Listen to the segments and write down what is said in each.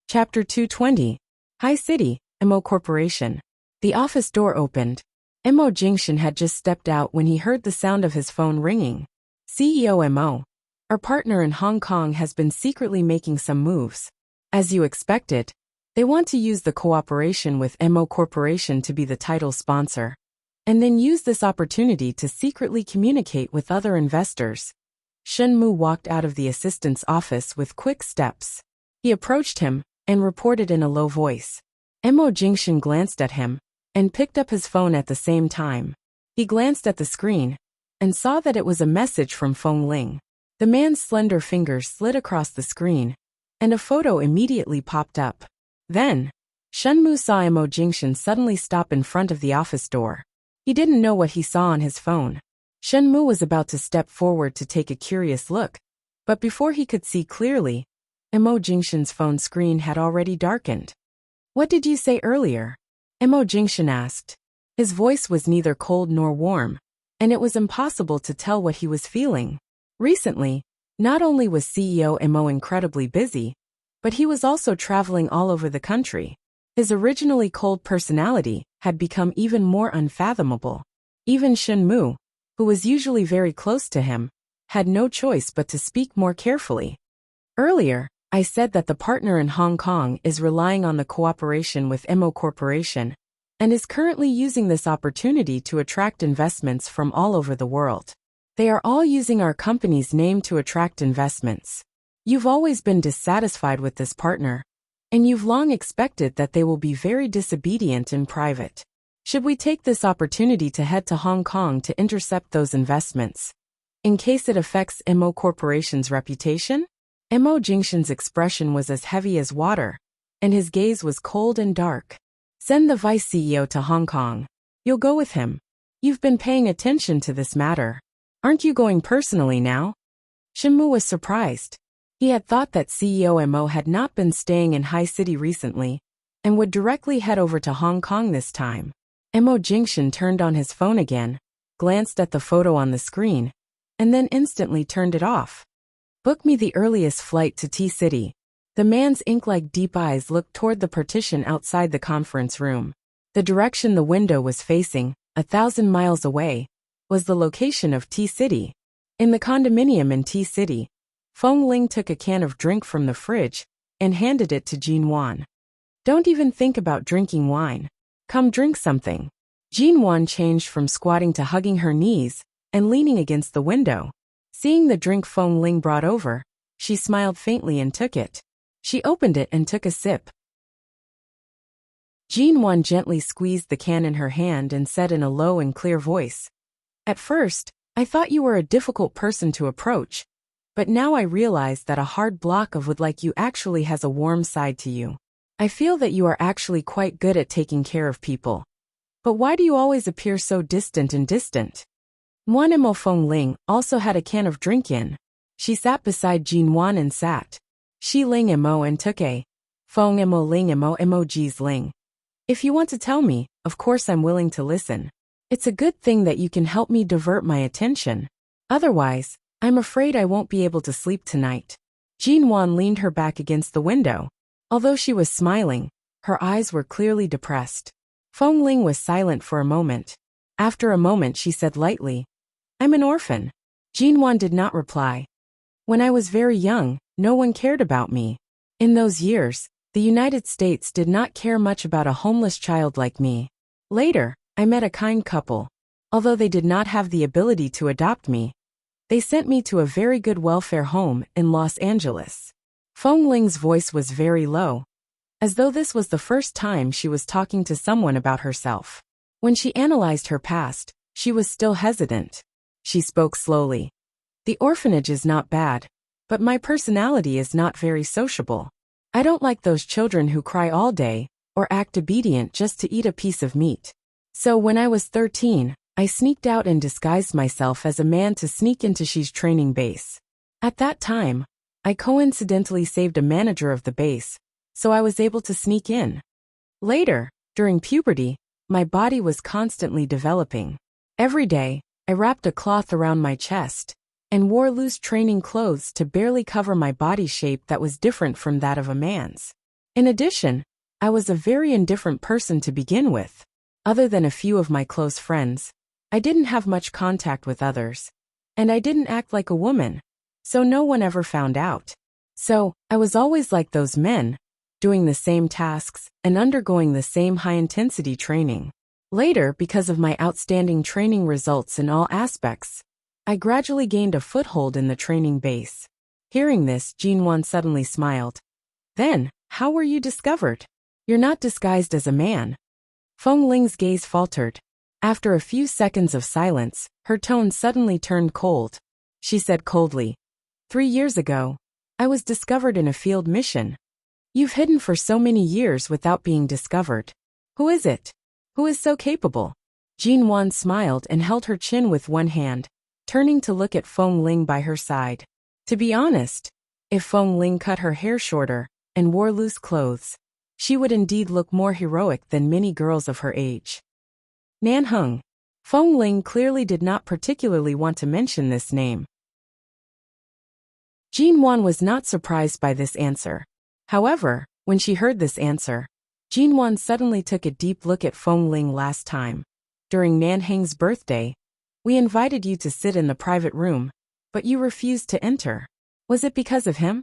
Chapter 220. High City, Mo Corporation. The office door opened. Mo Jingshan had just stepped out when he heard the sound of his phone ringing. CEO Mo. Our partner in Hong Kong has been secretly making some moves. As you expected, they want to use the cooperation with Mo Corporation to be the title sponsor, and then use this opportunity to secretly communicate with other investors. Shen Mu walked out of the assistant's office with quick steps. He approached him and reported in a low voice. Mo Jingshan glanced at him and picked up his phone at the same time. He glanced at the screen and saw that it was a message from Feng Ling. The man's slender fingers slid across the screen, and a photo immediately popped up. Then, Shen Mu saw Mo Jingshan suddenly stop in front of the office door. He didn't know what he saw on his phone. Shen Mu was about to step forward to take a curious look, but before he could see clearly, Mo Jingshan's phone screen had already darkened. "What did you say earlier?" Mo Jingshan asked. His voice was neither cold nor warm, and it was impossible to tell what he was feeling. Recently, not only was CEO Mo incredibly busy, but he was also traveling all over the country. His originally cold personality had become even more unfathomable. Even Shen Mu, who was usually very close to him, had no choice but to speak more carefully. "Earlier, I said that the partner in Hong Kong is relying on the cooperation with Mo Corporation and is currently using this opportunity to attract investments from all over the world. They are all using our company's name to attract investments. You've always been dissatisfied with this partner, and you've long expected that they will be very disobedient in private. Should we take this opportunity to head to Hong Kong to intercept those investments, in case it affects Mo Corporation's reputation?" Mo Jingshan's expression was as heavy as water, and his gaze was cold and dark. "Send the vice CEO to Hong Kong. You'll go with him. You've been paying attention to this matter. Aren't you going personally now?" Shen Mu was surprised. He had thought that CEO Mo had not been staying in High City recently, and would directly head over to Hong Kong this time. Mo Jingshan turned on his phone again, glanced at the photo on the screen, and then instantly turned it off. "Book me the earliest flight to T-City." The man's ink-like deep eyes looked toward the partition outside the conference room. The direction the window was facing, 1,000 miles away, was the location of T-City. In the condominium in T-City, Feng Ling took a can of drink from the fridge and handed it to Jin Wan. "Don't even think about drinking wine. Come drink something." Jin Wan changed from squatting to hugging her knees and leaning against the window. Seeing the drink Feng Ling brought over, she smiled faintly and took it. She opened it and took a sip. Jin Wan gently squeezed the can in her hand and said in a low and clear voice, "At first, I thought you were a difficult person to approach, but now I realize that a hard block of wood like you actually has a warm side to you. I feel that you are actually quite good at taking care of people. But why do you always appear so distant and distant?" Mo Feng Ling also had a can of drink in. She sat beside Jin Wan and sat. Shi Ling Mo and took a. Feng Mo Ling Mo Jis Ling. "If you want to tell me, of course I'm willing to listen. It's a good thing that you can help me divert my attention. Otherwise, I'm afraid I won't be able to sleep tonight." Jin Wan leaned her back against the window. Although she was smiling, her eyes were clearly depressed. Feng Ling was silent for a moment. After a moment she said lightly, "I'm an orphan." Jin Wan did not reply. "When I was very young, no one cared about me. In those years, the United States did not care much about a homeless child like me. Later, I met a kind couple. Although they did not have the ability to adopt me, they sent me to a very good welfare home in Los Angeles." Feng Ling's voice was very low, as though this was the first time she was talking to someone about herself. When she analyzed her past, she was still hesitant. She spoke slowly. "The orphanage is not bad, but my personality is not very sociable. I don't like those children who cry all day or act obedient just to eat a piece of meat. So when I was 13, I sneaked out and disguised myself as a man to sneak into Xi's training base. At that time, I coincidentally saved a manager of the base, so I was able to sneak in. Later, during puberty, my body was constantly developing. Every day, I wrapped a cloth around my chest and wore loose training clothes to barely cover my body shape that was different from that of a man's. In addition, I was a very indifferent person to begin with. Other than a few of my close friends, I didn't have much contact with others. And I didn't act like a woman, so no one ever found out. So, I was always like those men, doing the same tasks and undergoing the same high-intensity training. Later, because of my outstanding training results in all aspects, I gradually gained a foothold in the training base. Hearing this, Jinwan suddenly smiled. Then, how were you discovered? You're not disguised as a man. Feng Ling's gaze faltered. After a few seconds of silence, her tone suddenly turned cold. She said coldly, 3 years ago, I was discovered in a field mission. You've hidden for so many years without being discovered. Who is it? Who is so capable? Jinwan smiled and held her chin with one hand, turning to look at Feng Ling by her side. To be honest, if Feng Ling cut her hair shorter and wore loose clothes, she would indeed look more heroic than many girls of her age. Nanheng. Feng Ling clearly did not particularly want to mention this name. Jinwan was not surprised by this answer. However, when she heard this answer, Jinwan suddenly took a deep look at Feng Ling. Last time, during Nanheng's birthday, we invited you to sit in the private room, but you refused to enter. Was it because of him?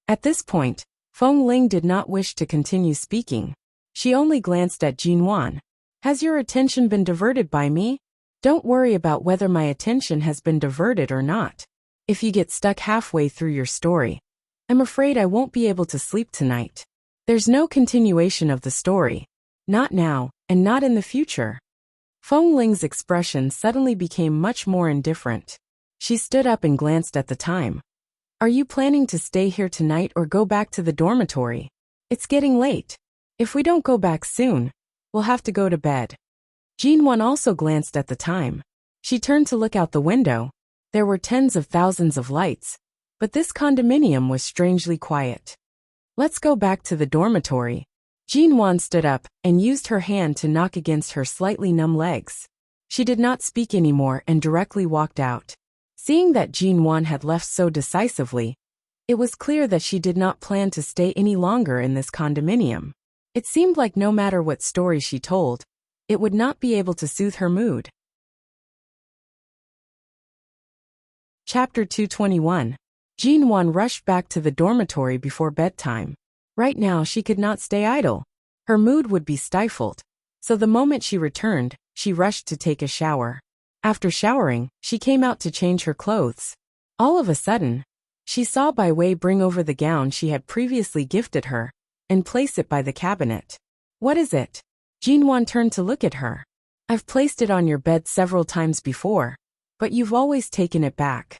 At this point, Feng Ling did not wish to continue speaking. She only glanced at Jinwan. Has your attention been diverted by me? Don't worry about whether my attention has been diverted or not. If you get stuck halfway through your story, I'm afraid I won't be able to sleep tonight. There's no continuation of the story. Not now, and not in the future. Feng Ling's expression suddenly became much more indifferent. She stood up and glanced at the time. Are you planning to stay here tonight or go back to the dormitory? It's getting late. If we don't go back soon, we'll have to go to bed. Jinwan also glanced at the time. She turned to look out the window. There were tens of thousands of lights, but this condominium was strangely quiet. Let's go back to the dormitory. Jinwan stood up and used her hand to knock against her slightly numb legs. She did not speak anymore and directly walked out. Seeing that Jinwan had left so decisively, it was clear that she did not plan to stay any longer in this condominium. It seemed like no matter what story she told, it would not be able to soothe her mood. Chapter 221. Jinwan rushed back to the dormitory before bedtime. Right now she could not stay idle. Her mood would be stifled. So the moment she returned, she rushed to take a shower. After showering, she came out to change her clothes. All of a sudden, she saw Bai Wei bring over the gown she had previously gifted her and place it by the cabinet. What is it? Jinwan turned to look at her. I've placed it on your bed several times before, but you've always taken it back.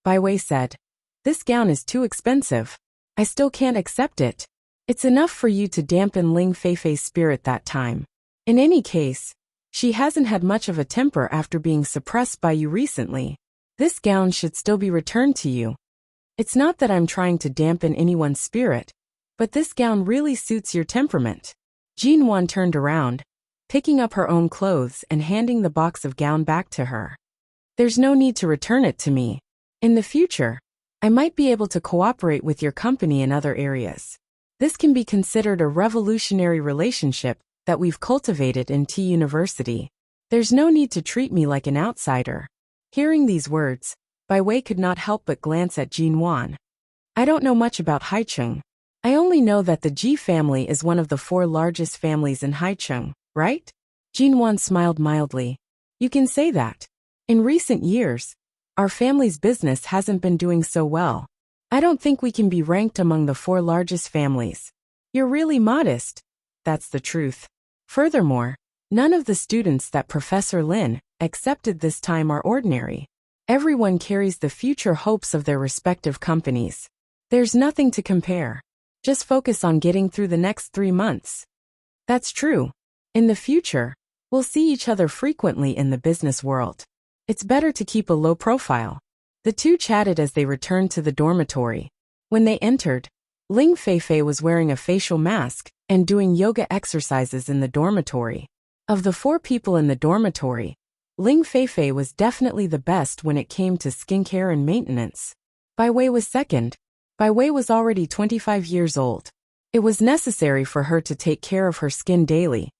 Bai Wei said, this gown is too expensive. I still can't accept it. It's enough for you to dampen Ling Feifei's spirit that time. In any case, she hasn't had much of a temper after being suppressed by you recently. This gown should still be returned to you. It's not that I'm trying to dampen anyone's spirit, but this gown really suits your temperament. Jinwan turned around, picking up her own clothes and handing the box of gown back to her. There's no need to return it to me. In the future, I might be able to cooperate with your company in other areas. This can be considered a revolutionary relationship that we've cultivated in T University. There's no need to treat me like an outsider. Hearing these words, Bai Wei could not help but glance at Jinwan. I don't know much about Haicheng. I only know that the Ji family is one of the 4 largest families in Haicheng, right? Jinwan smiled mildly. You can say that. In recent years, our family's business hasn't been doing so well. I don't think we can be ranked among the 4 largest families. You're really modest. That's the truth. Furthermore, none of the students that Professor Lin accepted this time are ordinary. Everyone carries the future hopes of their respective companies. There's nothing to compare. Just focus on getting through the next 3 months. That's true. In the future, we'll see each other frequently in the business world. It's better to keep a low profile. The two chatted as they returned to the dormitory. When they entered, Ling Feifei was wearing a facial mask and doing yoga exercises in the dormitory. Of the 4 people in the dormitory, Ling Feifei was definitely the best when it came to skincare and maintenance. Bai Wei was second. Bai Wei was already 25 years old. It was necessary for her to take care of her skin daily,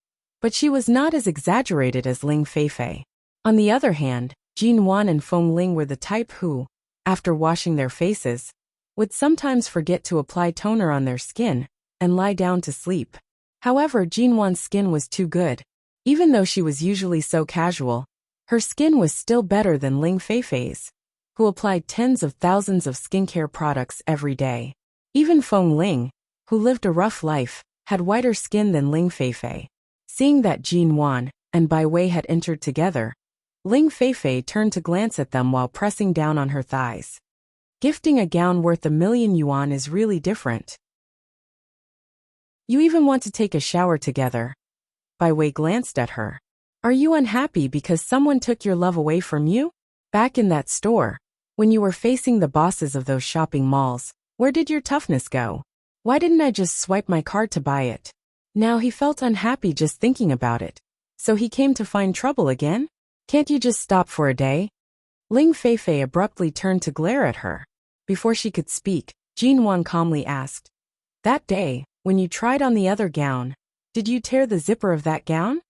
but she was not as exaggerated as Ling Feifei. On the other hand, Jin Wan and Feng Ling were the type who, after washing their faces, would sometimes forget to apply toner on their skin and lie down to sleep. However, Jin Wan's skin was too good. Even though she was usually so casual, her skin was still better than Ling Feifei's, who applied tens of thousands of skincare products every day. Even Feng Ling, who lived a rough life, had whiter skin than Ling Feifei. Seeing that Jin Wan and Bai Wei had entered together, Ling Feifei turned to glance at them while pressing down on her thighs. Gifting a gown worth 1,000,000 yuan is really different. You even want to take a shower together. Bai Wei glanced at her. Are you unhappy because someone took your love away from you? Back in that store, when you were facing the bosses of those shopping malls, where did your toughness go? Why didn't I just swipe my card to buy it? Now he felt unhappy just thinking about it. So he came to find trouble again? Can't you just stop for a day? Ling Feifei abruptly turned to glare at her. Before she could speak, Jin Wan calmly asked, that day, when you tried on the other gown, did you tear the zipper of that gown?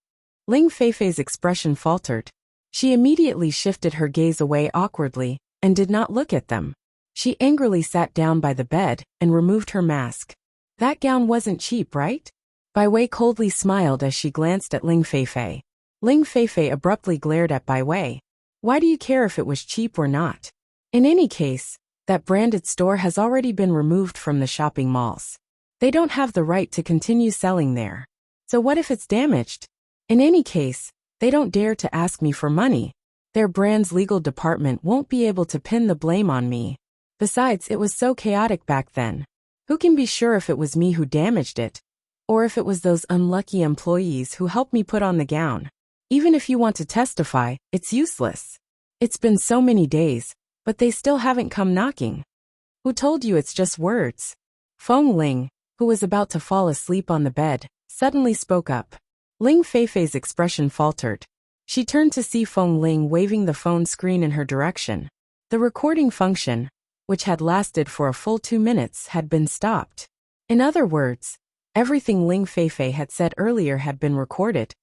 Ling Feifei's expression faltered. She immediately shifted her gaze away awkwardly and did not look at them. She angrily sat down by the bed and removed her mask. That gown wasn't cheap, right? Bai Wei coldly smiled as she glanced at Ling Feifei. Ling Feifei abruptly glared at Bai Wei. Why do you care if it was cheap or not? In any case, that branded store has already been removed from the shopping malls. They don't have the right to continue selling there. So what if it's damaged? In any case, they don't dare to ask me for money. Their brand's legal department won't be able to pin the blame on me. Besides, it was so chaotic back then. Who can be sure if it was me who damaged it? Or if it was those unlucky employees who helped me put on the gown? Even if you want to testify, it's useless. It's been so many days, but they still haven't come knocking. Who told you it's just words? Feng Ling, who was about to fall asleep on the bed, suddenly spoke up. Ling Feifei's expression faltered. She turned to see Feng Ling waving the phone screen in her direction. The recording function, which had lasted for a full 2 minutes, had been stopped. In other words, everything Ling Feifei had said earlier had been recorded.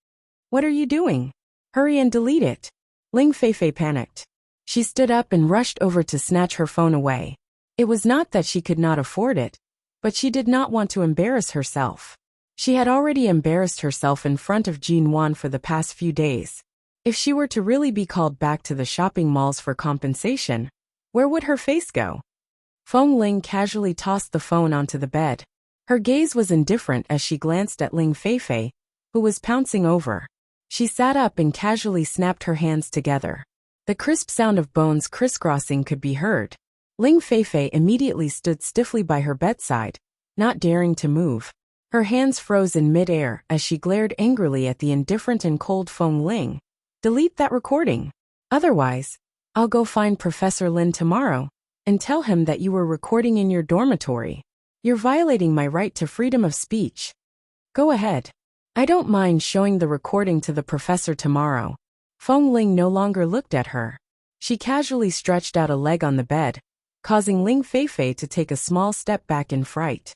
What are you doing? Hurry and delete it. Ling Feifei panicked. She stood up and rushed over to snatch her phone away. It was not that she could not afford it, but she did not want to embarrass herself. She had already embarrassed herself in front of Jin Wan for the past few days. If she were to really be called back to the shopping malls for compensation, where would her face go? Feng Ling casually tossed the phone onto the bed. Her gaze was indifferent as she glanced at Ling Feifei, who was pouncing over. She sat up and casually snapped her hands together. The crisp sound of bones crisscrossing could be heard. Ling Feifei immediately stood stiffly by her bedside, not daring to move. Her hands froze in mid-air as she glared angrily at the indifferent and cold Feng Ling. Delete that recording. Otherwise, I'll go find Professor Lin tomorrow and tell him that you were recording in your dormitory. You're violating my right to freedom of speech. Go ahead. I don't mind showing the recording to the professor tomorrow. Feng Ling no longer looked at her. She casually stretched out a leg on the bed, causing Ling Feifei to take a small step back in fright.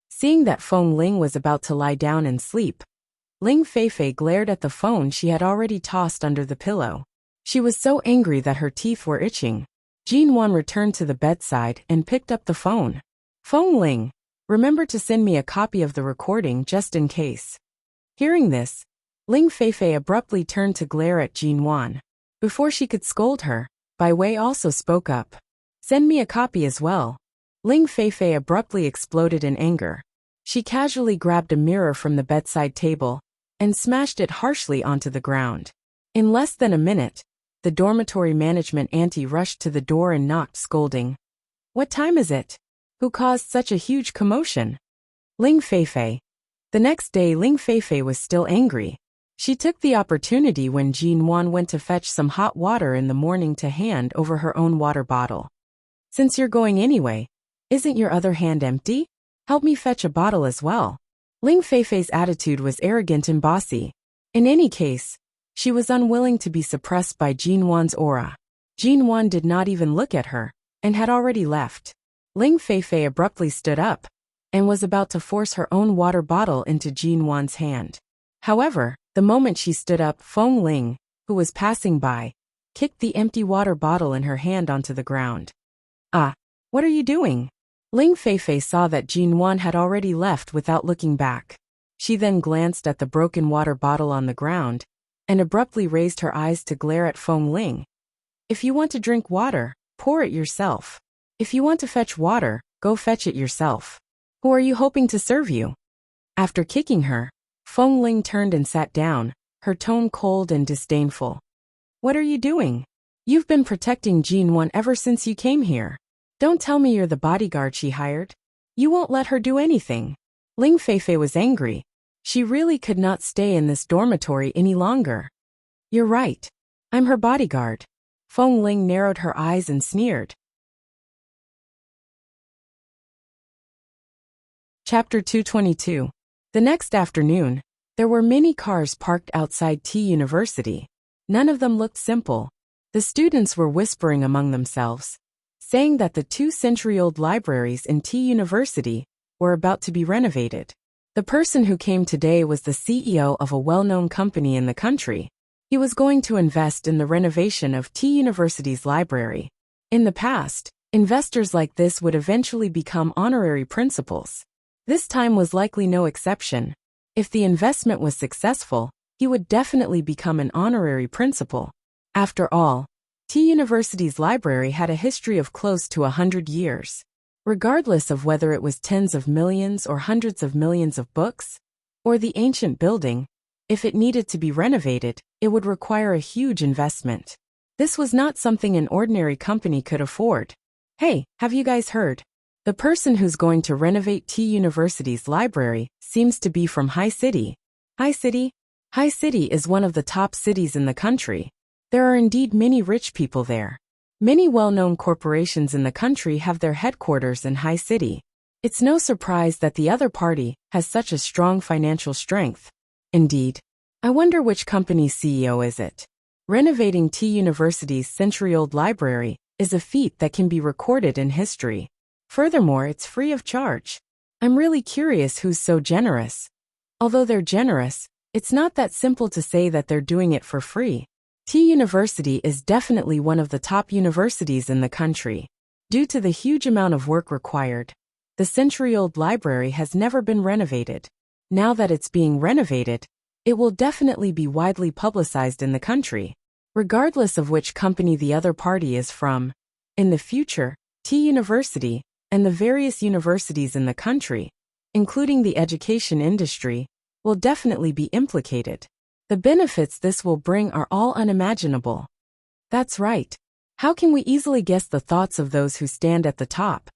Seeing that Feng Ling was about to lie down and sleep, Ling Feifei glared at the phone she had already tossed under the pillow. She was so angry that her teeth were itching. Jin Wan returned to the bedside and picked up the phone. Feng Ling, remember to send me a copy of the recording just in case. Hearing this, Ling Feifei abruptly turned to glare at Jin Wan. Before she could scold her, Bai Wei also spoke up. Send me a copy as well. Ling Feifei abruptly exploded in anger. She casually grabbed a mirror from the bedside table and smashed it harshly onto the ground. In less than a minute, the dormitory management auntie rushed to the door and knocked, scolding. What time is it? Who caused such a huge commotion? Ling Feifei. The next day, Ling Feifei was still angry. She took the opportunity when Jin Wan went to fetch some hot water in the morning to hand over her own water bottle. Since you're going anyway, isn't your other hand empty? Help me fetch a bottle as well. Ling Feifei's attitude was arrogant and bossy. In any case, she was unwilling to be suppressed by Jin Wan's aura. Jin Wan did not even look at her, and had already left. Ling Feifei abruptly stood up, and was about to force her own water bottle into Jin Wan's hand. However, the moment she stood up, Feng Ling, who was passing by, kicked the empty water bottle in her hand onto the ground. "Ah, what are you doing?" Ling Feifei saw that Jin Wan had already left without looking back. She then glanced at the broken water bottle on the ground and abruptly raised her eyes to glare at Feng Ling. "If you want to drink water, pour it yourself. If you want to fetch water, go fetch it yourself. Who are you hoping to serve you?" After kicking her, Feng Ling turned and sat down, her tone cold and disdainful. "What are you doing? You've been protecting Jin Wan ever since you came here. Don't tell me you're the bodyguard she hired. You won't let her do anything." Ling Feifei was angry. She really could not stay in this dormitory any longer. "You're right. I'm her bodyguard." Feng Ling narrowed her eyes and sneered. Chapter 222. The next afternoon, there were many cars parked outside T University. None of them looked simple. The students were whispering among themselves, saying that the 2-century-old libraries in T University were about to be renovated. The person who came today was the CEO of a well-known company in the country. He was going to invest in the renovation of T University's library. In the past, investors like this would eventually become honorary principals. This time was likely no exception. If the investment was successful, he would definitely become an honorary principal. After all, T University's library had a history of close to 100 years. Regardless of whether it was tens of millions or hundreds of millions of books, or the ancient building, if it needed to be renovated, it would require a huge investment. This was not something an ordinary company could afford. "Hey, have you guys heard? The person who's going to renovate T University's library seems to be from High City." High City? High City is one of the top cities in the country. There are indeed many rich people there. Many well-known corporations in the country have their headquarters in High City. It's no surprise that the other party has such a strong financial strength. Indeed, I wonder which company's CEO is it. Renovating T University's century-old library is a feat that can be recorded in history. Furthermore, it's free of charge. I'm really curious who's so generous. Although they're generous, it's not that simple to say that they're doing it for free. T University is definitely one of the top universities in the country. Due to the huge amount of work required, the century-old library has never been renovated. Now that it's being renovated, it will definitely be widely publicized in the country, regardless of which company the other party is from. In the future, T University and the various universities in the country, including the education industry, will definitely be implicated. The benefits this will bring are all unimaginable. That's right. How can we easily guess the thoughts of those who stand at the top?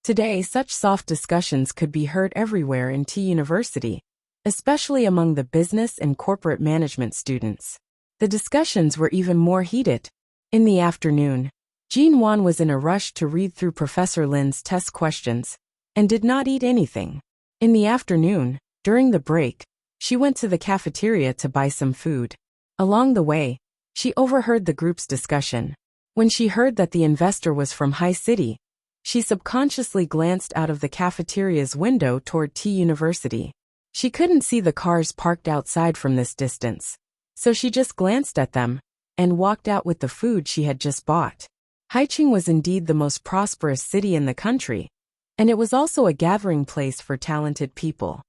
Today, such soft discussions could be heard everywhere in T University, especially among the business and corporate management students. The discussions were even more heated. In the afternoon, Jin Wan was in a rush to read through Professor Lin's test questions and did not eat anything. In the afternoon, during the break, she went to the cafeteria to buy some food. Along the way, she overheard the group's discussion. When she heard that the investor was from High City, she subconsciously glanced out of the cafeteria's window toward T University. She couldn't see the cars parked outside from this distance, so she just glanced at them and walked out with the food she had just bought. Haicheng was indeed the most prosperous city in the country, and it was also a gathering place for talented people.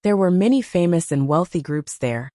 There were many famous and wealthy groups there,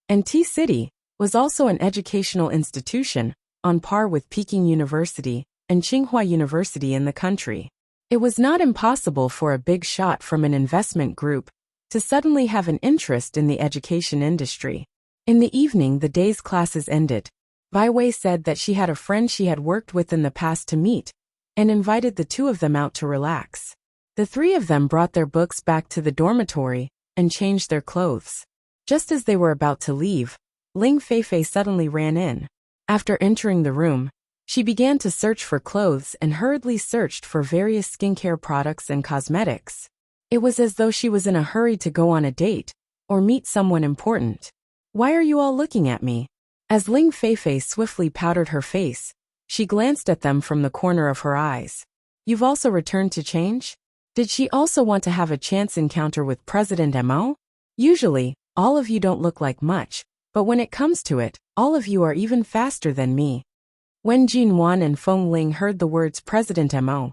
and T-City was also an educational institution on par with Peking University and Tsinghua University in the country. It was not impossible for a big shot from an investment group to suddenly have an interest in the education industry. In the evening, the day's classes ended. Bai Wei said that she had a friend she had worked with in the past to meet, and invited the two of them out to relax. The three of them brought their books back to the dormitory and changed their clothes. Just as they were about to leave, Ling Feifei suddenly ran in. After entering the room, she began to search for clothes and hurriedly searched for various skincare products and cosmetics. It was as though she was in a hurry to go on a date or meet someone important. "Why are you all looking at me?" As Ling Feifei swiftly powdered her face, she glanced at them from the corner of her eyes. "You've also returned to change?" Did she also want to have a chance encounter with President Mo? Usually, all of you don't look like much, but when it comes to it, all of you are even faster than me. When Jinwan and Feng Ling heard the words President Mo,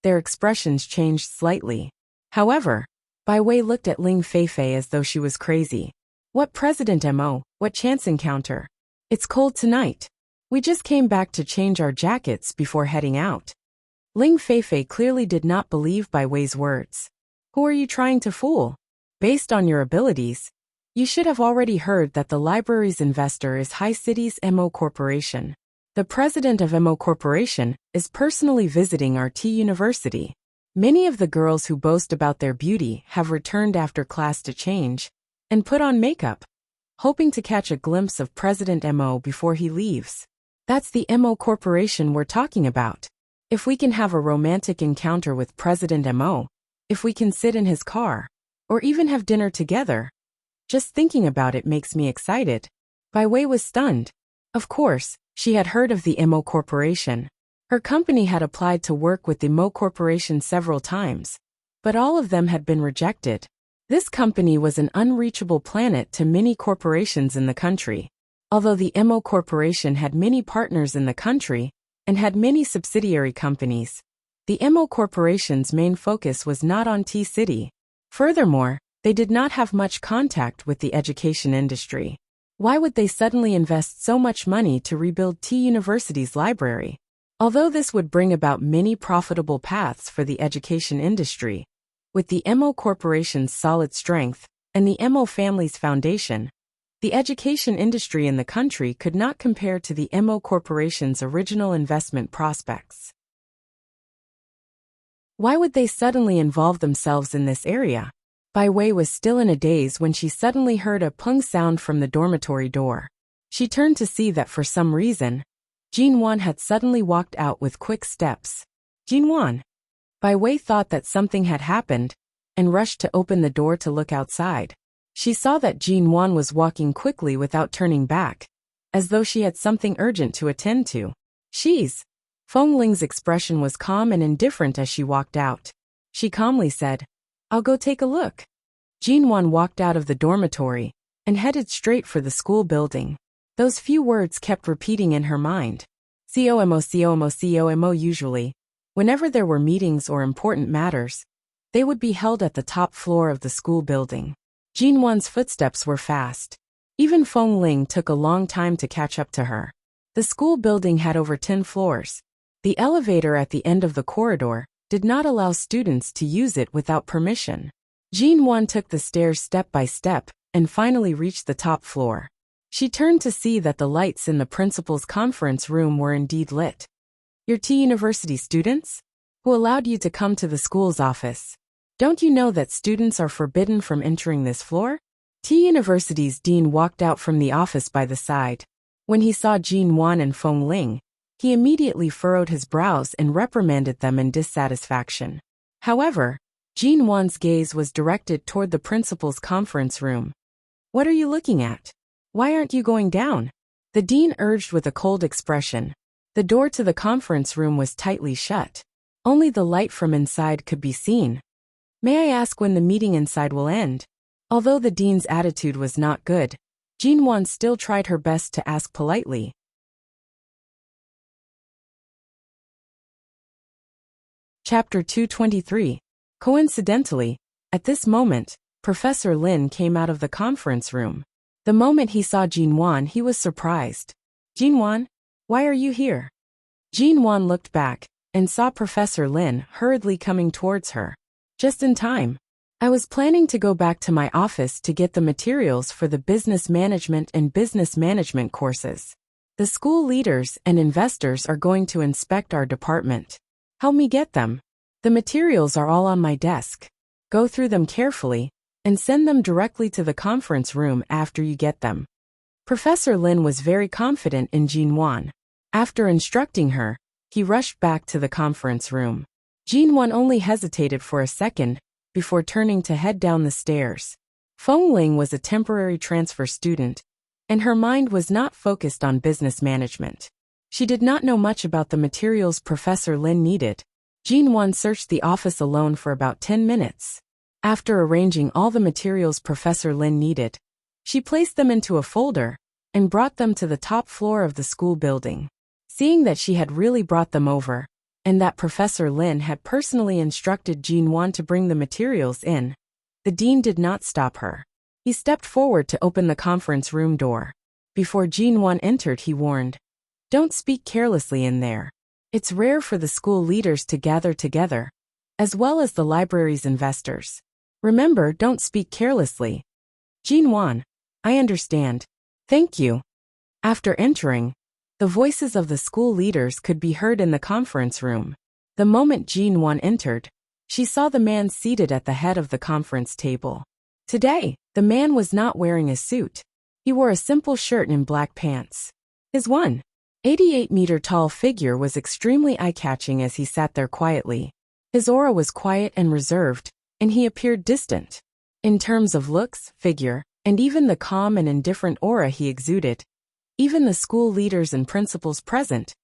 their expressions changed slightly. However, Bai Wei looked at Ling Feifei as though she was crazy. What President Mo? What chance encounter? It's cold tonight. We just came back to change our jackets before heading out. Ling Feifei clearly did not believe Bai Wei's words. Who are you trying to fool? Based on your abilities, you should have already heard that the library's investor is High City's Mo Corporation. The president of Mo Corporation is personally visiting our T University. Many of the girls who boast about their beauty have returned after class to change and put on makeup, hoping to catch a glimpse of President Mo before he leaves. That's the Mo Corporation we're talking about. If we can have a romantic encounter with President Mo, if we can sit in his car, or even have dinner together, just thinking about it makes me excited. Bai Wei was stunned. Of course, she had heard of the Mo Corporation. Her company had applied to work with the Mo Corporation several times, but all of them had been rejected. This company was an unreachable planet to many corporations in the country. Although the Mo Corporation had many partners in the country and had many subsidiary companies, the Mo Corporation's main focus was not on T City. Furthermore, they did not have much contact with the education industry. Why would they suddenly invest so much money to rebuild T University's library? Although this would bring about many profitable paths for the education industry, with the Mo Corporation's solid strength and the Mo family's foundation, the education industry in the country could not compare to the Mo Corporation's original investment prospects. Why would they suddenly involve themselves in this area? Bai Wei was still in a daze when she suddenly heard a pung sound from the dormitory door. She turned to see that for some reason, Jinwan had suddenly walked out with quick steps. Jinwan! Bai Wei thought that something had happened and rushed to open the door to look outside. She saw that Jinwan was walking quickly without turning back, as though she had something urgent to attend to. She's. Feng Ling's expression was calm and indifferent as she walked out. She calmly said, I'll go take a look. Jinwan walked out of the dormitory and headed straight for the school building. Those few words kept repeating in her mind. COMO COMO COMO. Usually, whenever there were meetings or important matters, they would be held at the top floor of the school building. Jinwan's footsteps were fast. Even Feng Ling took a long time to catch up to her. The school building had over 10 floors. The elevator at the end of the corridor did not allow students to use it without permission. Jinwan took the stairs step by step and finally reached the top floor. She turned to see that the lights in the principal's conference room were indeed lit. Your T University students? Who allowed you to come to the school's office? Don't you know that students are forbidden from entering this floor? T University's dean walked out from the office by the side. When he saw Jinwan and Feng Ling, he immediately furrowed his brows and reprimanded them in dissatisfaction. However, Jinwan's gaze was directed toward the principal's conference room. What are you looking at? Why aren't you going down? The dean urged with a cold expression. The door to the conference room was tightly shut. Only the light from inside could be seen. May I ask when the meeting inside will end? Although the dean's attitude was not good, Jinwan still tried her best to ask politely. Chapter 223. Coincidentally, at this moment, Professor Lin came out of the conference room. The moment he saw Jinwan, he was surprised. Jinwan, why are you here? Jinwan looked back and saw Professor Lin hurriedly coming towards her. Just in time. I was planning to go back to my office to get the materials for the business management and business management courses. The school leaders and investors are going to inspect our department. Help me get them. The materials are all on my desk. Go through them carefully and send them directly to the conference room after you get them. Professor Lin was very confident in Jinwan. After instructing her, he rushed back to the conference room. Jinwan only hesitated for a second before turning to head down the stairs. Feng Ling was a temporary transfer student, and her mind was not focused on business management. She did not know much about the materials Professor Lin needed. Jinwan searched the office alone for about 10 minutes. After arranging all the materials Professor Lin needed, she placed them into a folder and brought them to the top floor of the school building. Seeing that she had really brought them over, and that Professor Lin had personally instructed Jinwan to bring the materials in, the dean did not stop her. He stepped forward to open the conference room door. Before Jinwan entered, he warned, "Don't speak carelessly in there. It's rare for the school leaders to gather together, as well as the library's investors. Remember, don't speak carelessly." "Jinwan, I understand. Thank you." After entering, the voices of the school leaders could be heard in the conference room. The moment Jinwan entered, she saw the man seated at the head of the conference table. Today, the man was not wearing a suit. He wore a simple shirt and black pants. His 1.88-meter tall figure was extremely eye-catching as he sat there quietly. His aura was quiet and reserved, and he appeared distant. In terms of looks, figure, and even the calm and indifferent aura he exuded, even the school leaders and principals present,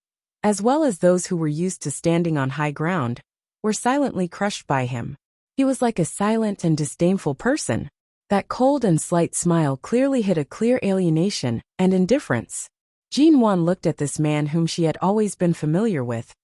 as well as those who were used to standing on high ground, were silently crushed by him. He was like a silent and disdainful person. That cold and slight smile clearly hid a clear alienation and indifference. Jinwan looked at this man whom she had always been familiar with,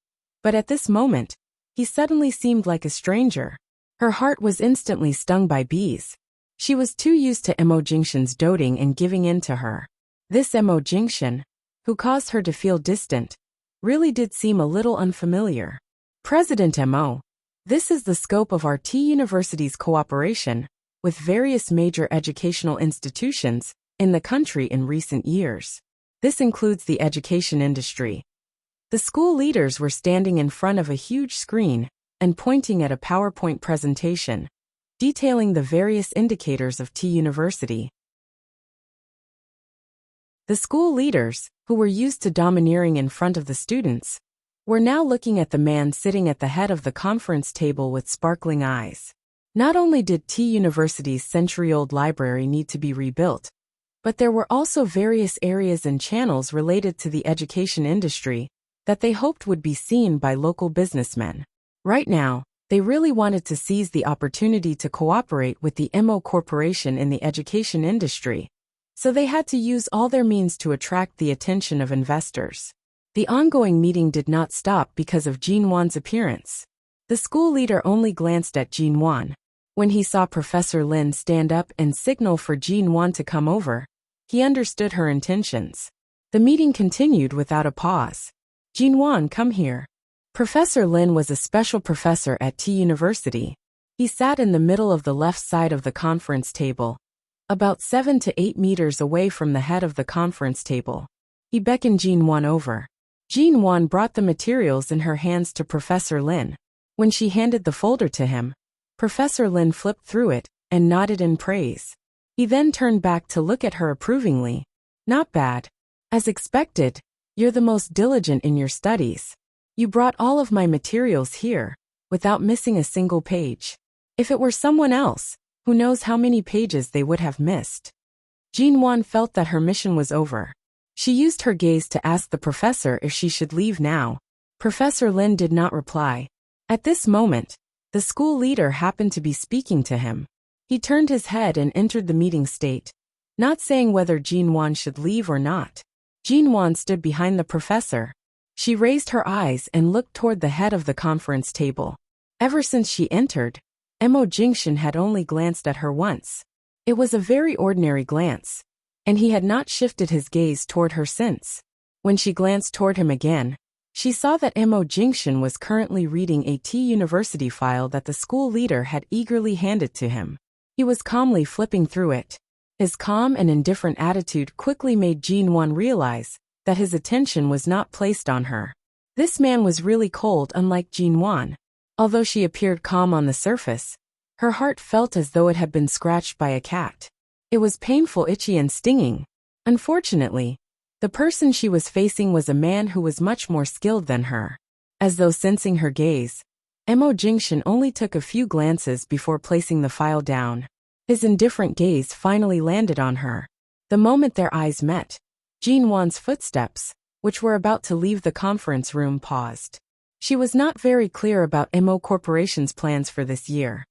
but at this moment, he suddenly seemed like a stranger. Her heart was instantly stung by bees. She was too used to Mo Jingshan's doting and giving in to her. This Mo Jingshan, who caused her to feel distant, really did seem a little unfamiliar. "President Mo, this is the scope of our T University's cooperation with various major educational institutions in the country in recent years. This includes the education industry." The school leaders were standing in front of a huge screen and pointing at a PowerPoint presentation, detailing the various indicators of T University. The school leaders, who were used to domineering in front of the students, were now looking at the man sitting at the head of the conference table with sparkling eyes. Not only did T University's century-old library need to be rebuilt, but there were also various areas and channels related to the education industry that they hoped would be seen by local businessmen. Right now, they really wanted to seize the opportunity to cooperate with the Mo Corporation in the education industry, so they had to use all their means to attract the attention of investors. The ongoing meeting did not stop because of Jinwan's appearance. The school leader only glanced at Jinwan. When he saw Professor Lin stand up and signal for Jinwan to come over, he understood her intentions. The meeting continued without a pause. "Jinwan, come here." Professor Lin was a special professor at T University. He sat in the middle of the left side of the conference table, about 7 to 8 meters away from the head of the conference table. He beckoned Jinwan over. Jinwan brought the materials in her hands to Professor Lin. When she handed the folder to him, Professor Lin flipped through it and nodded in praise. He then turned back to look at her approvingly. "Not bad. As expected, you're the most diligent in your studies. You brought all of my materials here, without missing a single page. If it were someone else, who knows how many pages they would have missed." Jinwan felt that her mission was over. She used her gaze to ask the professor if she should leave now. Professor Lin did not reply. At this moment, the school leader happened to be speaking to him. He turned his head and entered the meeting state, not saying whether Jinwan should leave or not. Jinwan stood behind the professor. She raised her eyes and looked toward the head of the conference table. Ever since she entered, Mo Jingshan had only glanced at her once. It was a very ordinary glance, and he had not shifted his gaze toward her since. When she glanced toward him again, she saw that Mo Jingshan was currently reading a T University file that the school leader had eagerly handed to him. He was calmly flipping through it. His calm and indifferent attitude quickly made Jinwan realize that his attention was not placed on her. This man was really cold, unlike Jinwan. Although she appeared calm on the surface, her heart felt as though it had been scratched by a cat. It was painful, itchy, and stinging. Unfortunately, the person she was facing was a man who was much more skilled than her. As though sensing her gaze, Mo Jingshan only took a few glances before placing the file down. His indifferent gaze finally landed on her. The moment their eyes met, Jinwan's footsteps, which were about to leave the conference room, paused. She was not very clear about MO Corporation's plans for this year.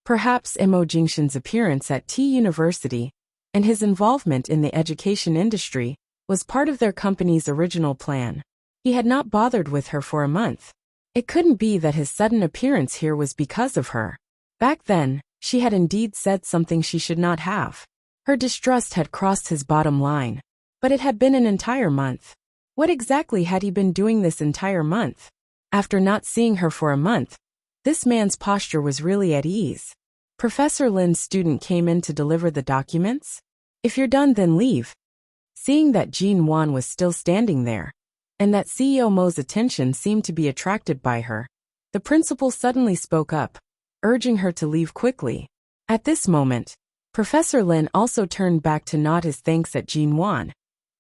Perhaps MO Jingshan's appearance at T University and his involvement in the education industry was part of their company's original plan. He had not bothered with her for a month. It couldn't be that his sudden appearance here was because of her. Back then, she had indeed said something she should not have. Her distrust had crossed his bottom line. But it had been an entire month. What exactly had he been doing this entire month? After not seeing her for a month, this man's posture was really at ease. Professor Lin's student came in to deliver the documents. If you're done, then leave. Seeing that Jean Wan was still standing there, and that CEO Mo's attention seemed to be attracted by her, the principal suddenly spoke up, urging her to leave quickly. At this moment, Professor Lin also turned back to nod his thanks at Jean Wan,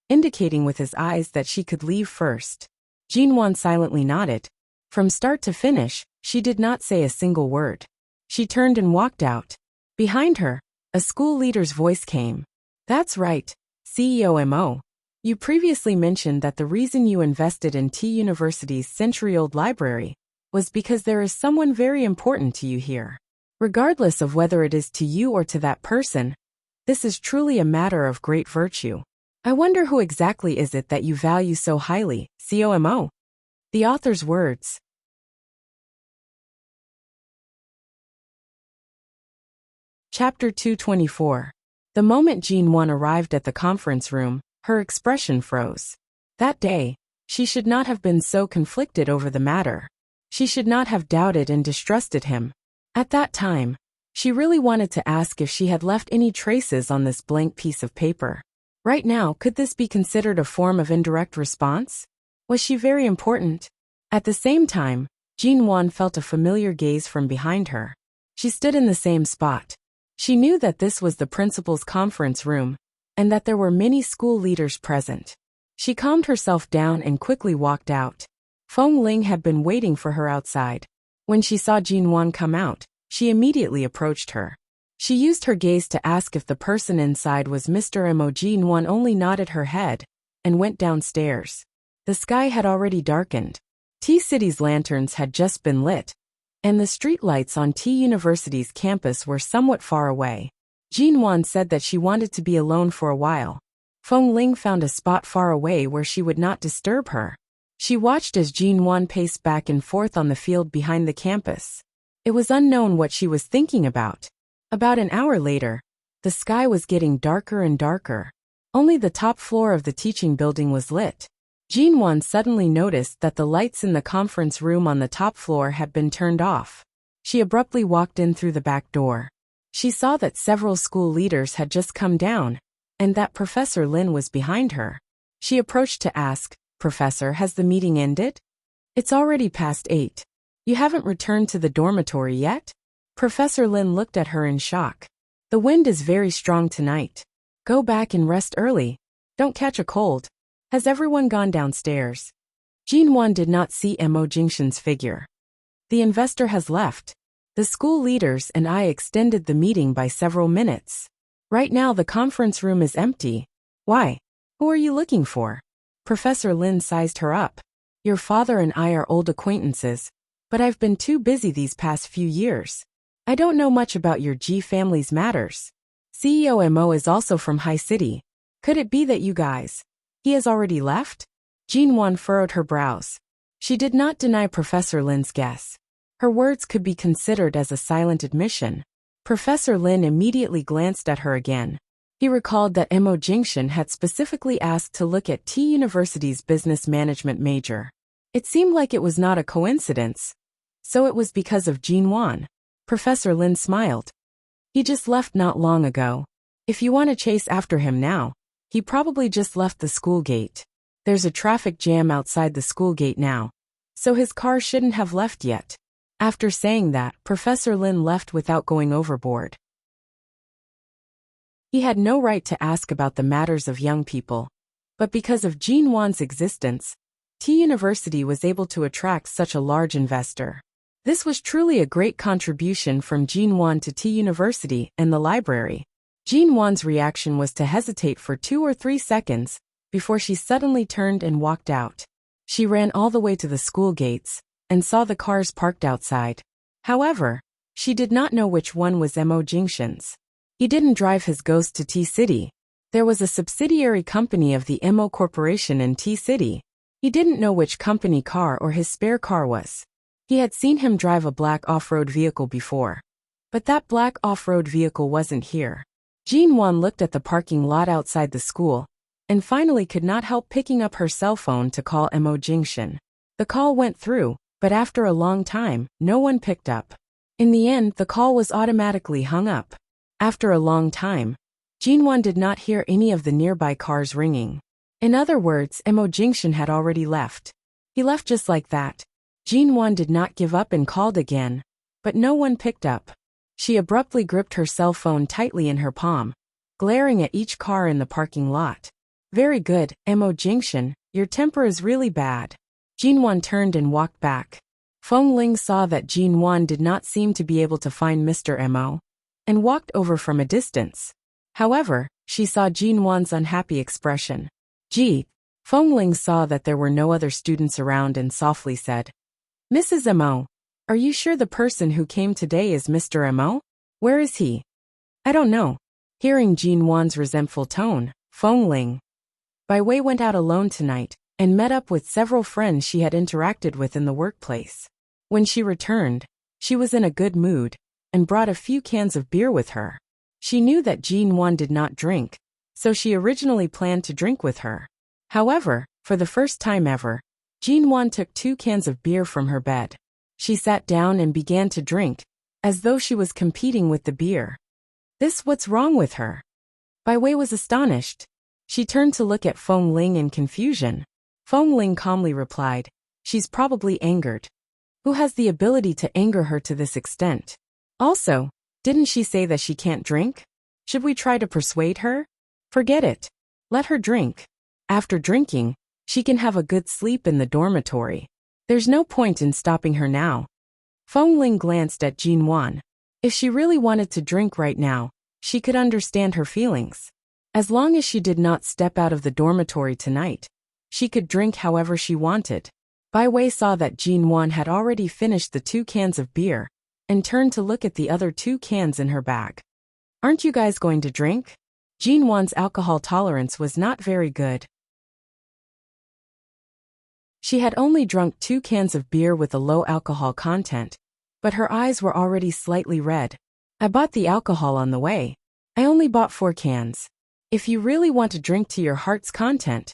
indicating with his eyes that she could leave first. Jean Wan silently nodded. From start to finish, she did not say a single word. She turned and walked out. Behind her, a school leader's voice came. That's right, CEO Mo. You previously mentioned that the reason you invested in T University's century-old library was because there is someone very important to you here. Regardless of whether it is to you or to that person, this is truly a matter of great virtue. I wonder who exactly is it that you value so highly, COMO? The author's words. Chapter 224. The moment Jean Wan arrived at the conference room, her expression froze. That day, she should not have been so conflicted over the matter. She should not have doubted and distrusted him. At that time, she really wanted to ask if she had left any traces on this blank piece of paper. Right now, could this be considered a form of indirect response? Was she very important? At the same time, Jean Wan felt a familiar gaze from behind her. She stood in the same spot. She knew that this was the principal's conference room, and that there were many school leaders present. She calmed herself down and quickly walked out. Feng Ling had been waiting for her outside. When she saw Jean Wan come out, she immediately approached her. She used her gaze to ask if the person inside was Mr. Mo. Jean Wan only nodded her head and went downstairs. The sky had already darkened. T-City's lanterns had just been lit, and the streetlights on T University's campus were somewhat far away. Jean Wan said that she wanted to be alone for a while. Feng Ling found a spot far away where she would not disturb her. She watched as Jean Wan paced back and forth on the field behind the campus. It was unknown what she was thinking about. About an hour later, the sky was getting darker and darker. Only the top floor of the teaching building was lit. Jean Wan suddenly noticed that the lights in the conference room on the top floor had been turned off. She abruptly walked in through the back door. She saw that several school leaders had just come down, and that Professor Lin was behind her. She approached to ask, "Professor, has the meeting ended? It's already past 8. You haven't returned to the dormitory yet?" Professor Lin looked at her in shock. "The wind is very strong tonight. Go back and rest early. Don't catch a cold. Has everyone gone downstairs?" Jean Wan did not see Mo Jingshan's figure. "The investor has left. The school leaders and I extended the meeting by several minutes. Right now the conference room is empty. Why? Who are you looking for?" Professor Lin sized her up. "Your father and I are old acquaintances, but I've been too busy these past few years. I don't know much about your G family's matters. CEO Mo is also from High City. Could it be that you guys... He has already left?" Jean Wan furrowed her brows. She did not deny Professor Lin's guess. Her words could be considered as a silent admission. Professor Lin immediately glanced at her again. He recalled that Mo Jingshan had specifically asked to look at T University's business management major. It seemed like it was not a coincidence. So it was because of Jean Wan. Professor Lin smiled. "He just left not long ago. If you want to chase after him now, he probably just left the school gate. There's a traffic jam outside the school gate now, so his car shouldn't have left yet." After saying that, Professor Lin left without going overboard. He had no right to ask about the matters of young people, but because of Jean Wan's existence, T University was able to attract such a large investor. This was truly a great contribution from Jean Wan to T University and the library. Jean Wan's reaction was to hesitate for 2 or 3 seconds before she suddenly turned and walked out. She ran all the way to the school gates and saw the cars parked outside. However, she did not know which one was Mo Jingshan's. He didn't drive his ghost to T-City. There was a subsidiary company of the Mo Corporation in T-City. He didn't know which company car or his spare car was. He had seen him drive a black off-road vehicle before. But that black off-road vehicle wasn't here. Jean Wan looked at the parking lot outside the school and finally could not help picking up her cell phone to call Mo Jingshan. The call went through, but after a long time, no one picked up. In the end, the call was automatically hung up. After a long time, Jean Wan did not hear any of the nearby cars ringing. In other words, Mo Jingshan had already left. He left just like that. Jean Wan did not give up and called again, but no one picked up. She abruptly gripped her cell phone tightly in her palm, glaring at each car in the parking lot. Very good, Mo Jingshan, your temper is really bad. Jean Wan turned and walked back. Feng Ling saw that Jean Wan did not seem to be able to find Mr. Mo, and walked over from a distance. However, she saw Jean Wan's unhappy expression. Gee, Feng Ling saw that there were no other students around and softly said, Mrs. Mo, are you sure the person who came today is Mr. Mo? Where is he? I don't know. Hearing Jean Wan's resentful tone, Feng Ling Bai Wei went out alone tonight and met up with several friends she had interacted with in the workplace. When she returned, she was in a good mood and brought a few cans of beer with her. She knew that Jean Wan did not drink, so she originally planned to drink with her. However, for the first time ever, Jean Wan took 2 cans of beer from her bed. She sat down and began to drink, as though she was competing with the beer. What's wrong with her? Bai Wei was astonished. She turned to look at Feng Ling in confusion. Feng Ling calmly replied, she's probably angered. Who has the ability to anger her to this extent? Also, didn't she say that she can't drink? Should we try to persuade her? Forget it. Let her drink. After drinking, she can have a good sleep in the dormitory. There's no point in stopping her now. Feng Ling glanced at Jean Wan. If she really wanted to drink right now, she could understand her feelings. As long as she did not step out of the dormitory tonight, she could drink however she wanted. Bai Wei saw that Jean Wan had already finished the 2 cans of beer and turned to look at the other 2 cans in her bag. Aren't you guys going to drink? Jean Wan's alcohol tolerance was not very good. She had only drunk 2 cans of beer with a low alcohol content, but her eyes were already slightly red. I bought the alcohol on the way. I only bought 4 cans. If you really want to drink to your heart's content,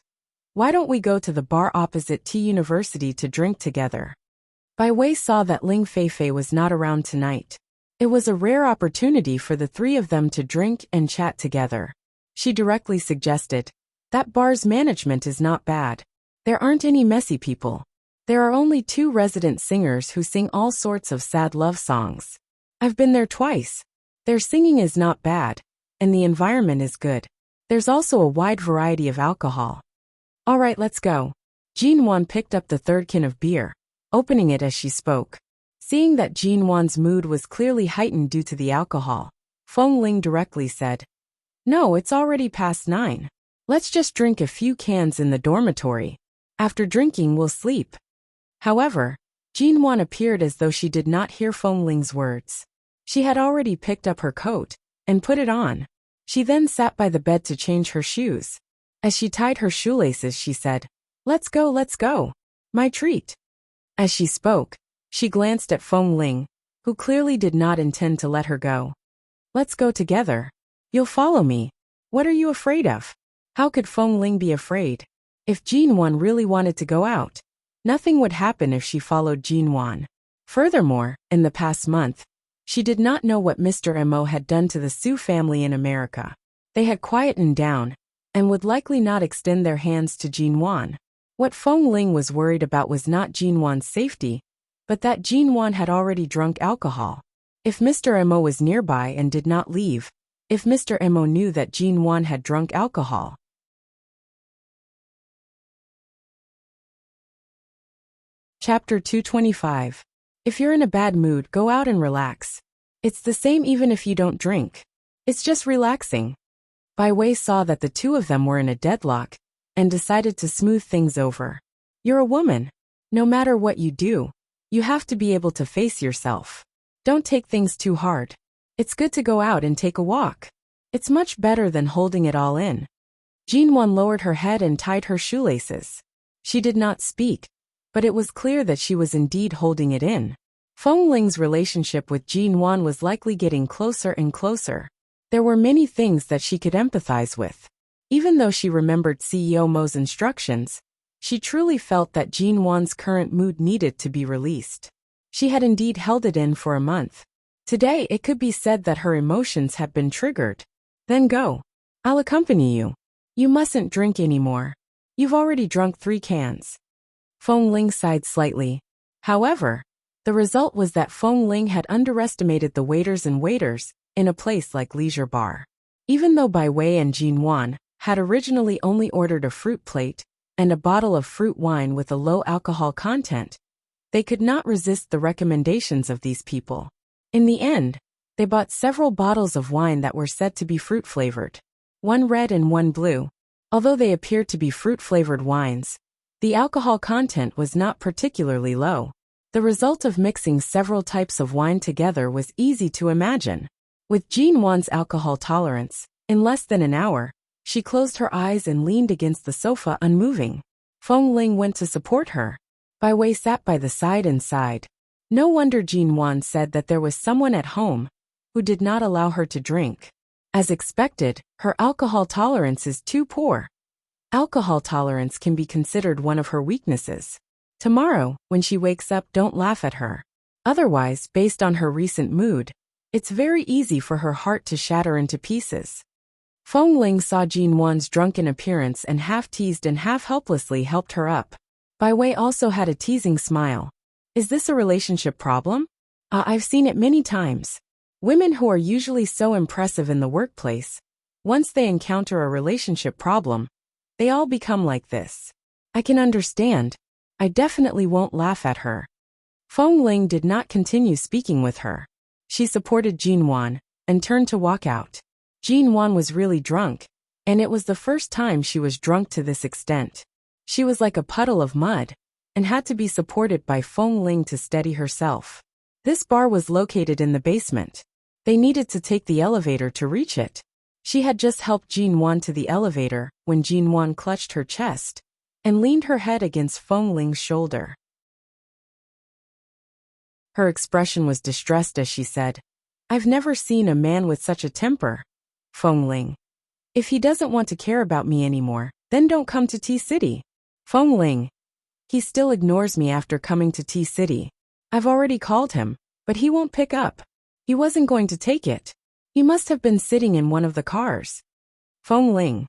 why don't we go to the bar opposite T University to drink together? Bai Wei saw that Ling Feifei was not around tonight. It was a rare opportunity for the 3 of them to drink and chat together. She directly suggested, that bar's management is not bad. There aren't any messy people. There are only 2 resident singers who sing all sorts of sad love songs. I've been there twice. Their singing is not bad, and the environment is good. There's also a wide variety of alcohol. All right, let's go. Jean Wan picked up the 3rd can of beer, opening it as she spoke. Seeing that Jean Wan's mood was clearly heightened due to the alcohol, Feng Ling directly said, No, it's already past 9. Let's just drink a few cans in the dormitory. After drinking, we'll sleep. However, Jean Wan appeared as though she did not hear Feng Ling's words. She had already picked up her coat and put it on. She then sat by the bed to change her shoes. As she tied her shoelaces, she said, Let's go. My treat. As she spoke, she glanced at Feng Ling, who clearly did not intend to let her go. Let's go together. You'll follow me. What are you afraid of? How could Feng Ling be afraid? If Jean Wan really wanted to go out, nothing would happen if she followed Jean Wan. Furthermore, in the past month, she did not know what Mr. Mo had done to the Su family in America. They had quietened down and would likely not extend their hands to Jean Wan. What Feng Ling was worried about was not Jean Wan's safety, but that Jean Wan had already drunk alcohol. If Mr. Mo was nearby and did not leave, if Mr. Mo knew that Jean Wan had drunk alcohol. Chapter 225. If you're in a bad mood, go out and relax. It's the same even if you don't drink. It's just relaxing. Bai Wei saw that the 2 of them were in a deadlock and decided to smooth things over. You're a woman. No matter what you do, you have to be able to face yourself. Don't take things too hard. It's good to go out and take a walk. It's much better than holding it all in. Jinwan lowered her head and tied her shoelaces. She did not speak, but it was clear that she was indeed holding it in. Feng Ling's relationship with Jinwan was likely getting closer and closer. There were many things that she could empathize with. Even though she remembered CEO Mo's instructions, she truly felt that Jinwan's current mood needed to be released. She had indeed held it in for a month. Today it could be said that her emotions had been triggered. Then go. I'll accompany you. You mustn't drink anymore. You've already drunk 3 cans. Feng Ling sighed slightly. However, the result was that Feng Ling had underestimated the waiters in a place like Leisure Bar. Even though Bai Wei and Jinwan had originally only ordered a fruit plate and a bottle of fruit wine with a low alcohol content, they could not resist the recommendations of these people. In the end, they bought several bottles of wine that were said to be fruit-flavored. 1 red and 1 blue. Although they appeared to be fruit-flavored wines, the alcohol content was not particularly low. The result of mixing several types of wine together was easy to imagine. With Jinwan's alcohol tolerance, in less than an hour, she closed her eyes and leaned against the sofa unmoving. Feng Ling went to support her. Bai Wei sat by the side and sighed. No wonder Jinwan said that there was someone at home who did not allow her to drink. As expected, her alcohol tolerance is too poor. Alcohol tolerance can be considered one of her weaknesses. Tomorrow, when she wakes up, don't laugh at her. Otherwise, based on her recent mood, it's very easy for her heart to shatter into pieces. Feng Ling saw Jinwan's drunken appearance and half teased and half helplessly helped her up. Bai Wei also had a teasing smile. Is this a relationship problem? I've seen it many times. Women who are usually so impressive in the workplace, once they encounter a relationship problem, they all become like this. I can understand. I definitely won't laugh at her. Feng Ling did not continue speaking with her. She supported Jinwan and turned to walk out. Jinwan was really drunk, and it was the first time she was drunk to this extent. She was like a puddle of mud and had to be supported by Feng Ling to steady herself. This bar was located in the basement. They needed to take the elevator to reach it. She had just helped Jinwan to the elevator when Jinwan clutched her chest and leaned her head against Feng Ling's shoulder. Her expression was distressed as she said, I've never seen a man with such a temper. Feng Ling. If he doesn't want to care about me anymore, then don't come to T-City. Feng Ling. He still ignores me after coming to T-City. I've already called him, but he won't pick up. He wasn't going to take it. He must have been sitting in one of the cars. Feng Ling.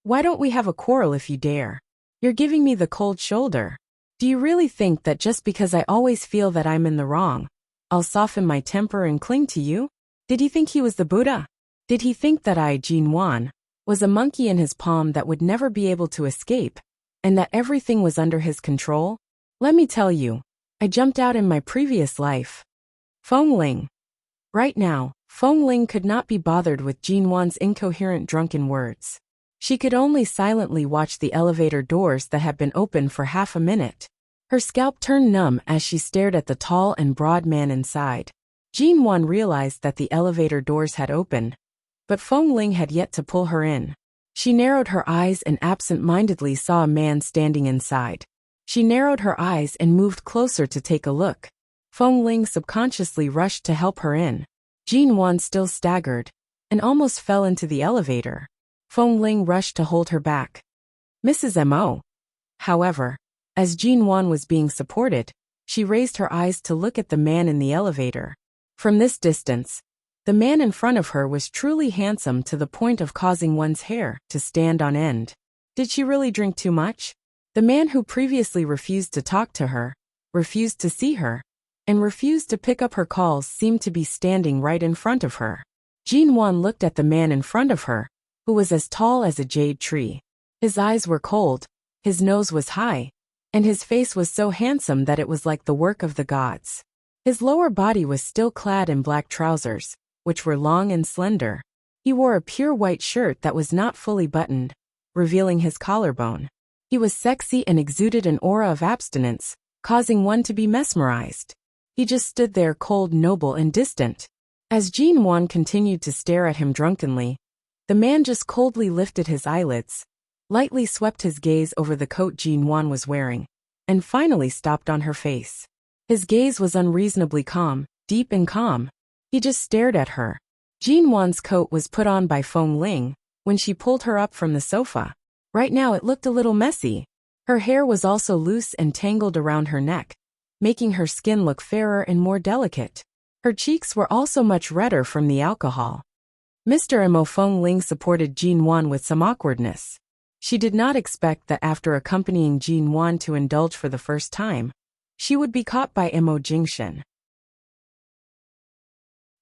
Why don't we have a quarrel if you dare? You're giving me the cold shoulder. Do you really think that just because I always feel that I'm in the wrong, I'll soften my temper and cling to you? Did he think he was the Buddha? Did he think that I, Jinwan, was a monkey in his palm that would never be able to escape, and that everything was under his control? Let me tell you, I jumped out in my previous life. Feng Ling. Right now, Feng Ling could not be bothered with Jinwan's incoherent drunken words. She could only silently watch the elevator doors that had been open for half a minute. Her scalp turned numb as she stared at the tall and broad man inside. Jinwan realized that the elevator doors had opened, but Feng Ling had yet to pull her in. She narrowed her eyes and absent-mindedly saw a man standing inside. She narrowed her eyes and moved closer to take a look. Feng Ling subconsciously rushed to help her in. Jinwan still staggered and almost fell into the elevator. Feng Ling rushed to hold her back. Mrs. Mo. However, as Jinwan was being supported, she raised her eyes to look at the man in the elevator. From this distance, the man in front of her was truly handsome to the point of causing one's hair to stand on end. Did she really drink too much? The man who previously refused to talk to her, refused to see her, and refused to pick up her calls seemed to be standing right in front of her. Jinwan looked at the man in front of her, who was as tall as a jade tree. His eyes were cold, his nose was high, and his face was so handsome that it was like the work of the gods. His lower body was still clad in black trousers, which were long and slender. He wore a pure white shirt that was not fully buttoned, revealing his collarbone. He was sexy and exuded an aura of abstinence, causing one to be mesmerized. He just stood there cold, noble, and distant. As Jin Wan continued to stare at him drunkenly, the man just coldly lifted his eyelids, lightly swept his gaze over the coat Jin Wan was wearing, and finally stopped on her face. His gaze was unreasonably calm, deep and calm. He just stared at her. Jin Wan's coat was put on by Feng Ling when she pulled her up from the sofa. Right now it looked a little messy. Her hair was also loose and tangled around her neck, making her skin look fairer and more delicate. Her cheeks were also much redder from the alcohol. Mr. Mo Feng Ling supported Jin Wan with some awkwardness. She did not expect that after accompanying Jin Wan to indulge for the first time, she would be caught by Mo Jingshan.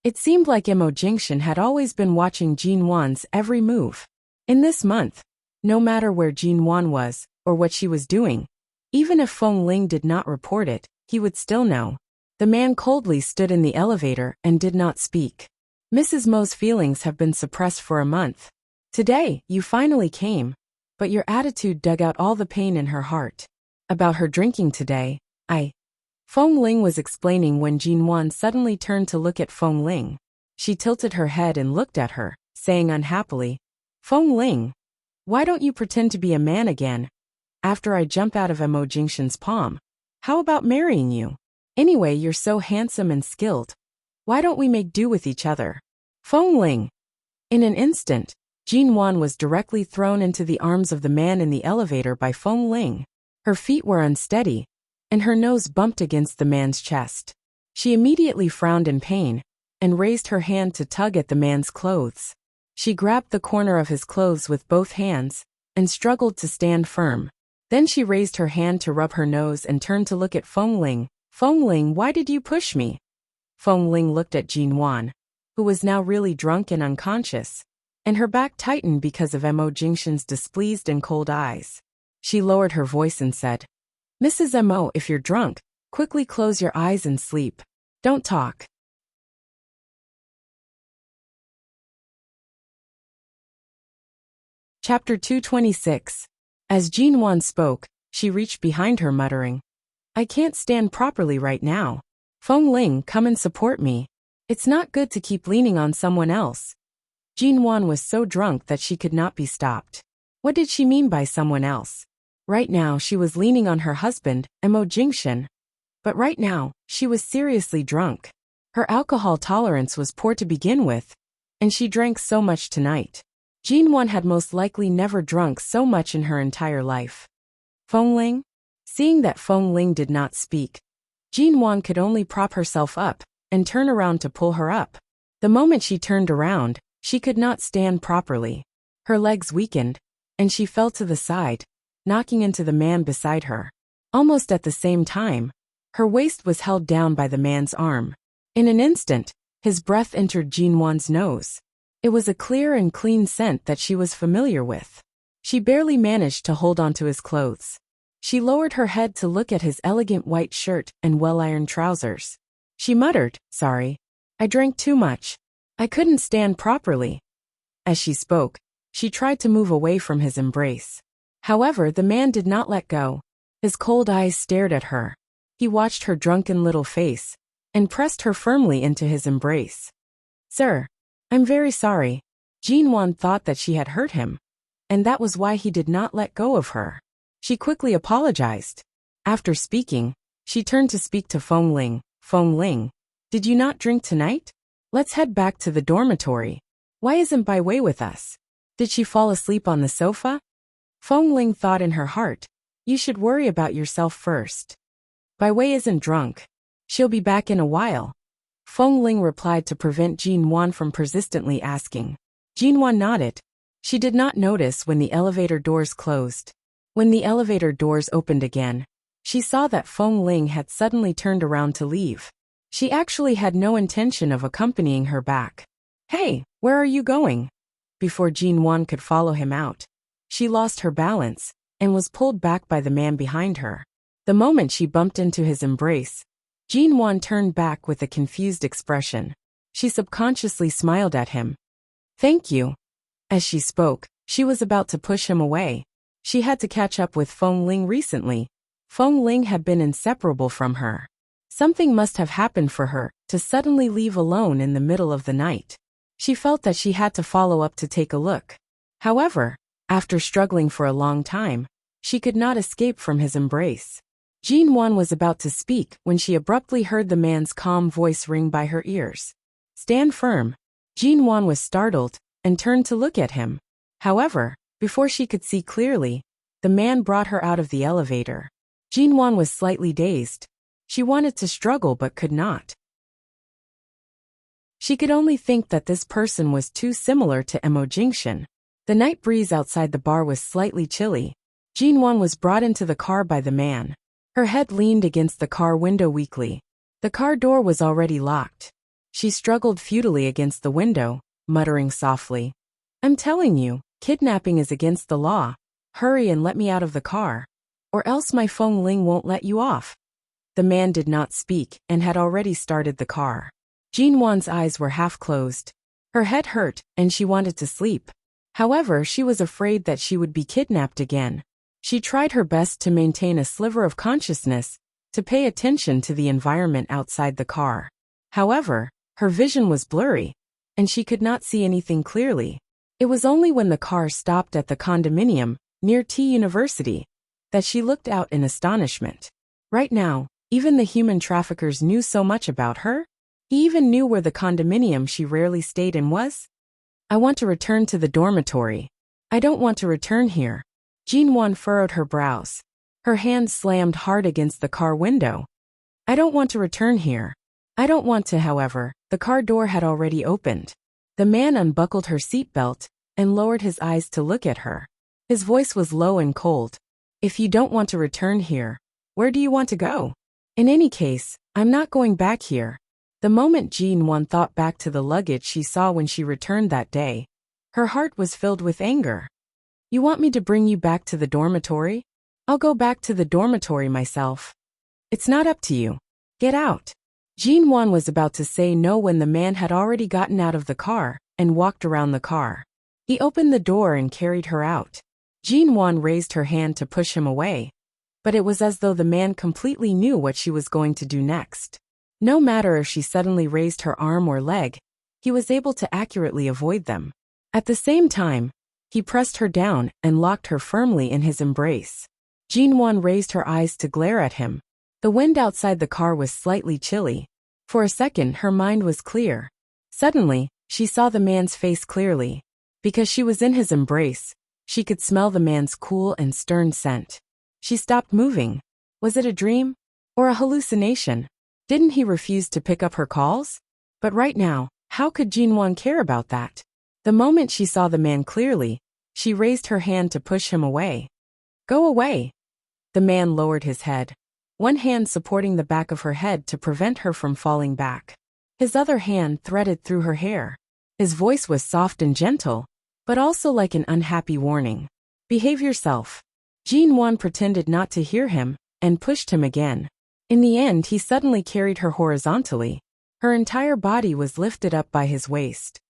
It seemed like Mo Jingshan had always been watching Jin Wan's every move. In this month, no matter where Jin Wan was, or what she was doing, even if Feng Ling did not report it, he would still know. The man coldly stood in the elevator and did not speak. Mrs. Mo's feelings have been suppressed for a month. Today, you finally came, but your attitude dug out all the pain in her heart. About her drinking today, Feng Ling was explaining when Jin Wan suddenly turned to look at Feng Ling. She tilted her head and looked at her, saying unhappily, "Feng Ling, why don't you pretend to be a man again? After I jump out of Mo Jingshan's palm, how about marrying you? Anyway, you're so handsome and skilled. Why don't we make do with each other?" Feng Ling. In an instant, Jin Wan was directly thrown into the arms of the man in the elevator by Feng Ling. Her feet were unsteady, and her nose bumped against the man's chest. She immediately frowned in pain, and raised her hand to tug at the man's clothes. She grabbed the corner of his clothes with both hands, and struggled to stand firm. Then she raised her hand to rub her nose and turned to look at Feng Ling. "Feng Ling, why did you push me?" Feng Ling looked at Jin Wan, who was now really drunk and unconscious, and her back tightened because of Mo Jingshan's displeased and cold eyes. She lowered her voice and said, "Mrs. Mo, if you're drunk, quickly close your eyes and sleep. Don't talk." Chapter 226. As Jin Wan spoke, she reached behind her muttering, "I can't stand properly right now. Feng Ling, come and support me. It's not good to keep leaning on someone else." Jin Wan was so drunk that she could not be stopped. What did she mean by someone else? Right now she was leaning on her husband, Mo Jingshan. But right now, she was seriously drunk. Her alcohol tolerance was poor to begin with, and she drank so much tonight. Jin Wan had most likely never drunk so much in her entire life. Feng Ling? Seeing that Feng Ling did not speak, Jin Wan could only prop herself up and turn around to pull her up. The moment she turned around, she could not stand properly. Her legs weakened, and she fell to the side, knocking into the man beside her. Almost at the same time, her waist was held down by the man's arm. In an instant, his breath entered Jin Wan's nose. It was a clear and clean scent that she was familiar with. She barely managed to hold onto his clothes. She lowered her head to look at his elegant white shirt and well-ironed trousers. She muttered, "Sorry. I drank too much. I couldn't stand properly." As she spoke, she tried to move away from his embrace. However, the man did not let go. His cold eyes stared at her. He watched her drunken little face, and pressed her firmly into his embrace. "Sir, I'm very sorry." Jin Wan thought that she had hurt him, and that was why he did not let go of her. She quickly apologized. After speaking, she turned to speak to Feng Ling. "Feng Ling, did you not drink tonight? Let's head back to the dormitory. Why isn't Bai Wei with us? Did she fall asleep on the sofa?" Feng Ling thought in her heart, "You should worry about yourself first. Bai Wei isn't drunk. She'll be back in a while." Feng Ling replied to prevent Jin Wan from persistently asking. Jin Wan nodded. She did not notice when the elevator doors closed. When the elevator doors opened again, she saw that Feng Ling had suddenly turned around to leave. She actually had no intention of accompanying her back. "Hey, where are you going?" Before Jin Wan could follow him out, she lost her balance and was pulled back by the man behind her. The moment she bumped into his embrace, Jin Wan turned back with a confused expression. She subconsciously smiled at him. "Thank you." As she spoke, she was about to push him away. She had to catch up with Feng Ling recently. Feng Ling had been inseparable from her. Something must have happened for her to suddenly leave alone in the middle of the night. She felt that she had to follow up to take a look. However, after struggling for a long time, she could not escape from his embrace. Jean Wan was about to speak when she abruptly heard the man's calm voice ring by her ears. "Stand firm." Jean Wan was startled and turned to look at him. However, before she could see clearly, the man brought her out of the elevator. Jean Wan was slightly dazed. She wanted to struggle but could not. She could only think that this person was too similar to Emo Jingxian. The night breeze outside the bar was slightly chilly. Jean Wan was brought into the car by the man. Her head leaned against the car window weakly. The car door was already locked. She struggled futilely against the window, muttering softly, "I'm telling you, kidnapping is against the law. Hurry and let me out of the car. Or else my Feng Ling won't let you off." The man did not speak and had already started the car. Jean Wan's eyes were half closed. Her head hurt and she wanted to sleep. However, she was afraid that she would be kidnapped again. She tried her best to maintain a sliver of consciousness, to pay attention to the environment outside the car. However, her vision was blurry, and she could not see anything clearly. It was only when the car stopped at the condominium, near T University, that she looked out in astonishment. Right now, even the human traffickers knew so much about her. He even knew where the condominium she rarely stayed in was. "I want to return to the dormitory. I don't want to return here." Jean Wan furrowed her brows. Her hand slammed hard against the car window. "I don't want to return here. I don't want to." However, the car door had already opened. The man unbuckled her seatbelt and lowered his eyes to look at her. His voice was low and cold. "If you don't want to return here, where do you want to go? In any case, I'm not going back here." The moment Jean Wan thought back to the luggage she saw when she returned that day, her heart was filled with anger. "You want me to bring you back to the dormitory? I'll go back to the dormitory myself. It's not up to you. Get out." Jean Wan was about to say no when the man had already gotten out of the car and walked around the car. He opened the door and carried her out. Jean Wan raised her hand to push him away, but it was as though the man completely knew what she was going to do next. No matter if she suddenly raised her arm or leg, he was able to accurately avoid them. At the same time, he pressed her down and locked her firmly in his embrace. Jean Wan raised her eyes to glare at him. The wind outside the car was slightly chilly. For a second, her mind was clear. Suddenly, she saw the man's face clearly. Because she was in his embrace, she could smell the man's cool and stern scent. She stopped moving. Was it a dream? Or a hallucination? Didn't he refuse to pick up her calls? But right now, how could Jean Wan care about that? The moment she saw the man clearly, she raised her hand to push him away. "Go away." The man lowered his head, one hand supporting the back of her head to prevent her from falling back. His other hand threaded through her hair. His voice was soft and gentle, but also like an unhappy warning. "Behave yourself." Jean Wan pretended not to hear him and pushed him again. In the end, he suddenly carried her horizontally. Her entire body was lifted up by his waist.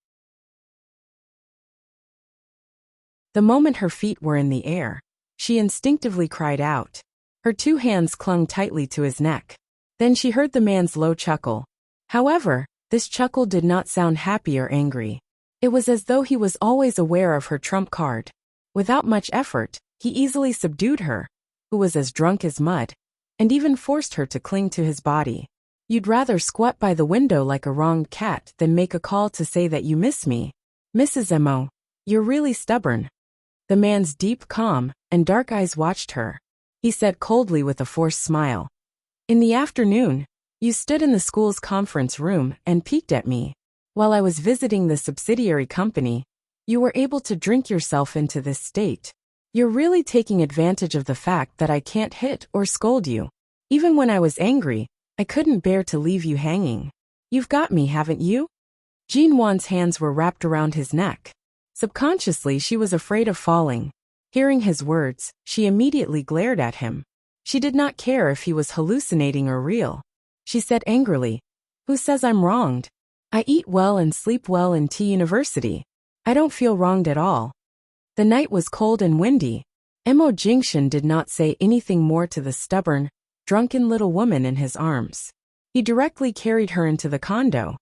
The moment her feet were in the air, she instinctively cried out. Her two hands clung tightly to his neck. Then she heard the man's low chuckle. However, this chuckle did not sound happy or angry. It was as though he was always aware of her trump card. Without much effort, he easily subdued her, who was as drunk as mud, and even forced her to cling to his body. "You'd rather squat by the window like a wronged cat than make a call to say that you miss me. Mrs. Mo, you're really stubborn." The man's deep, calm, and dark eyes watched her. He said coldly with a forced smile. "In the afternoon, you stood in the school's conference room and peeked at me. While I was visiting the subsidiary company, you were able to drink yourself into this state. You're really taking advantage of the fact that I can't hit or scold you. Even when I was angry, I couldn't bear to leave you hanging. You've got me, haven't you?" Jean Wan's hands were wrapped around his neck. Subconsciously, she was afraid of falling. Hearing his words, she immediately glared at him. She did not care if he was hallucinating or real. She said angrily, "Who says I'm wronged? I eat well and sleep well in T University. I don't feel wronged at all." The night was cold and windy. Mo Jingshan did not say anything more to the stubborn, drunken little woman in his arms. He directly carried her into the condo.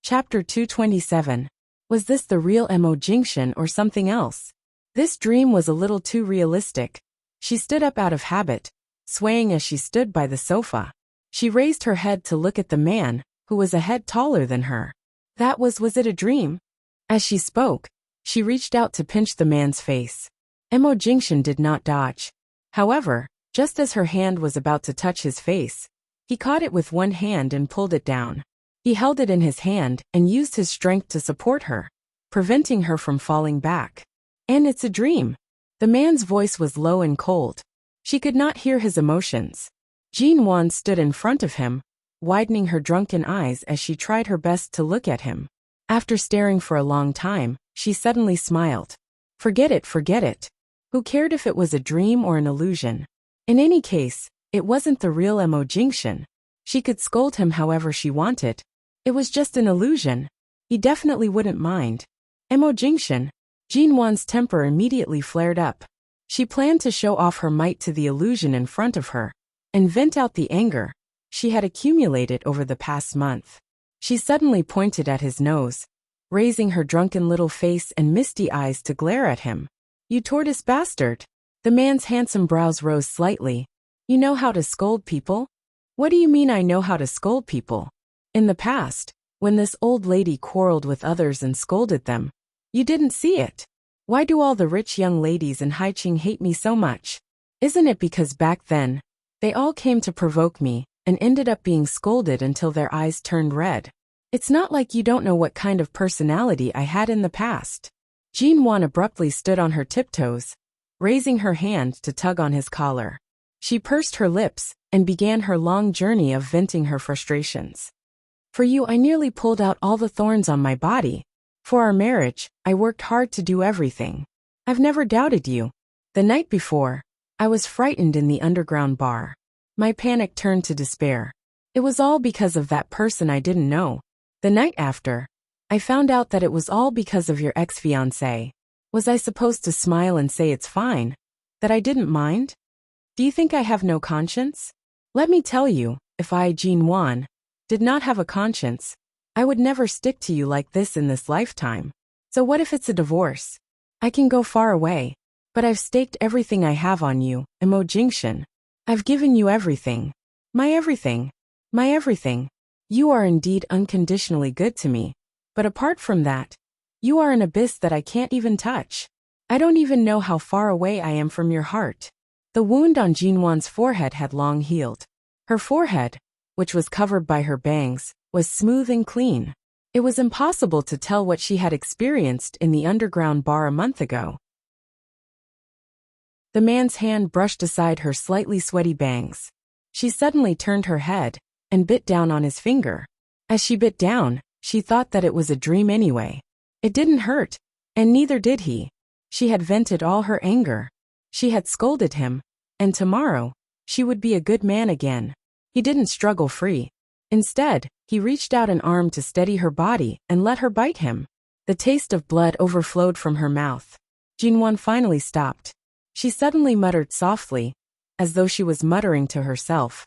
Chapter 227. Was this the real Mo Jingshan or something else? This dream was a little too realistic. She stood up out of habit, swaying as she stood by the sofa. She raised her head to look at the man, who was a head taller than her. Was it a dream? As she spoke, she reached out to pinch the man's face. Mo Jingshan did not dodge. However, just as her hand was about to touch his face, he caught it with one hand and pulled it down. He held it in his hand and used his strength to support her, preventing her from falling back. And it's a dream. The man's voice was low and cold. She could not hear his emotions. Jin Wan stood in front of him, widening her drunken eyes as she tried her best to look at him. After staring for a long time, she suddenly smiled. Forget it. Who cared if it was a dream or an illusion? In any case, it wasn't the real Mo Jingshan. She could scold him however she wanted. It was just an illusion. He definitely wouldn't mind. Mo Jingshan. Jin Wan's temper immediately flared up. She planned to show off her might to the illusion in front of her, and vent out the anger she had accumulated over the past month. She suddenly pointed at his nose, raising her drunken little face and misty eyes to glare at him. You tortoise bastard! The man's handsome brows rose slightly. You know how to scold people? What do you mean I know how to scold people? In the past, when this old lady quarreled with others and scolded them, you didn't see it. Why do all the rich young ladies in Haiqing hate me so much? Isn't it because back then, they all came to provoke me and ended up being scolded until their eyes turned red? It's not like you don't know what kind of personality I had in the past. Jin Wan abruptly stood on her tiptoes, raising her hand to tug on his collar. She pursed her lips and began her long journey of venting her frustrations. For you, I nearly pulled out all the thorns on my body. For our marriage, I worked hard to do everything. I've never doubted you. The night before, I was frightened in the underground bar. My panic turned to despair. It was all because of that person I didn't know. The night after, I found out that it was all because of your ex-fiancé. Was I supposed to smile and say it's fine? That I didn't mind? Do you think I have no conscience? Let me tell you, if I, Jin Wan, did not have a conscience, I would never stick to you like this in this lifetime. So what if it's a divorce? I can go far away, but I've staked everything I have on you, Mo Jingshan. I've given you everything. My everything. My everything. You are indeed unconditionally good to me. But apart from that, you are an abyss that I can't even touch. I don't even know how far away I am from your heart. The wound on Jin Wan's forehead had long healed. Her forehead, which was covered by her bangs, was smooth and clean. It was impossible to tell what she had experienced in the underground bar a month ago. The man's hand brushed aside her slightly sweaty bangs. She suddenly turned her head and bit down on his finger. As she bit down, she thought that it was a dream anyway. It didn't hurt, and neither did he. She had vented all her anger. She had scolded him, and tomorrow, she would be a good man again. He didn't struggle free. Instead, he reached out an arm to steady her body and let her bite him. The taste of blood overflowed from her mouth. Jin Wan finally stopped. She suddenly muttered softly, as though she was muttering to herself.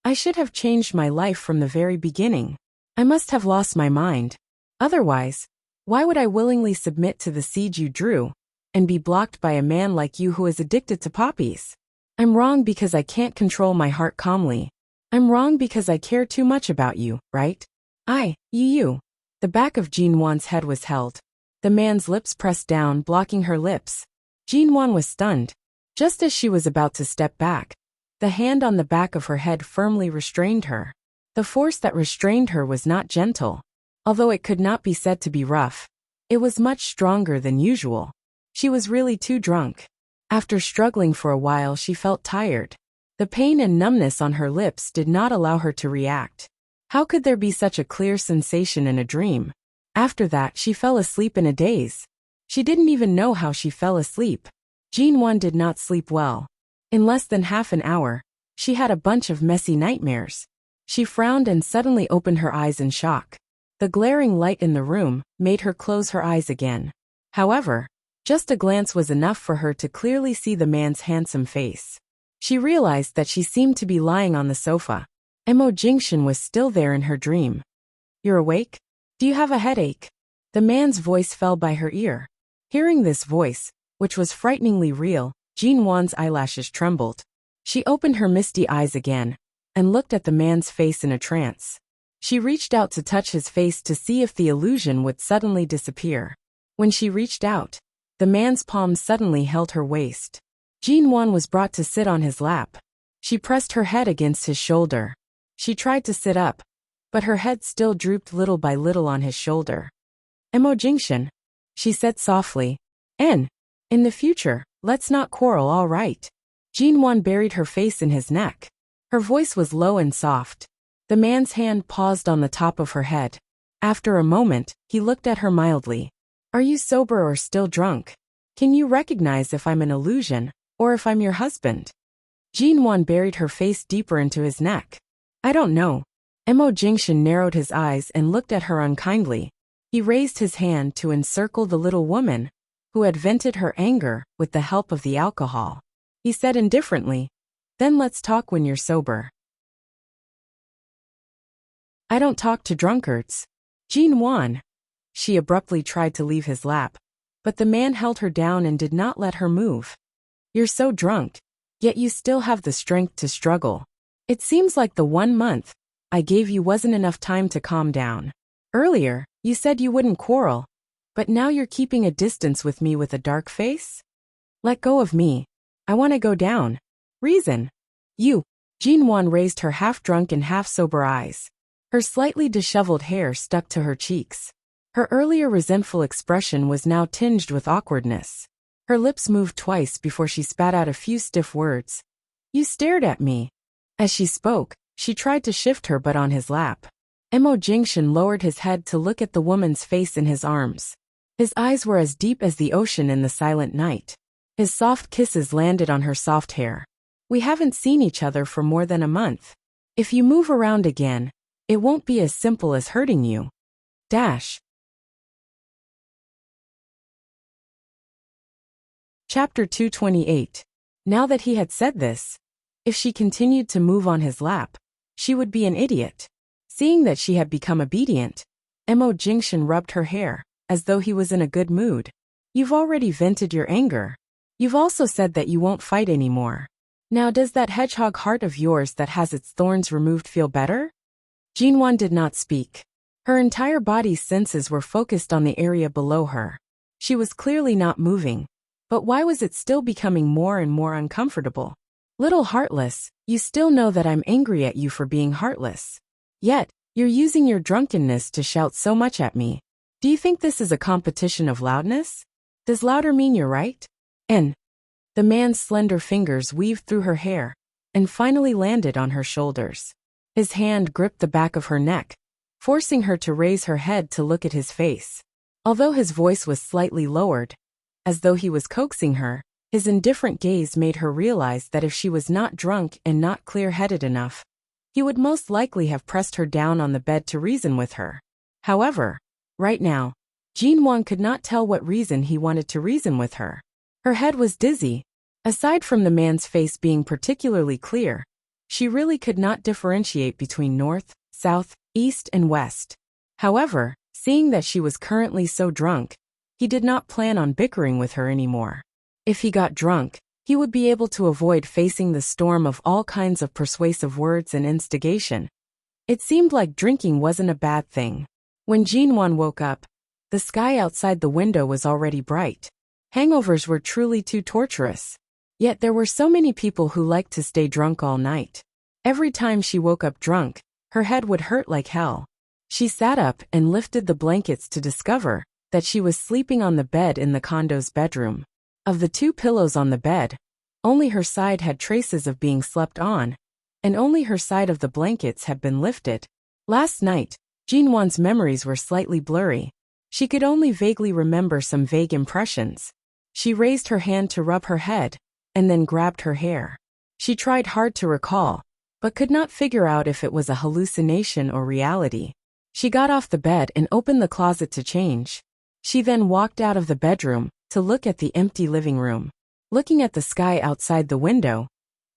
I should have changed my life from the very beginning. I must have lost my mind. Otherwise, why would I willingly submit to the siege you drew and be blocked by a man like you who is addicted to poppies? I'm wrong because I can't control my heart calmly. I'm wrong because I care too much about you, right? You. The back of Jin Wan's head was held. The man's lips pressed down, blocking her lips. Jin Wan was stunned. Just as she was about to step back, the hand on the back of her head firmly restrained her. The force that restrained her was not gentle. Although it could not be said to be rough, it was much stronger than usual. She was really too drunk. After struggling for a while, she felt tired. The pain and numbness on her lips did not allow her to react. How could there be such a clear sensation in a dream? After that, she fell asleep in a daze. She didn't even know how she fell asleep. Jin Wan did not sleep well. In less than half an hour, she had a bunch of messy nightmares. She frowned and suddenly opened her eyes in shock. The glaring light in the room made her close her eyes again. However, just a glance was enough for her to clearly see the man's handsome face. She realized that she seemed to be lying on the sofa. Mo Jingshan was still there in her dream. "You're awake? Do you have a headache?" The man's voice fell by her ear. Hearing this voice, which was frighteningly real, Jin Wan's eyelashes trembled. She opened her misty eyes again and looked at the man's face in a trance. She reached out to touch his face to see if the illusion would suddenly disappear. When she reached out, the man's palm suddenly held her waist. Jin Wan was brought to sit on his lap. She pressed her head against his shoulder. She tried to sit up, but her head still drooped little by little on his shoulder. "Mo Jingshan," she said softly. "In the future, let's not quarrel, all right?" Jin Wan buried her face in his neck. Her voice was low and soft. The man's hand paused on the top of her head. After a moment, he looked at her mildly. "Are you sober or still drunk? Can you recognize if I'm an illusion, or if I'm your husband?" Jin Wan buried her face deeper into his neck. "I don't know." Mo Jingshan narrowed his eyes and looked at her unkindly. He raised his hand to encircle the little woman, who had vented her anger with the help of the alcohol. He said indifferently, "Then let's talk when you're sober." "I don't talk to drunkards." "Jin Wan." She abruptly tried to leave his lap, but the man held her down and did not let her move. "You're so drunk, yet you still have the strength to struggle. It seems like the 1 month I gave you wasn't enough time to calm down. Earlier, you said you wouldn't quarrel, but now you're keeping a distance with me with a dark face? Let go of me. I want to go down. Reason." "You." Jin Wan raised her half-drunk and half-sober eyes. Her slightly disheveled hair stuck to her cheeks. Her earlier resentful expression was now tinged with awkwardness. Her lips moved twice before she spat out a few stiff words. "You stared at me." As she spoke, she tried to shift her butt on his lap. Mo Jingshan lowered his head to look at the woman's face in his arms. His eyes were as deep as the ocean in the silent night. His soft kisses landed on her soft hair. "We haven't seen each other for more than a month. If you move around again, it won't be as simple as hurting you. Dash. Chapter 228. Now that he had said this, if she continued to move on his lap, she would be an idiot. Seeing that she had become obedient, Mo Jingshan rubbed her hair, as though he was in a good mood. "You've already vented your anger. You've also said that you won't fight anymore. Now does that hedgehog heart of yours that has its thorns removed feel better?" Jin Wan did not speak. Her entire body's senses were focused on the area below her. She was clearly not moving, but why was it still becoming more and more uncomfortable? "Little heartless, you still know that I'm angry at you for being heartless. Yet, you're using your drunkenness to shout so much at me. Do you think this is a competition of loudness? Does louder mean you're right?" And the man's slender fingers weaved through her hair and finally landed on her shoulders. His hand gripped the back of her neck, forcing her to raise her head to look at his face. Although his voice was slightly lowered, as though he was coaxing her, his indifferent gaze made her realize that if she was not drunk and not clear-headed enough, he would most likely have pressed her down on the bed to reason with her. However, right now, Jin Wan could not tell what reason he wanted to reason with her. Her head was dizzy. Aside from the man's face being particularly clear, she really could not differentiate between north, south, east, and west. However, seeing that she was currently so drunk, he did not plan on bickering with her anymore. If he got drunk, he would be able to avoid facing the storm of all kinds of persuasive words and instigation. It seemed like drinking wasn't a bad thing. When Jin Wan woke up, the sky outside the window was already bright. Hangovers were truly too torturous. Yet there were so many people who liked to stay drunk all night. Every time she woke up drunk, her head would hurt like hell. She sat up and lifted the blankets to discover that she was sleeping on the bed in the condo's bedroom. Of the 2 pillows on the bed, only her side had traces of being slept on, and only her side of the blankets had been lifted. Last night, Jin Wan's memories were slightly blurry. She could only vaguely remember some vague impressions. She raised her hand to rub her head, and then grabbed her hair. She tried hard to recall, but could not figure out if it was a hallucination or reality. She got off the bed and opened the closet to change. She then walked out of the bedroom to look at the empty living room. Looking at the sky outside the window,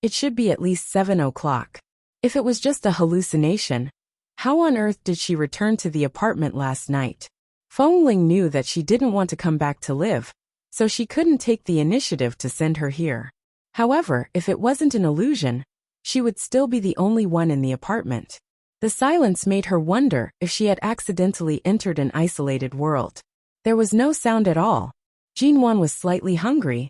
it should be at least 7 o'clock. If it was just a hallucination, how on earth did she return to the apartment last night? Feng Ling knew that she didn't want to come back to live, so she couldn't take the initiative to send her here. However, if it wasn't an illusion, she would still be the only one in the apartment. The silence made her wonder if she had accidentally entered an isolated world. There was no sound at all. Jinwan was slightly hungry.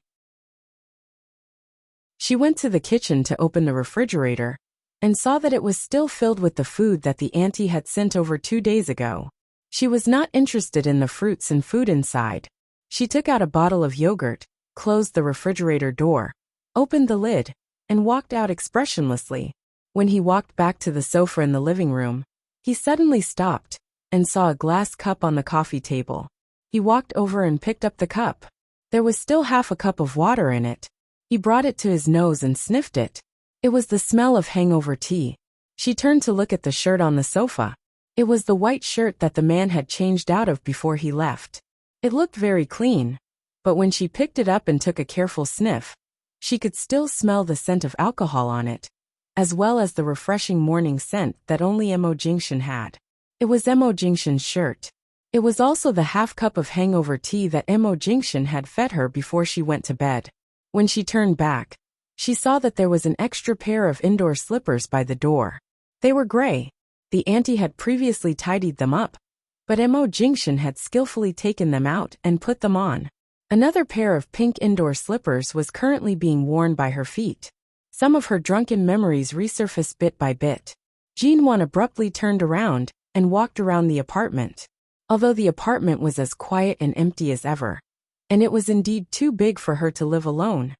She went to the kitchen to open the refrigerator and saw that it was still filled with the food that the auntie had sent over 2 days ago. She was not interested in the fruits and food inside. She took out a bottle of yogurt, closed the refrigerator door, opened the lid, and walked out expressionlessly. When he walked back to the sofa in the living room, he suddenly stopped and saw a glass cup on the coffee table. He walked over and picked up the cup. There was still half a cup of water in it. He brought it to his nose and sniffed it. It was the smell of hangover tea. She turned to look at the shirt on the sofa. It was the white shirt that the man had changed out of before he left. It looked very clean, but when she picked it up and took a careful sniff, she could still smell the scent of alcohol on it, as well as the refreshing morning scent that only Mo Jingshan had. It was Mo Jingshan's shirt. It was also the half cup of hangover tea that Mo Jingshan had fed her before she went to bed. When she turned back, she saw that there was an extra pair of indoor slippers by the door. They were gray. The auntie had previously tidied them up, but Mo Jingshan had skillfully taken them out and put them on. Another pair of pink indoor slippers was currently being worn by her feet. Some of her drunken memories resurfaced bit by bit. Jinwan abruptly turned around and walked around the apartment. Although the apartment was as quiet and empty as ever, and it was indeed too big for her to live alone,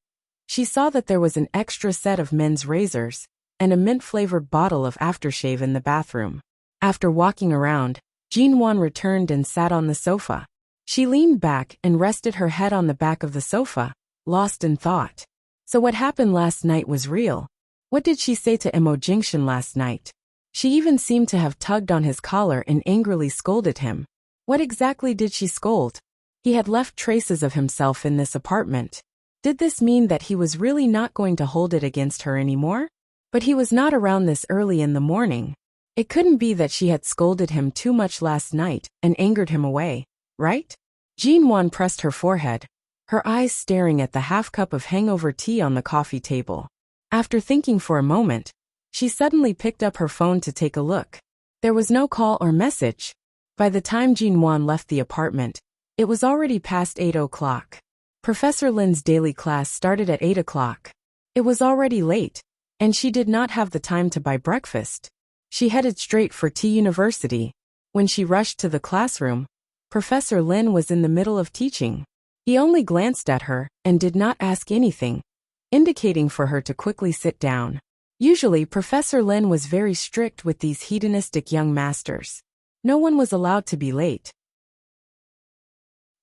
she saw that there was an extra set of men's razors and a mint-flavored bottle of aftershave in the bathroom. After walking around, Jinwan returned and sat on the sofa. She leaned back and rested her head on the back of the sofa, lost in thought. So what happened last night was real. What did she say to Mo Jingshan last night? She even seemed to have tugged on his collar and angrily scolded him. What exactly did she scold? He had left traces of himself in this apartment. Did this mean that he was really not going to hold it against her anymore? But he was not around this early in the morning. It couldn't be that she had scolded him too much last night and angered him away, right? Jinwan pressed her forehead, her eyes staring at the half cup of hangover tea on the coffee table. After thinking for a moment, she suddenly picked up her phone to take a look. There was no call or message. By the time Jinwan left the apartment, it was already past 8 o'clock. Professor Lin's daily class started at 8 o'clock. It was already late, and she did not have the time to buy breakfast. She headed straight for Tea University. When she rushed to the classroom, Professor Lin was in the middle of teaching. He only glanced at her and did not ask anything, indicating for her to quickly sit down. Usually, Professor Lin was very strict with these hedonistic young masters. No one was allowed to be late.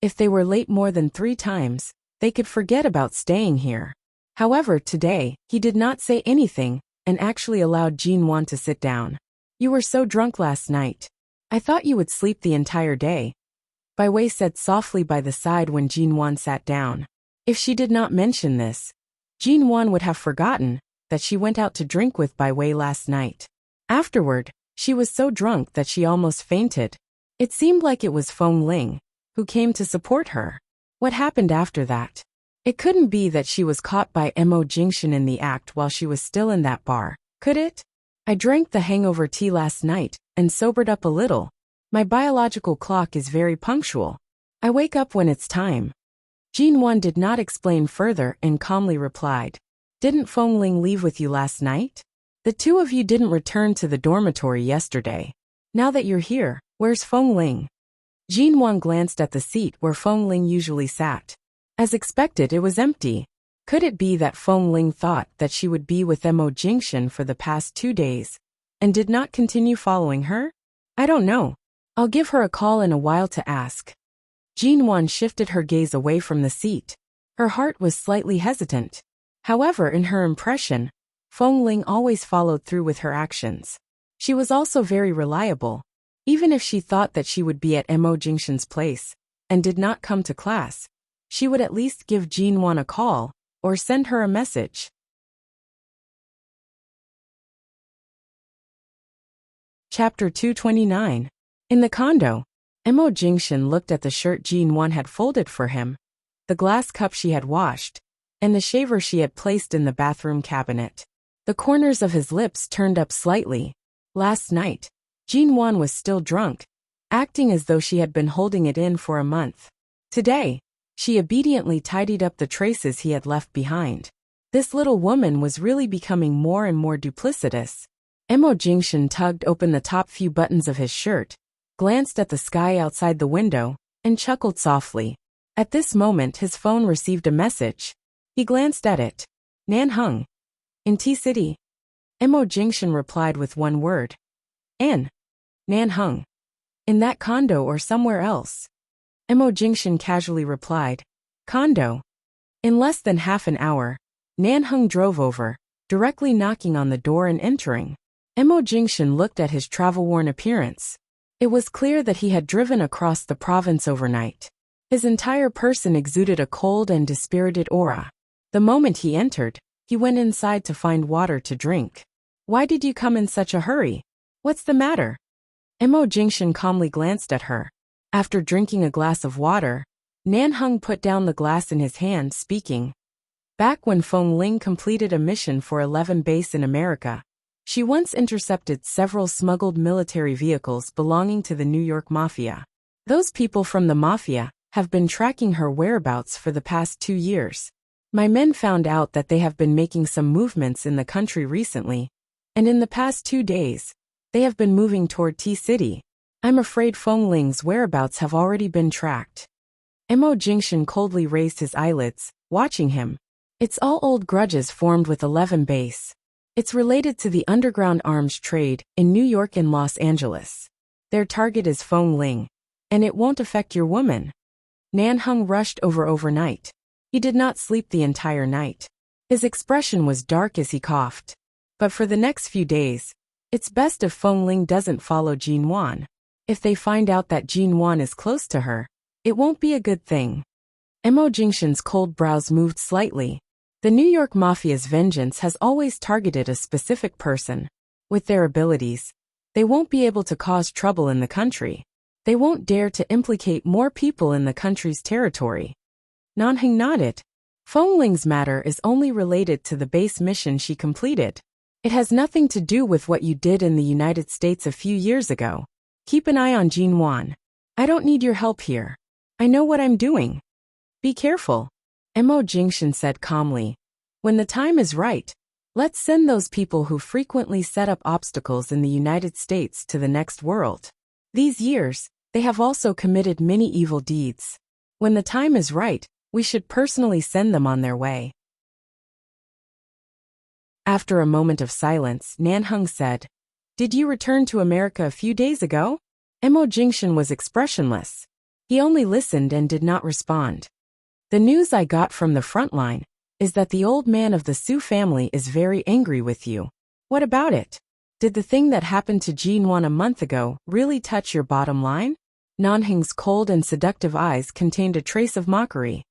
If they were late more than 3 times, they could forget about staying here. However, today, he did not say anything and actually allowed Jinwan to sit down. You were so drunk last night. I thought you would sleep the entire day. Bai Wei said softly by the side when Jinwan sat down. If she did not mention this, Jinwan would have forgotten that she went out to drink with Bai Wei last night. Afterward, she was so drunk that she almost fainted. It seemed like it was Feng Ling who came to support her. What happened after that? It couldn't be that she was caught by Mo Jingshan in the act while she was still in that bar, could it? I drank the hangover tea last night and sobered up a little. My biological clock is very punctual. I wake up when it's time. Jinwan did not explain further and calmly replied. Didn't Feng Ling leave with you last night? The two of you didn't return to the dormitory yesterday. Now that you're here, where's Feng Ling? Jinwan glanced at the seat where Feng Ling usually sat. As expected, it was empty. Could it be that Feng Ling thought that she would be with Mo Jingshan for the past 2 days and did not continue following her? I don't know. I'll give her a call in a while to ask. Jinwan shifted her gaze away from the seat. Her heart was slightly hesitant. However, in her impression, Feng Ling always followed through with her actions. She was also very reliable. Even if she thought that she would be at Mo Jingshan's place, and did not come to class, she would at least give Jinwan a call or send her a message. Chapter 229. In the condo, Mo Jingshan looked at the shirt Jinwan had folded for him, the glass cup she had washed, and the shaver she had placed in the bathroom cabinet. The corners of his lips turned up slightly. Last night, Jinwan was still drunk, acting as though she had been holding it in for a month. Today, she obediently tidied up the traces he had left behind. This little woman was really becoming more and more duplicitous. Mo Jingshan tugged open the top few buttons of his shirt, glanced at the sky outside the window, and chuckled softly. At this moment his phone received a message. He glanced at it. Nanheng. In T-City. Mo Jingshan replied with one word. In. Nanheng. In that condo or somewhere else? Mo Jingshan casually replied. Condo. In less than half an hour, Nanheng drove over, directly knocking on the door and entering. Mo Jingshan looked at his travel-worn appearance. It was clear that he had driven across the province overnight. His entire person exuded a cold and dispirited aura. The moment he entered, he went inside to find water to drink. Why did you come in such a hurry? What's the matter? Mo Jingshan calmly glanced at her. After drinking a glass of water, Nanheng put down the glass in his hand, speaking. Back when Feng Ling completed a mission for 11 Base in America, she once intercepted several smuggled military vehicles belonging to the New York Mafia. Those people from the Mafia have been tracking her whereabouts for the past 2 years. My men found out that they have been making some movements in the country recently, and in the past 2 days, they have been moving toward T-City. I'm afraid Feng Ling's whereabouts have already been tracked. Mo Jingshan coldly raised his eyelids, watching him. It's all old grudges formed with 11 Base. It's related to the underground arms trade in New York and Los Angeles. Their target is Feng Ling, and it won't affect your woman. Nanheng rushed over overnight. He did not sleep the entire night. His expression was dark as he coughed. But for the next few days, it's best if Feng Ling doesn't follow Jinwan. If they find out that Jinwan is close to her, it won't be a good thing. Mo Jingshan's cold brows moved slightly. The New York Mafia's vengeance has always targeted a specific person. With their abilities, they won't be able to cause trouble in the country. They won't dare to implicate more people in the country's territory. Nanheng nodded. Feng Ling's matter is only related to the base mission she completed. It has nothing to do with what you did in the United States a few years ago. Keep an eye on Jinwan. I don't need your help here. I know what I'm doing. Be careful. Mo Jingshan said calmly. When the time is right, let's send those people who frequently set up obstacles in the United States to the next world. These years, they have also committed many evil deeds. When the time is right, we should personally send them on their way. After a moment of silence, Nanheng said, Did you return to America a few days ago? Mo Jingshan was expressionless. He only listened and did not respond. The news I got from the front line is that the old man of the Su family is very angry with you. What about it? Did the thing that happened to Jinwan a month ago really touch your bottom line? Nanheng's cold and seductive eyes contained a trace of mockery.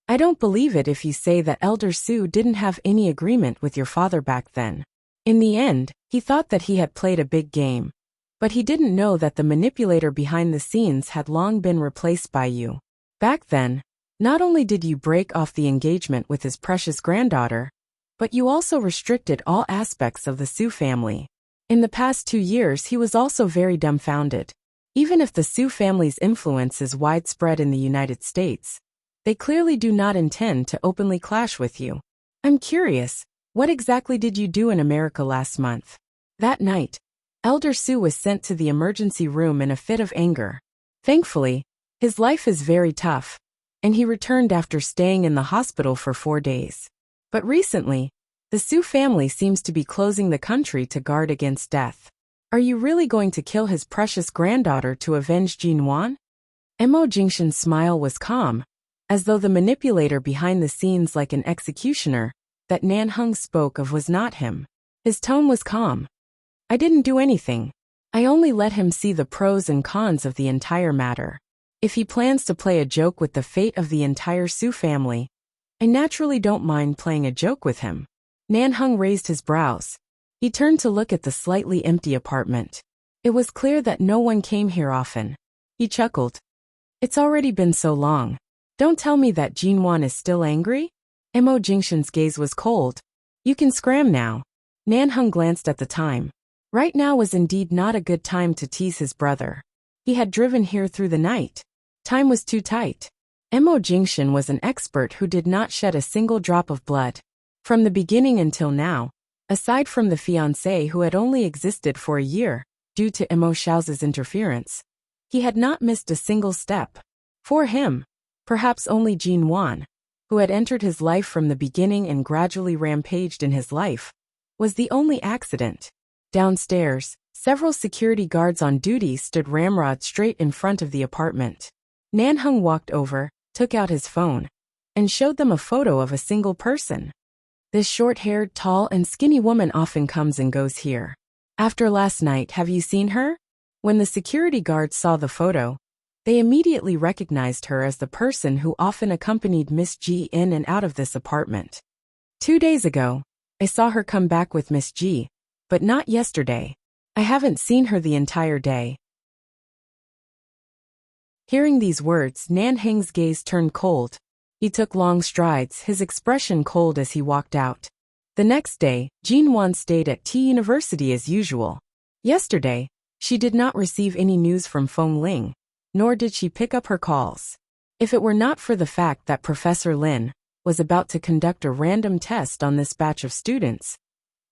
I don't believe it if you say that Elder Su didn't have any agreement with your father back then. In the end, he thought that he had played a big game. But he didn't know that the manipulator behind the scenes had long been replaced by you. Back then, not only did you break off the engagement with his precious granddaughter, but you also restricted all aspects of the Su family. In the past 2 years he was also very dumbfounded. Even if the Su family's influence is widespread in the United States, they clearly do not intend to openly clash with you. I'm curious, what exactly did you do in America last month? That night, Elder Su was sent to the emergency room in a fit of anger. Thankfully, his life is very tough, and he returned after staying in the hospital for 4 days. But recently, the Su family seems to be closing the country to guard against death. Are you really going to kill his precious granddaughter to avenge Jinwan? Mo Jingshan's smile was calm, as though the manipulator behind the scenes like an executioner that Nanheng spoke of was not him. His tone was calm. I didn't do anything. I only let him see the pros and cons of the entire matter. If he plans to play a joke with the fate of the entire Su family, I naturally don't mind playing a joke with him. Nanheng raised his brows. He turned to look at the slightly empty apartment. It was clear that no one came here often. He chuckled. It's already been so long. Don't tell me that Jinwan is still angry? Mo Jingshan's gaze was cold. You can scram now. Nanheng glanced at the time. Right now was indeed not a good time to tease his brother. He had driven here through the night. Time was too tight. Mo Jingshan was an expert who did not shed a single drop of blood. From the beginning until now, aside from the fiancé who had only existed for a year, due to Mo Xiao's interference, he had not missed a single step. For him, perhaps only Jinwan, who had entered his life from the beginning and gradually rampaged in his life, was the only accident. Downstairs, several security guards on duty stood ramrod straight in front of the apartment. Nanheng walked over, took out his phone, and showed them a photo of a single person. This short-haired, tall, and skinny woman often comes and goes here. After last night, have you seen her? When the security guards saw the photo, they immediately recognized her as the person who often accompanied Miss G in and out of this apartment. 2 days ago, I saw her come back with Miss G, but not yesterday. I haven't seen her the entire day. Hearing these words, Nanheng's gaze turned cold. He took long strides, his expression cold as he walked out. The next day, Jinwan stayed at T University as usual. Yesterday, she did not receive any news from Feng Ling, nor did she pick up her calls. If it were not for the fact that Professor Lin was about to conduct a random test on this batch of students,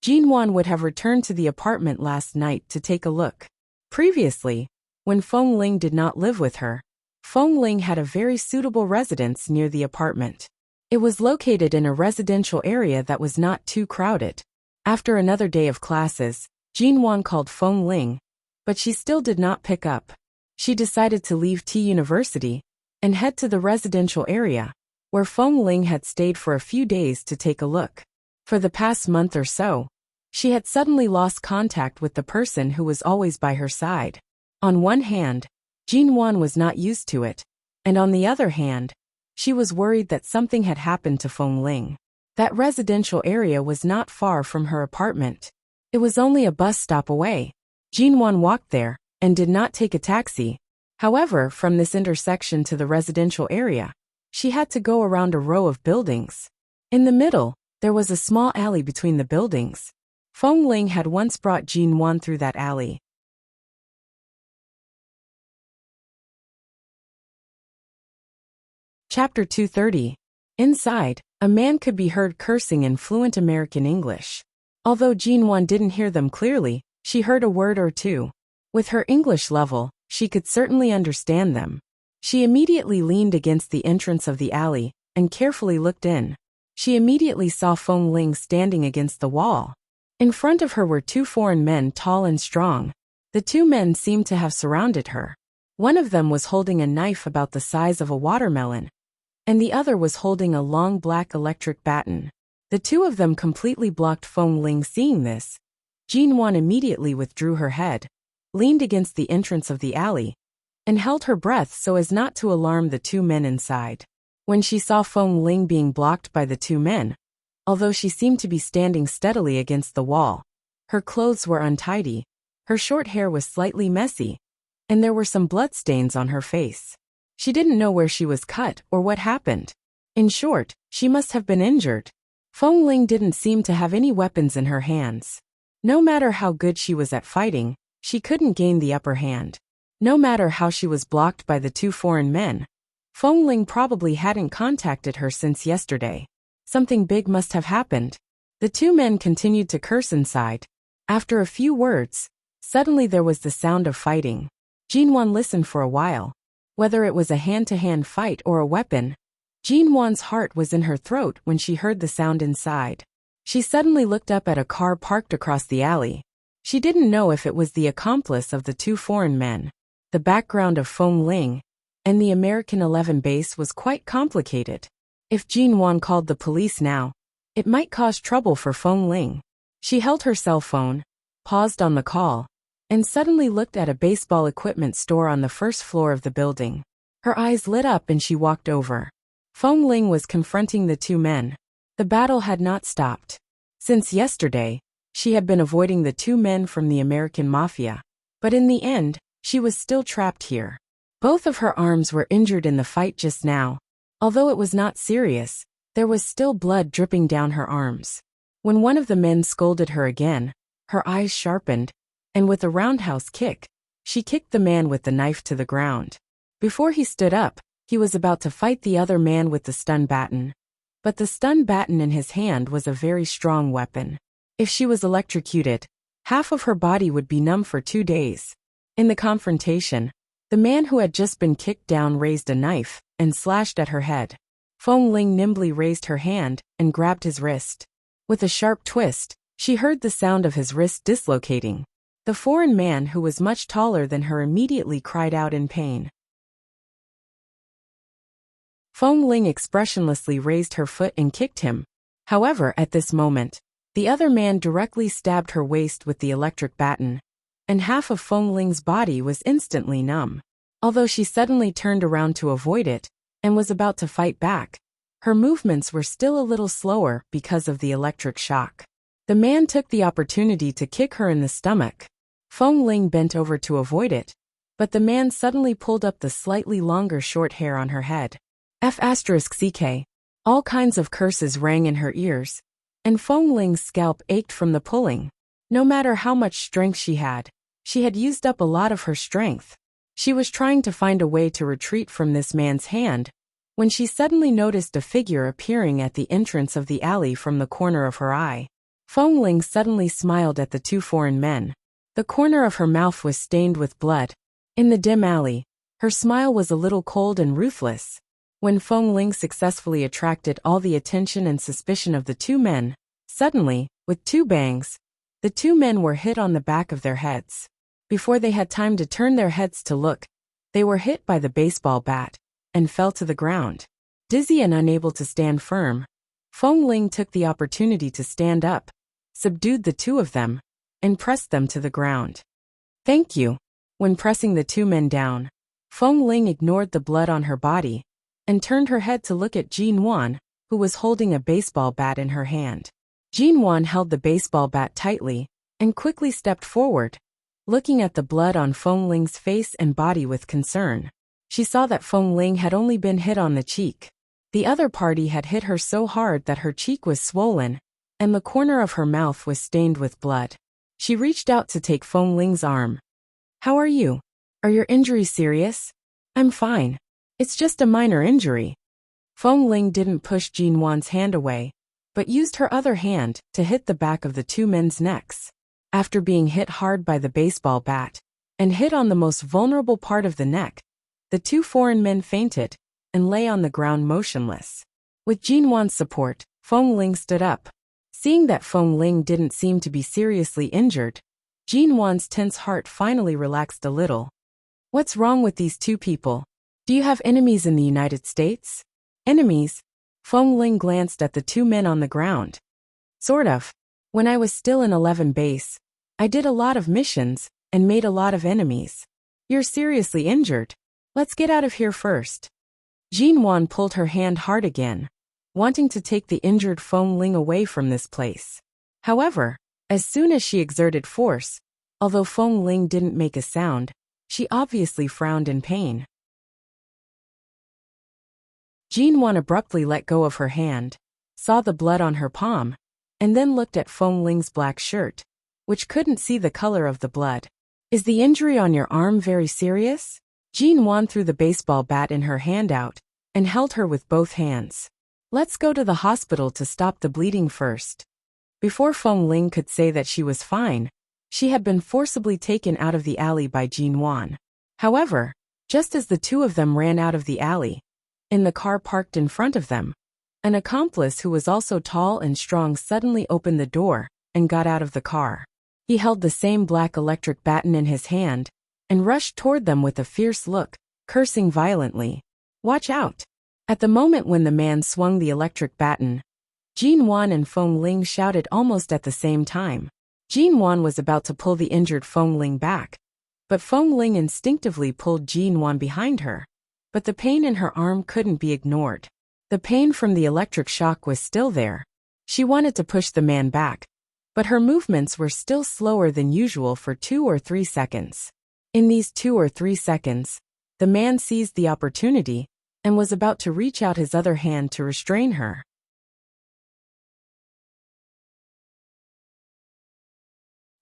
Jinwan would have returned to the apartment last night to take a look. Previously, when Feng Ling did not live with her, Feng Ling had a very suitable residence near the apartment. It was located in a residential area that was not too crowded. After another day of classes, Jinwan called Feng Ling, but she still did not pick up. She decided to leave T University and head to the residential area, where Feng Ling had stayed for a few days to take a look. For the past month or so, she had suddenly lost contact with the person who was always by her side. On one hand, Jinwan was not used to it, and on the other hand, she was worried that something had happened to Feng Ling. That residential area was not far from her apartment. It was only a bus stop away. Jinwan walked there and did not take a taxi. However, from this intersection to the residential area, she had to go around a row of buildings. In the middle, there was a small alley between the buildings. Feng Ling had once brought Jinwan through that alley. Chapter 230. Inside, a man could be heard cursing in fluent American English. Although Jinwan didn't hear them clearly, she heard a word or two. With her English level, she could certainly understand them. She immediately leaned against the entrance of the alley and carefully looked in. She immediately saw Feng Ling standing against the wall. In front of her were 2 foreign men, tall and strong. The 2 men seemed to have surrounded her. One of them was holding a knife about the size of a watermelon, and the other was holding a long black electric baton. The 2 of them completely blocked Feng Ling. Seeing this, Jinwan immediately withdrew her head, leaned against the entrance of the alley, and held her breath so as not to alarm the 2 men inside. When she saw Feng Ling being blocked by the 2 men, although she seemed to be standing steadily against the wall, her clothes were untidy, her short hair was slightly messy, and there were some bloodstains on her face. She didn't know where she was cut or what happened. In short, she must have been injured. Feng Ling didn't seem to have any weapons in her hands. No matter how good she was at fighting, she couldn't gain the upper hand. No matter how she was blocked by the 2 foreign men, Feng Ling probably hadn't contacted her since yesterday. Something big must have happened. The 2 men continued to curse inside. After a few words, suddenly there was the sound of fighting. Jinwan listened for a while. Whether it was a hand-to-hand fight or a weapon, Jinwan's heart was in her throat when she heard the sound inside. She suddenly looked up at a car parked across the alley. She didn't know if it was the accomplice of the 2 foreign men. The background of Feng Ling and the American 11 base was quite complicated. If Jinwan called the police now, it might cause trouble for Feng Ling. She held her cell phone, paused on the call, and suddenly looked at a baseball equipment store on the first floor of the building. Her eyes lit up and she walked over. Feng Ling was confronting the two men. The battle had not stopped. Since yesterday, she had been avoiding the two men from the American Mafia. But in the end, she was still trapped here. Both of her arms were injured in the fight just now. Although it was not serious, there was still blood dripping down her arms. When one of the men scolded her again, her eyes sharpened, and with a roundhouse kick, she kicked the man with the knife to the ground. Before he stood up, he was about to fight the other man with the stun baton. But the stun baton in his hand was a very strong weapon. If she was electrocuted, half of her body would be numb for 2 days. In the confrontation, the man who had just been kicked down raised a knife and slashed at her head. Feng Ling nimbly raised her hand and grabbed his wrist. With a sharp twist, she heard the sound of his wrist dislocating. The foreign man, who was much taller than her, immediately cried out in pain. Feng Ling expressionlessly raised her foot and kicked him. However, at this moment, the other man directly stabbed her waist with the electric baton, and half of Feng Ling's body was instantly numb. Although she suddenly turned around to avoid it, and was about to fight back, her movements were still a little slower because of the electric shock. The man took the opportunity to kick her in the stomach. Feng Ling bent over to avoid it, but the man suddenly pulled up the slightly longer short hair on her head. F***ck. All kinds of curses rang in her ears, and Feng Ling's scalp ached from the pulling. No matter how much strength she had used up a lot of her strength. She was trying to find a way to retreat from this man's hand, when she suddenly noticed a figure appearing at the entrance of the alley from the corner of her eye. Feng Ling suddenly smiled at the two foreign men. The corner of her mouth was stained with blood. In the dim alley, her smile was a little cold and ruthless. When Feng Ling successfully attracted all the attention and suspicion of the two men, suddenly, with two bangs, the two men were hit on the back of their heads. Before they had time to turn their heads to look, they were hit by the baseball bat and fell to the ground. Dizzy and unable to stand firm, Feng Ling took the opportunity to stand up, subdued the two of them, and pressed them to the ground. Thank you. When pressing the two men down, Feng Ling ignored the blood on her body and turned her head to look at Jin Wan, who was holding a baseball bat in her hand. Jin Wan held the baseball bat tightly and quickly stepped forward, looking at the blood on Feng Ling's face and body with concern. She saw that Feng Ling had only been hit on the cheek. The other party had hit her so hard that her cheek was swollen, and the corner of her mouth was stained with blood. She reached out to take Feng Ling's arm. How are you? Are your injuries serious? I'm fine. It's just a minor injury. Feng Ling didn't push Jin Wan's hand away, but used her other hand to hit the back of the two men's necks. After being hit hard by the baseball bat, and hit on the most vulnerable part of the neck, the two foreign men fainted and lay on the ground motionless. With Jin Wan's support, Feng Ling stood up. Seeing that Feng Ling didn't seem to be seriously injured, Jin Wan's tense heart finally relaxed a little. What's wrong with these two people? Do you have enemies in the United States? Enemies? Feng Ling glanced at the two men on the ground. Sort of. When I was still in 11 base, I did a lot of missions and made a lot of enemies. You're seriously injured. Let's get out of here first. Jin Wan pulled her hand hard again, wanting to take the injured Feng Ling away from this place. However, as soon as she exerted force, although Feng Ling didn't make a sound, she obviously frowned in pain. Jin Wan abruptly let go of her hand, saw the blood on her palm, and then looked at Feng Ling's black shirt, which couldn't see the color of the blood. Is the injury on your arm very serious? Jin Wan threw the baseball bat in her hand out and held her with both hands. Let's go to the hospital to stop the bleeding first. Before Feng Ling could say that she was fine, she had been forcibly taken out of the alley by Jin Wan. However, just as the two of them ran out of the alley, in the car parked in front of them, an accomplice who was also tall and strong suddenly opened the door and got out of the car. He held the same black electric baton in his hand and rushed toward them with a fierce look, cursing violently. Watch out! At the moment when the man swung the electric baton, Jin Wan and Feng Ling shouted almost at the same time. Jin Wan was about to pull the injured Feng Ling back, but Feng Ling instinctively pulled Jin Wan behind her. but the pain in her arm couldn't be ignored. The pain from the electric shock was still there. She wanted to push the man back, but her movements were still slower than usual for 2 or 3 seconds. In these 2 or 3 seconds, the man seized the opportunity and was about to reach out his other hand to restrain her.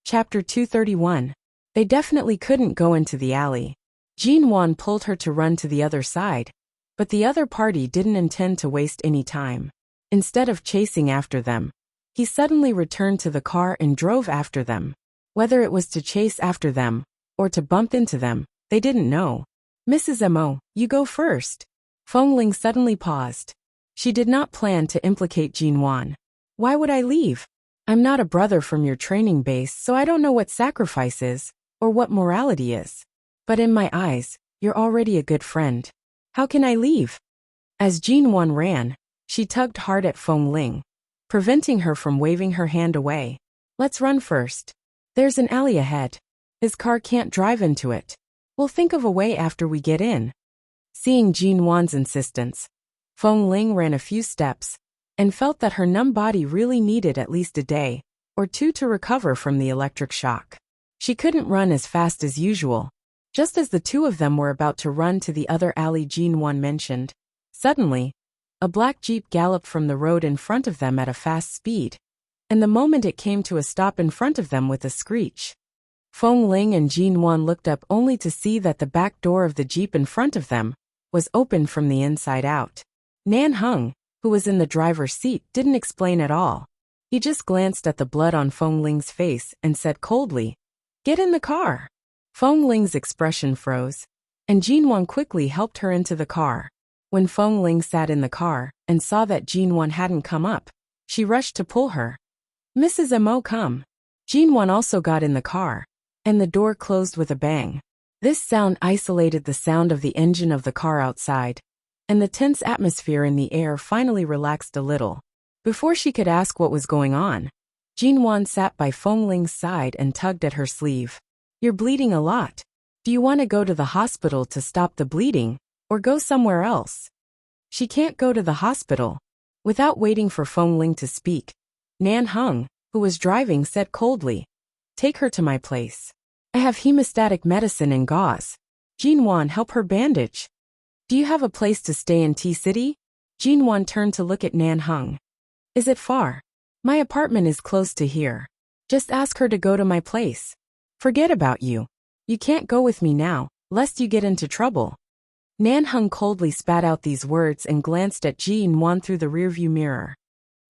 Chapter 231. They definitely couldn't go into the alley. Jinwan pulled her to run to the other side, but the other party didn't intend to waste any time. Instead of chasing after them, he suddenly returned to the car and drove after them. Whether it was to chase after them or to bump into them, they didn't know. Mrs. Mo, you go first. Fengling suddenly paused. She did not plan to implicate Jinwan. Why would I leave? I'm not a brother from your training base, so I don't know what sacrifice is or what morality is. But in my eyes, you're already a good friend. How can I leave? As Jinwan ran, she tugged hard at Fengling, preventing her from waving her hand away. Let's run first. There's an alley ahead. His car can't drive into it. We'll think of a way after we get in. Seeing Jinwan's insistence, Fengling ran a few steps and felt that her numb body really needed at least a day or 2 to recover from the electric shock. She couldn't run as fast as usual. Just as the 2 of them were about to run to the other alley Jinwan mentioned, suddenly, a black jeep galloped from the road in front of them at a fast speed, and the moment it came to a stop in front of them with a screech. Fengling and Jinwan looked up only to see that the back door of the jeep in front of them was open from the inside out. Nan Heng, who was in the driver's seat, didn't explain at all. He just glanced at the blood on Fengling's face and said coldly, "Get in the car." Fengling's expression froze, and Jinwan quickly helped her into the car. When Fengling sat in the car and saw that Jinwan hadn't come up, she rushed to pull her. "Mrs. Mo, come." Jinwan also got in the car, and the door closed with a bang. This sound isolated the sound of the engine of the car outside, and the tense atmosphere in the air finally relaxed a little. Before she could ask what was going on, Jinwan sat by Fengling's side and tugged at her sleeve. "You're bleeding a lot. Do you want to go to the hospital to stop the bleeding, or go somewhere else?" "She can't go to the hospital." Without waiting for Fengling to speak, Nan Heng, who was driving, said coldly, "Take her to my place. I have hemostatic medicine and gauze. Jinwan, help her bandage." "Do you have a place to stay in T-City?" Jinwan turned to look at Nan Heng. "Is it far?" "My apartment is close to here. Just ask her to go to my place." "Forget about you. You can't go with me now, lest you get into trouble." Nan Heng coldly spat out these words and glanced at Jinwan through the rearview mirror.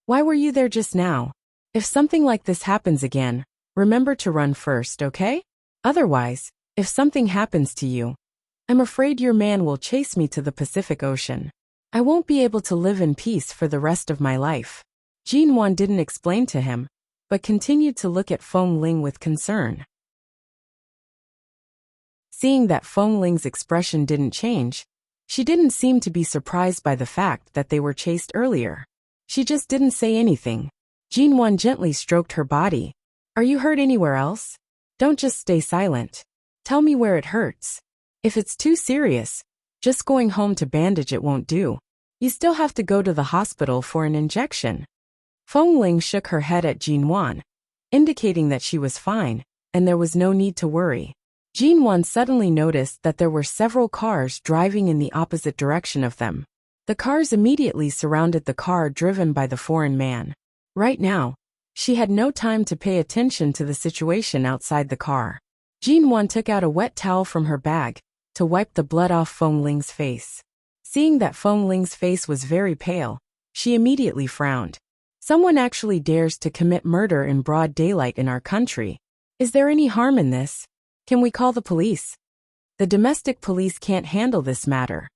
"Why were you there just now? If something like this happens again, remember to run first, okay? Otherwise, if something happens to you, I'm afraid your man will chase me to the Pacific Ocean. I won't be able to live in peace for the rest of my life." Jinwan didn't explain to him, but continued to look at Fengling with concern. Seeing that Fengling's expression didn't change, she didn't seem to be surprised by the fact that they were chased earlier. She just didn't say anything. Jinwan gently stroked her body. "Are you hurt anywhere else? Don't just stay silent. Tell me where it hurts. If it's too serious, just going home to bandage it won't do. You still have to go to the hospital for an injection." Fengling shook her head at Jinwan, indicating that she was fine, and there was no need to worry. Jinwan suddenly noticed that there were several cars driving in the opposite direction of them. The cars immediately surrounded the car driven by the foreign man. Right now, she had no time to pay attention to the situation outside the car. Jinwan took out a wet towel from her bag to wipe the blood off Fengling's face. Seeing that Fengling's face was very pale, she immediately frowned. "Someone actually dares to commit murder in broad daylight in our country. Is there any harm in this? Can we call the police?" "The domestic police can't handle this matter,"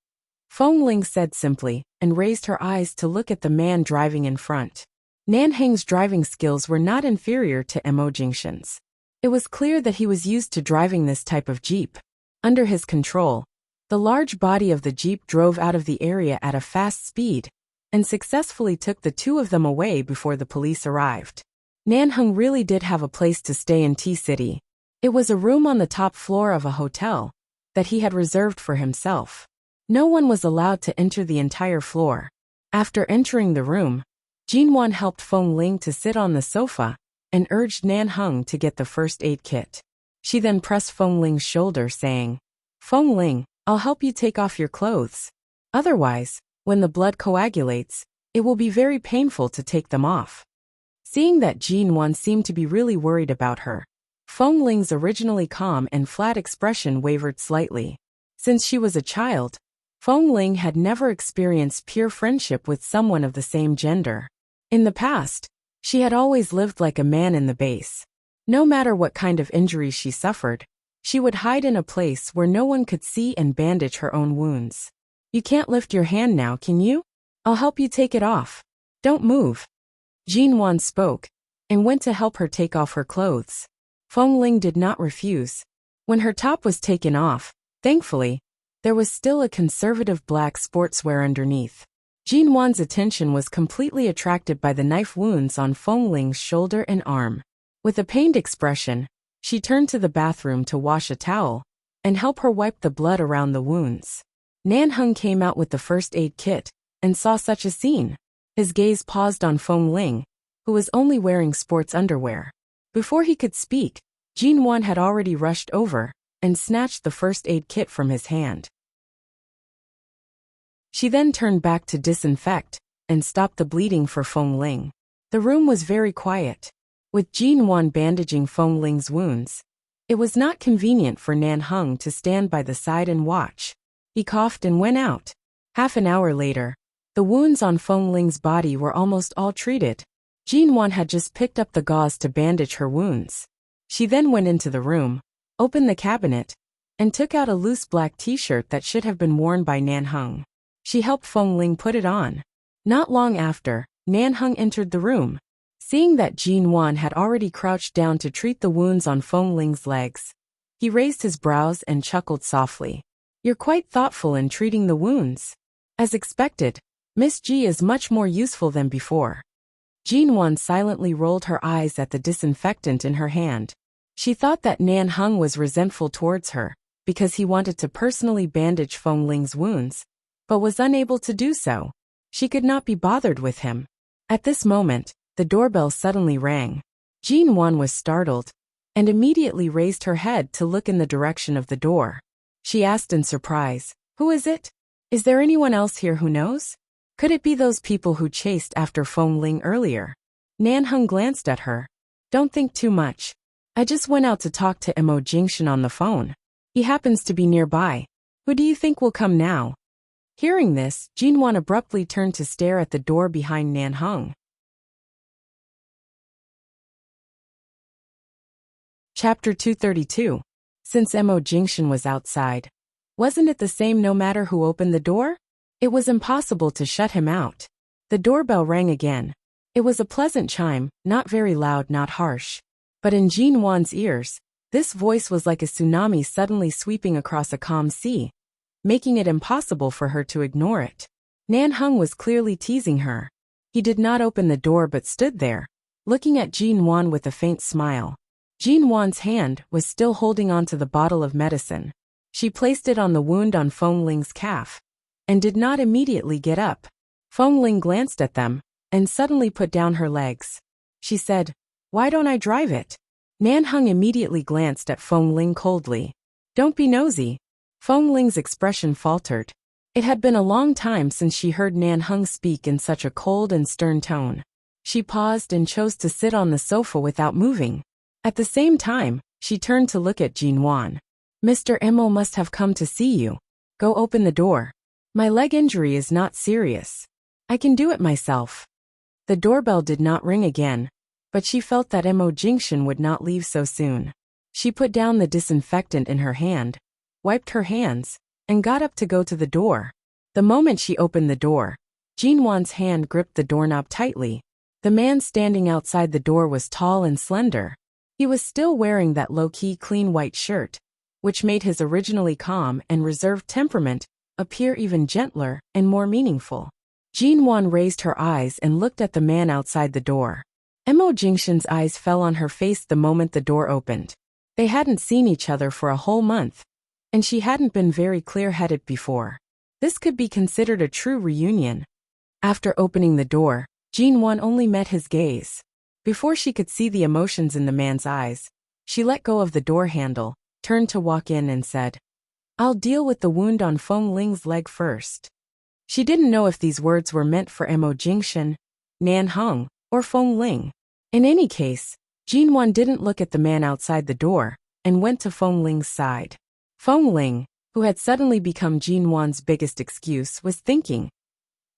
Fengling said simply, and raised her eyes to look at the man driving in front. Nan Heng's driving skills were not inferior to Mo Jingshan's. It was clear that he was used to driving this type of jeep. Under his control, the large body of the jeep drove out of the area at a fast speed and successfully took the 2 of them away before the police arrived. Nan Heng really did have a place to stay in T-City. It was a room on the top floor of a hotel that he had reserved for himself. No one was allowed to enter the entire floor. After entering the room, Jinwan helped Feng Ling to sit on the sofa and urged Nan Heng to get the first aid kit. She then pressed Feng Ling's shoulder, saying, "Feng Ling, I'll help you take off your clothes. Otherwise, when the blood coagulates, it will be very painful to take them off." Seeing that Jinwan seemed to be really worried about her, Feng Ling's originally calm and flat expression wavered slightly. Since she was a child, Feng Ling had never experienced pure friendship with someone of the same gender. In the past, she had always lived like a man in the base. No matter what kind of injuries she suffered, she would hide in a place where no one could see and bandage her own wounds. "You can't lift your hand now, can you? I'll help you take it off. Don't move." Jinwan spoke and went to help her take off her clothes. Feng Ling did not refuse. When her top was taken off, thankfully, there was still a conservative black sportswear underneath. Jinwan's attention was completely attracted by the knife wounds on Feng Ling's shoulder and arm. With a pained expression, she turned to the bathroom to wash a towel and help her wipe the blood around the wounds. Nan Heng came out with the first aid kit and saw such a scene. His gaze paused on Feng Ling, who was only wearing sports underwear. Before he could speak, Jinwan had already rushed over and snatched the first aid kit from his hand. She then turned back to disinfect and stop the bleeding for Feng Ling. The room was very quiet. With Jinwan bandaging Feng Ling's wounds, it was not convenient for Nan Heng to stand by the side and watch. He coughed and went out. Half an hour later, the wounds on Feng Ling's body were almost all treated. Jinwan had just picked up the gauze to bandage her wounds. She then went into the room, opened the cabinet, and took out a loose black t-shirt that should have been worn by Nan Heng. She helped Feng Ling put it on. Not long after, Nan Heng entered the room. Seeing that Jinwan had already crouched down to treat the wounds on Feng Ling's legs, he raised his brows and chuckled softly. "You're quite thoughtful in treating the wounds. As expected, Miss Ji is much more useful than before." Jinwan silently rolled her eyes at the disinfectant in her hand. She thought that Nan Heng was resentful towards her because he wanted to personally bandage Feng Ling's wounds, but was unable to do so. She could not be bothered with him. At this moment, the doorbell suddenly rang. Jinwan was startled and immediately raised her head to look in the direction of the door. She asked in surprise, "Who is it? Is there anyone else here who knows? Could it be those people who chased after Feng Ling earlier?" Nan Heng glanced at her. "Don't think too much. I just went out to talk to Mo Jingshan on the phone. He happens to be nearby. Who do you think will come now?" Hearing this, Jinwan abruptly turned to stare at the door behind Nan Heng. Chapter 232. Since Mo Jingshan was outside, wasn't it the same no matter who opened the door? It was impossible to shut him out. The doorbell rang again. It was a pleasant chime, not very loud, not harsh. But in Jinwan's ears, this voice was like a tsunami suddenly sweeping across a calm sea, making it impossible for her to ignore it. Nan Heng was clearly teasing her. He did not open the door but stood there, looking at Jinwan with a faint smile. Jinwan's hand was still holding onto the bottle of medicine. She placed it on the wound on Feng Ling's calf, and did not immediately get up. Feng Ling glanced at them, and suddenly put down her legs. She said, "Why don't I drive it?" Nan Heng immediately glanced at Feng Ling coldly. "Don't be nosy." Feng Ling's expression faltered. It had been a long time since she heard Nan Heng speak in such a cold and stern tone. She paused and chose to sit on the sofa without moving. At the same time, she turned to look at Jinwan. "Mr. Mo must have come to see you. Go open the door. My leg injury is not serious. I can do it myself." The doorbell did not ring again, but she felt that Mo Jingshan would not leave so soon. She put down the disinfectant in her hand, wiped her hands, and got up to go to the door. The moment she opened the door, Jinwan's hand gripped the doorknob tightly. The man standing outside the door was tall and slender. He was still wearing that low-key clean white shirt, which made his originally calm and reserved temperament appear even gentler and more meaningful. Jinwan raised her eyes and looked at the man outside the door. Mo Jingshan's eyes fell on her face the moment the door opened. They hadn't seen each other for a whole month, and she hadn't been very clear-headed before. This could be considered a true reunion. After opening the door, Jin-won only met his gaze. Before she could see the emotions in the man's eyes, she let go of the door handle, turned to walk in and said, "I'll deal with the wound on Feng Ling's leg first." She didn't know if these words were meant for Mo Jingshan, Nan Heng, or Feng Ling. In any case, Jin-won didn't look at the man outside the door, and went to Feng Ling's side. Feng Ling, who had suddenly become Jin-won's biggest excuse, was thinking.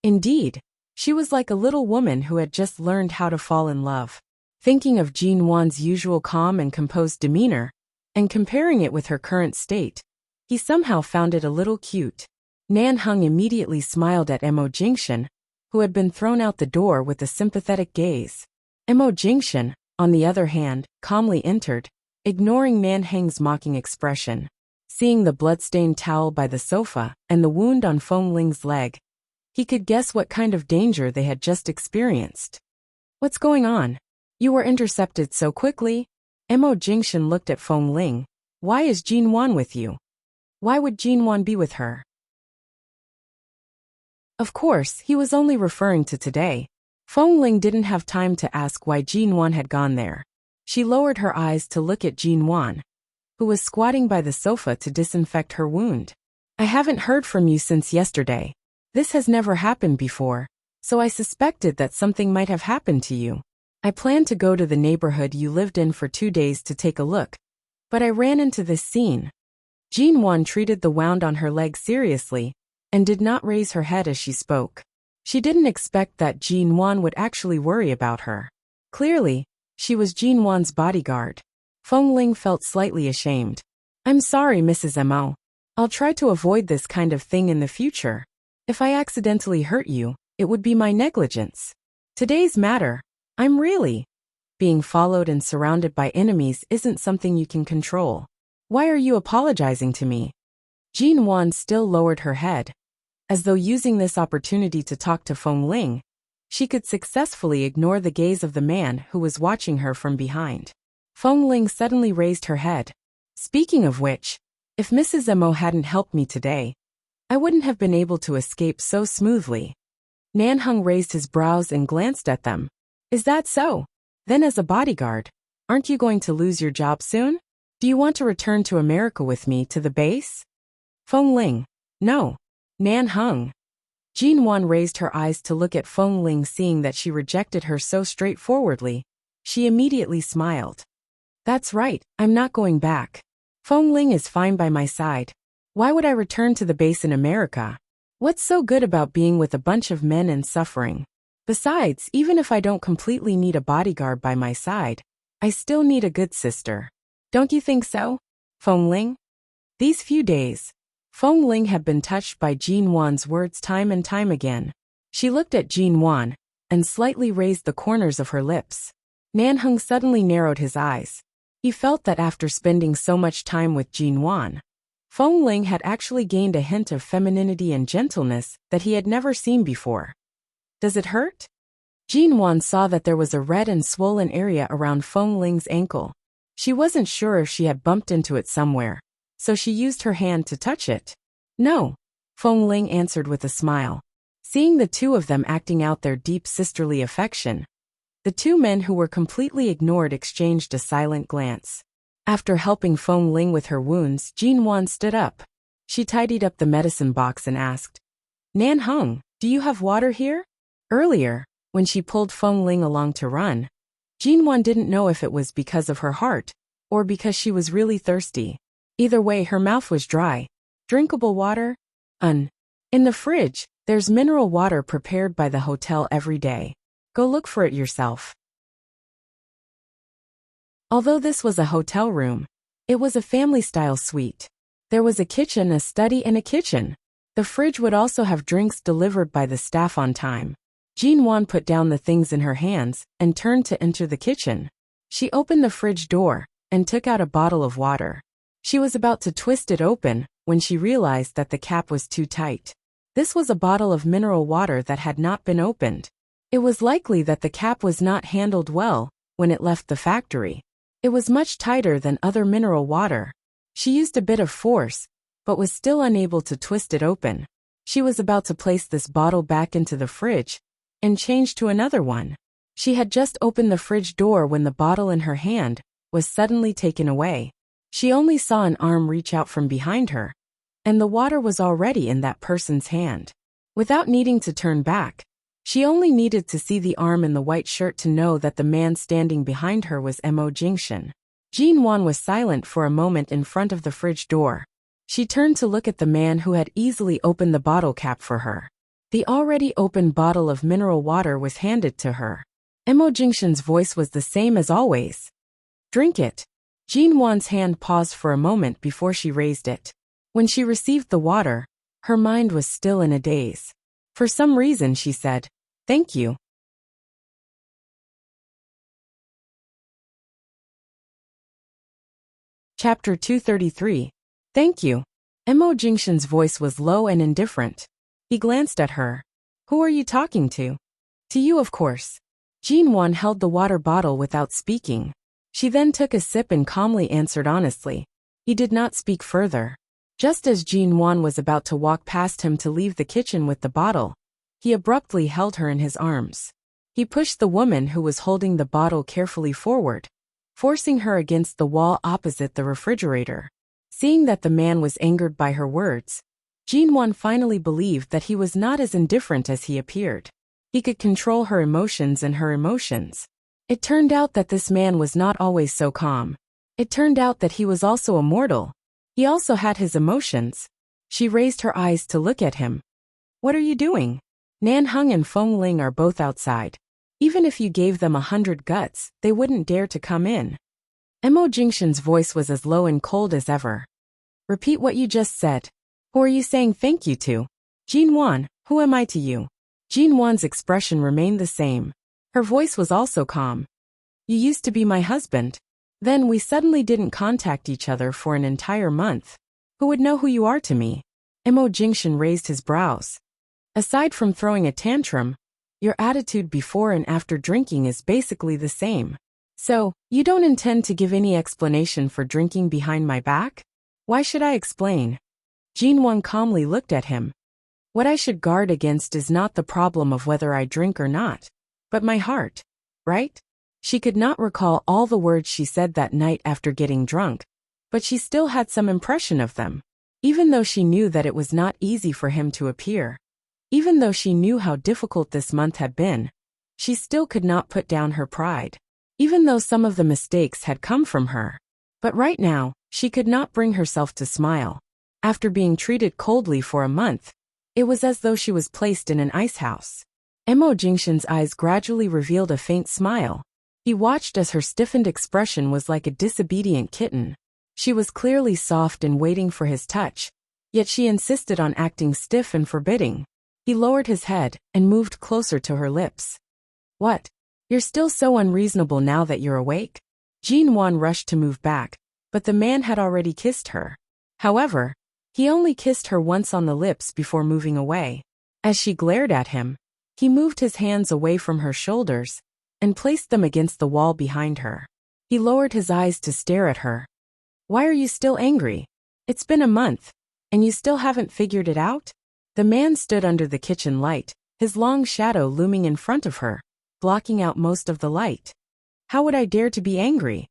Indeed, she was like a little woman who had just learned how to fall in love. Thinking of Jin-won's usual calm and composed demeanor, and comparing it with her current state, he somehow found it a little cute. Nan Heng immediately smiled at Mo Jingshan, who had been thrown out the door with a sympathetic gaze. Mo Jingshan, on the other hand, calmly entered, ignoring Nan Heng's mocking expression. Seeing the blood-stained towel by the sofa and the wound on Feng Ling's leg, he could guess what kind of danger they had just experienced. "What's going on? You were intercepted so quickly?" Mo Jingshan looked at Feng Ling. "Why is Jin-won with you? Why would Jin-won be with her?" Of course, he was only referring to today. Feng Ling didn't have time to ask why Jin-won had gone there. She lowered her eyes to look at Jin-won, who was squatting by the sofa to disinfect her wound. "I haven't heard from you since yesterday. This has never happened before, so I suspected that something might have happened to you. I planned to go to the neighborhood you lived in for 2 days to take a look, but I ran into this scene." Jin-won treated the wound on her leg seriously, and did not raise her head as she spoke. She didn't expect that Jin-won would actually worry about her. Clearly, she was Jin-won's bodyguard. Feng Ling felt slightly ashamed. "I'm sorry, Mrs. Mo. I'll try to avoid this kind of thing in the future. If I accidentally hurt you, it would be my negligence. Today's matter, I'm really being followed and surrounded by enemies isn't something you can control. Why are you apologizing to me?" Jin-won still lowered her head, as though using this opportunity to talk to Feng Ling, she could successfully ignore the gaze of the man who was watching her from behind. Feng Ling suddenly raised her head. "Speaking of which, if Mrs. Mo hadn't helped me today, I wouldn't have been able to escape so smoothly." Nan Heng raised his brows and glanced at them. "Is that so? Then as a bodyguard, aren't you going to lose your job soon? Do you want to return to America with me to the base?" Feng Ling: "No." Nan Heng. Jin-won raised her eyes to look at Feng Ling. Seeing that she rejected her so straightforwardly, she immediately smiled. "That's right, I'm not going back. Feng Ling is fine by my side. Why would I return to the base in America? What's so good about being with a bunch of men and suffering? Besides, even if I don't completely need a bodyguard by my side, I still need a good sister. Don't you think so, Feng Ling?" These few days, Feng Ling had been touched by Jin-won's words time and time again. She looked at Jin-won, and slightly raised the corners of her lips. Nan Heng suddenly narrowed his eyes. He felt that after spending so much time with Jin-won, Feng Ling had actually gained a hint of femininity and gentleness that he had never seen before. "Does it hurt?" Jin-won saw that there was a red and swollen area around Feng Ling's ankle. She wasn't sure if she had bumped into it somewhere, so she used her hand to touch it. "No," Feng Ling answered with a smile. Seeing the two of them acting out their deep sisterly affection, the two men who were completely ignored exchanged a silent glance. After helping Feng Ling with her wounds, Jin-won stood up. She tidied up the medicine box and asked, "Nan Heng, do you have water here?" Earlier, when she pulled Feng Ling along to run, Jin-won didn't know if it was because of her heart, or because she was really thirsty. Either way, her mouth was dry. "Drinkable water? In the fridge, there's mineral water prepared by the hotel every day. Go look for it yourself." Although this was a hotel room, it was a family-style suite. There was a kitchen, a study, and a kitchen. The fridge would also have drinks delivered by the staff on time. Jin-won put down the things in her hands and turned to enter the kitchen. She opened the fridge door and took out a bottle of water. She was about to twist it open when she realized that the cap was too tight. This was a bottle of mineral water that had not been opened. It was likely that the cap was not handled well when it left the factory. It was much tighter than other mineral water. She used a bit of force, but was still unable to twist it open. She was about to place this bottle back into the fridge and change to another one. She had just opened the fridge door when the bottle in her hand was suddenly taken away. She only saw an arm reach out from behind her, and the water was already in that person's hand. Without needing to turn back, she only needed to see the arm in the white shirt to know that the man standing behind her was Mo Jingshan. Jin Wan was silent for a moment in front of the fridge door. She turned to look at the man who had easily opened the bottle cap for her. The already opened bottle of mineral water was handed to her. Mo Jingshan's voice was the same as always. "Drink it." Jin Wan's hand paused for a moment before she raised it. When she received the water, her mind was still in a daze. For some reason she said, "Thank you." Chapter 233. Thank you. Mo Jingshan's voice was low and indifferent. He glanced at her. "Who are you talking to?" "To you, of course." Jin Wan held the water bottle without speaking. She then took a sip and calmly answered honestly. He did not speak further. Just as Jin Wan was about to walk past him to leave the kitchen with the bottle, he abruptly held her in his arms. He pushed the woman who was holding the bottle carefully forward, forcing her against the wall opposite the refrigerator. Seeing that the man was angered by her words, Jin Wan finally believed that he was not as indifferent as he appeared. He could control her emotions and her emotions. It turned out that this man was not always so calm. It turned out that he was also a mortal. He also had his emotions. She raised her eyes to look at him. "What are you doing? Nan Heng and Feng Ling are both outside. Even if you gave them 100 guts, they wouldn't dare to come in." Mo Jingshan's voice was as low and cold as ever. "Repeat what you just said. Who are you saying thank you to?" "Jin Wan, who am I to you?" Jin Wan's expression remained the same. Her voice was also calm. "You used to be my husband. Then we suddenly didn't contact each other for an entire month. Who would know who you are to me?" Mo Jingshan raised his brows. "Aside from throwing a tantrum, your attitude before and after drinking is basically the same. So, you don't intend to give any explanation for drinking behind my back? Why should I explain?" Jin Wan calmly looked at him. "What I should guard against is not the problem of whether I drink or not, but my heart, right?" She could not recall all the words she said that night after getting drunk, but she still had some impression of them. Even though she knew that it was not easy for him to appear, even though she knew how difficult this month had been, she still could not put down her pride. Even though some of the mistakes had come from her. But right now, she could not bring herself to smile. After being treated coldly for a month, it was as though she was placed in an ice house. Mo Jingshan's eyes gradually revealed a faint smile. He watched as her stiffened expression was like a disobedient kitten. She was clearly soft and waiting for his touch, yet she insisted on acting stiff and forbidding. He lowered his head and moved closer to her lips. "What? You're still so unreasonable now that you're awake?" Jin Wan rushed to move back, but the man had already kissed her. However, he only kissed her once on the lips before moving away. As she glared at him, he moved his hands away from her shoulders and placed them against the wall behind her. He lowered his eyes to stare at her. "Why are you still angry? It's been a month, and you still haven't figured it out?" The man stood under the kitchen light, his long shadow looming in front of her, blocking out most of the light. "How would I dare to be angry?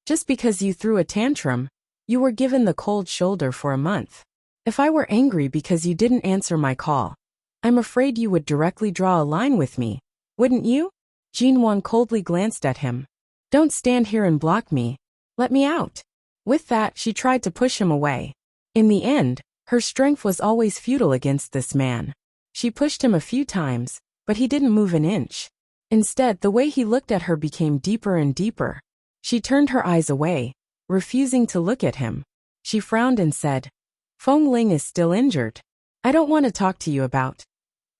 Just because you threw a tantrum, you were given the cold shoulder for a month. If I were angry because you didn't answer my call, I'm afraid you would directly draw a line with me, wouldn't you?" Jin Wan coldly glanced at him. "Don't stand here and block me. Let me out." With that, she tried to push him away. In the end, her strength was always futile against this man. She pushed him a few times, but he didn't move an inch. Instead, the way he looked at her became deeper and deeper. She turned her eyes away, refusing to look at him. She frowned and said, "Feng Ling is still injured. I don't want to talk to you about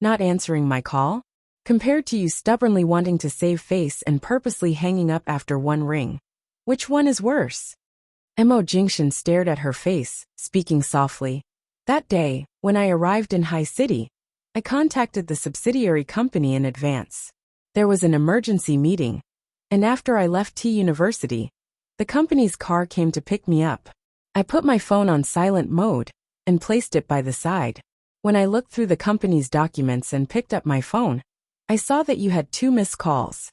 not answering my call, compared to you stubbornly wanting to save face and purposely hanging up after one ring. Which one is worse?" Mo Jingshan stared at her face, speaking softly. "That day, when I arrived in High City, I contacted the subsidiary company in advance. There was an emergency meeting, and after I left T University, the company's car came to pick me up. I put my phone on silent mode and placed it by the side. When I looked through the company's documents and picked up my phone, I saw that you had 2 missed calls.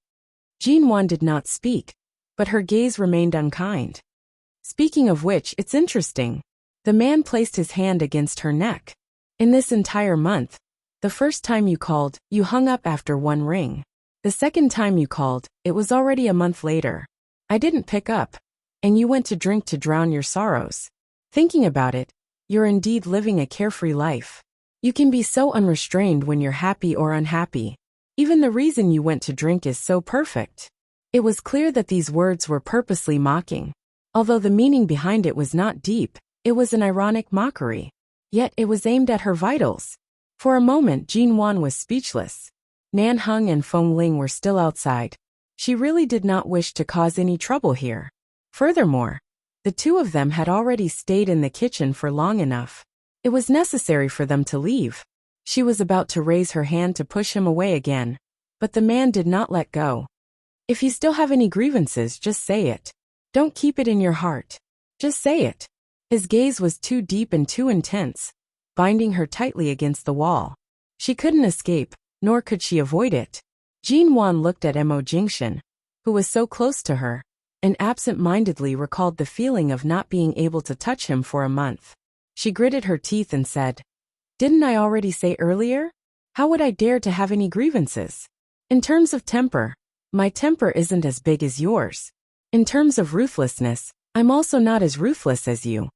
Jinwan did not speak, but her gaze remained unkind. Speaking of which, it's interesting. The man placed his hand against her neck. In this entire month, the first time you called, you hung up after 1 ring. The second time you called, it was already a month later. I didn't pick up, and you went to drink to drown your sorrows. Thinking about it, you're indeed living a carefree life. You can be so unrestrained when you're happy or unhappy. Even the reason you went to drink is so perfect. It was clear that these words were purposely mocking. Although the meaning behind it was not deep, it was an ironic mockery. Yet it was aimed at her vitals. For a moment Jinwan was speechless. Nan Heng and Feng Ling were still outside. She really did not wish to cause any trouble here. Furthermore, the 2 of them had already stayed in the kitchen for long enough. It was necessary for them to leave. She was about to raise her hand to push him away again, but the man did not let go. If you still have any grievances, just say it. Don't keep it in your heart. Just say it. His gaze was too deep and too intense, binding her tightly against the wall. She couldn't escape, nor could she avoid it. Jinwan looked at Mo Jingshan, who was so close to her, and absent-mindedly recalled the feeling of not being able to touch him for a month. She gritted her teeth and said, "Didn't I already say earlier? How would I dare to have any grievances? In terms of temper, my temper isn't as big as yours. In terms of ruthlessness, I'm also not as ruthless as you."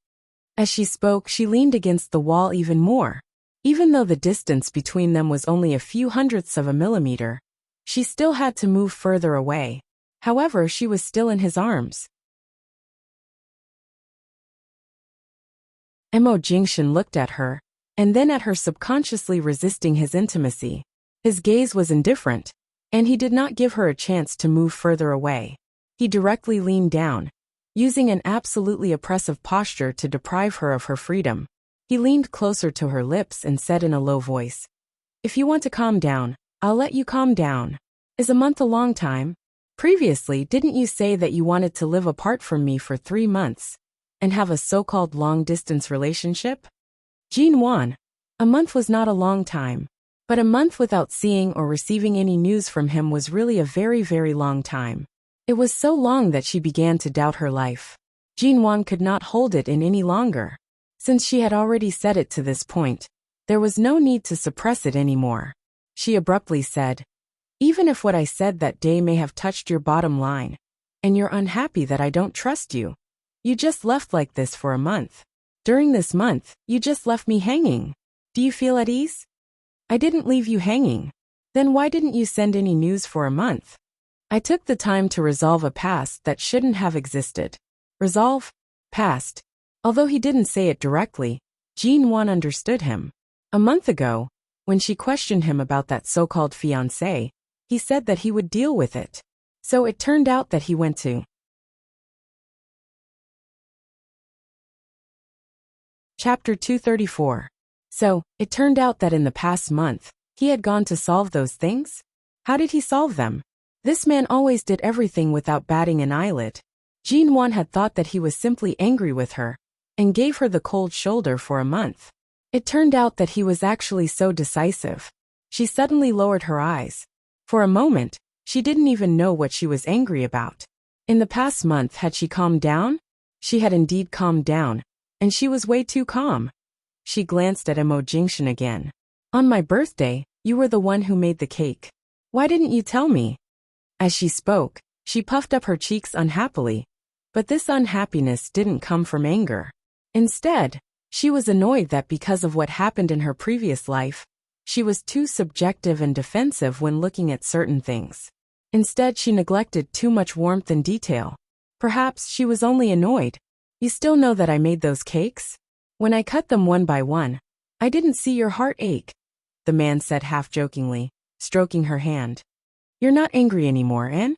As she spoke, she leaned against the wall even more. Even though the distance between them was only a few hundredths of a millimeter, she still had to move further away. However, she was still in his arms. Mo Jingshan looked at her, and then at her, subconsciously resisting his intimacy. His gaze was indifferent, and he did not give her a chance to move further away. He directly leaned down, using an absolutely oppressive posture to deprive her of her freedom. He leaned closer to her lips and said in a low voice, "If you want to calm down, I'll let you calm down. Is a month a long time? Previously, didn't you say that you wanted to live apart from me for 3 months and have a so-called long-distance relationship?" Jinwan, a month was not a long time, but a month without seeing or receiving any news from him was really a very, very long time. It was so long that she began to doubt her life. Jinwan could not hold it in any longer. Since she had already said it to this point, there was no need to suppress it anymore. She abruptly said, "Even if what I said that day may have touched your bottom line, and you're unhappy that I don't trust you, you just left like this for a month. During this month, you just left me hanging. Do you feel at ease?" "I didn't leave you hanging. Then why didn't you send any news for a month?" "I took the time to resolve a past that shouldn't have existed." Resolve? Past. Although he didn't say it directly, Jinwan understood him. A month ago, when she questioned him about that so-called fiancé, he said that he would deal with it. So it turned out that he went to. Chapter 234. So, it turned out that in the past month, he had gone to solve those things? How did he solve them? This man always did everything without batting an eyelid. Jinwan had thought that he was simply angry with her, and gave her the cold shoulder for a month. It turned out that he was actually so decisive. She suddenly lowered her eyes. For a moment, she didn't even know what she was angry about. In the past month, had she calmed down? She had indeed calmed down, and she was way too calm. She glanced at Mo Jingshan again. "On my birthday, you were the one who made the cake. Why didn't you tell me?" As she spoke, she puffed up her cheeks unhappily. But this unhappiness didn't come from anger. Instead, she was annoyed that because of what happened in her previous life, she was too subjective and defensive when looking at certain things. Instead, she neglected too much warmth and detail. Perhaps she was only annoyed. "You still know that I made those cakes? When I cut them one by one, I didn't see your heart ache," the man said half-jokingly, stroking her hand. "You're not angry anymore, eh?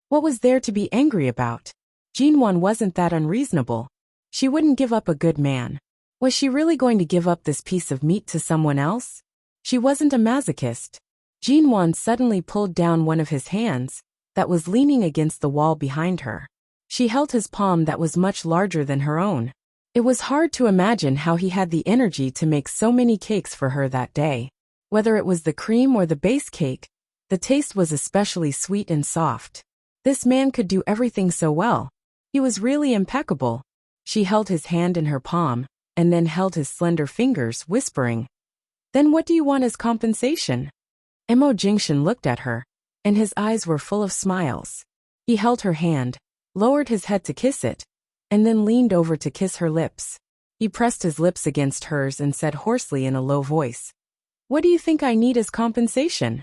What was there to be angry about? Jinwan wasn't that unreasonable. She wouldn't give up a good man. Was she really going to give up this piece of meat to someone else? She wasn't a masochist." Jinwan suddenly pulled down one of his hands that was leaning against the wall behind her. She held his palm that was much larger than her own. It was hard to imagine how he had the energy to make so many cakes for her that day. Whether it was the cream or the base cake, the taste was especially sweet and soft. This man could do everything so well. He was really impeccable. She held his hand in her palm, and then held his slender fingers, whispering, "Then what do you want as compensation?" Emo Jingshan looked at her, and his eyes were full of smiles. He held her hand, lowered his head to kiss it, and then leaned over to kiss her lips. He pressed his lips against hers and said hoarsely in a low voice, "What do you think I need as compensation?"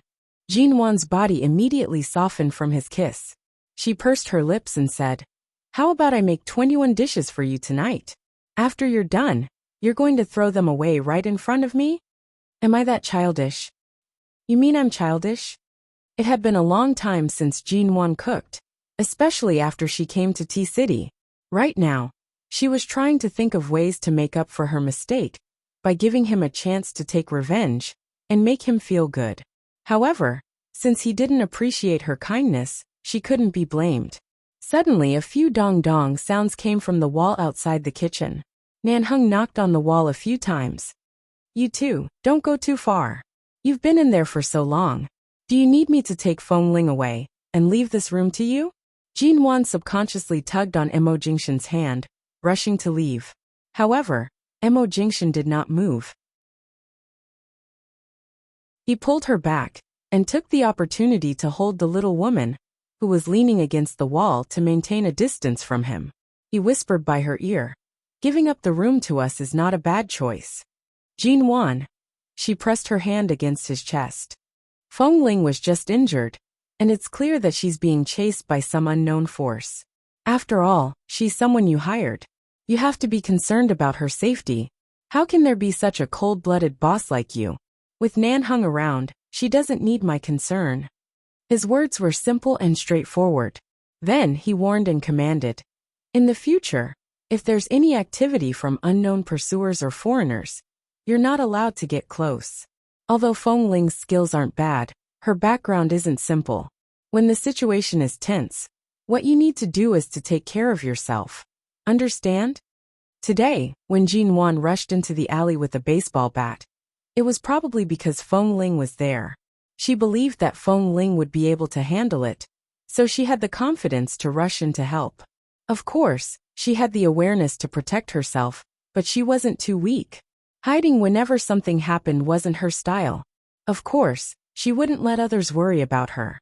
Jinwan's body immediately softened from his kiss. She pursed her lips and said, "How about I make 21 dishes for you tonight? After you're done, you're going to throw them away right in front of me? Am I that childish?" "You mean I'm childish?" It had been a long time since Jinwan cooked, especially after she came to Tea City. Right now, she was trying to think of ways to make up for her mistake by giving him a chance to take revenge and make him feel good. However, since he didn't appreciate her kindness, she couldn't be blamed. Suddenly, a few dong-dong sounds came from the wall outside the kitchen. Nanheng knocked on the wall a few times. "You two, don't go too far. You've been in there for so long. Do you need me to take Feng Ling away and leave this room to you?" Jinwan subconsciously tugged on Emo Jingshan's hand, rushing to leave. However, Emo Jingshan did not move. He pulled her back and took the opportunity to hold the little woman, who was leaning against the wall, to maintain a distance from him. He whispered by her ear, "Giving up the room to us is not a bad choice." "Jinwan." She pressed her hand against his chest. "Feng Ling was just injured, and it's clear that she's being chased by some unknown force. After all, she's someone you hired. You have to be concerned about her safety. How can there be such a cold-blooded boss like you? With Nanheng around, she doesn't need my concern." His words were simple and straightforward. Then he warned and commanded, "In the future, if there's any activity from unknown pursuers or foreigners, you're not allowed to get close." Although Feng Ling's skills aren't bad, her background isn't simple. When the situation is tense, what you need to do is to take care of yourself. Understand? Today, when Jinwan rushed into the alley with a baseball bat, it was probably because Feng Ling was there. She believed that Feng Ling would be able to handle it, so she had the confidence to rush in to help. Of course, she had the awareness to protect herself, but she wasn't too weak. Hiding whenever something happened wasn't her style. Of course, she wouldn't let others worry about her.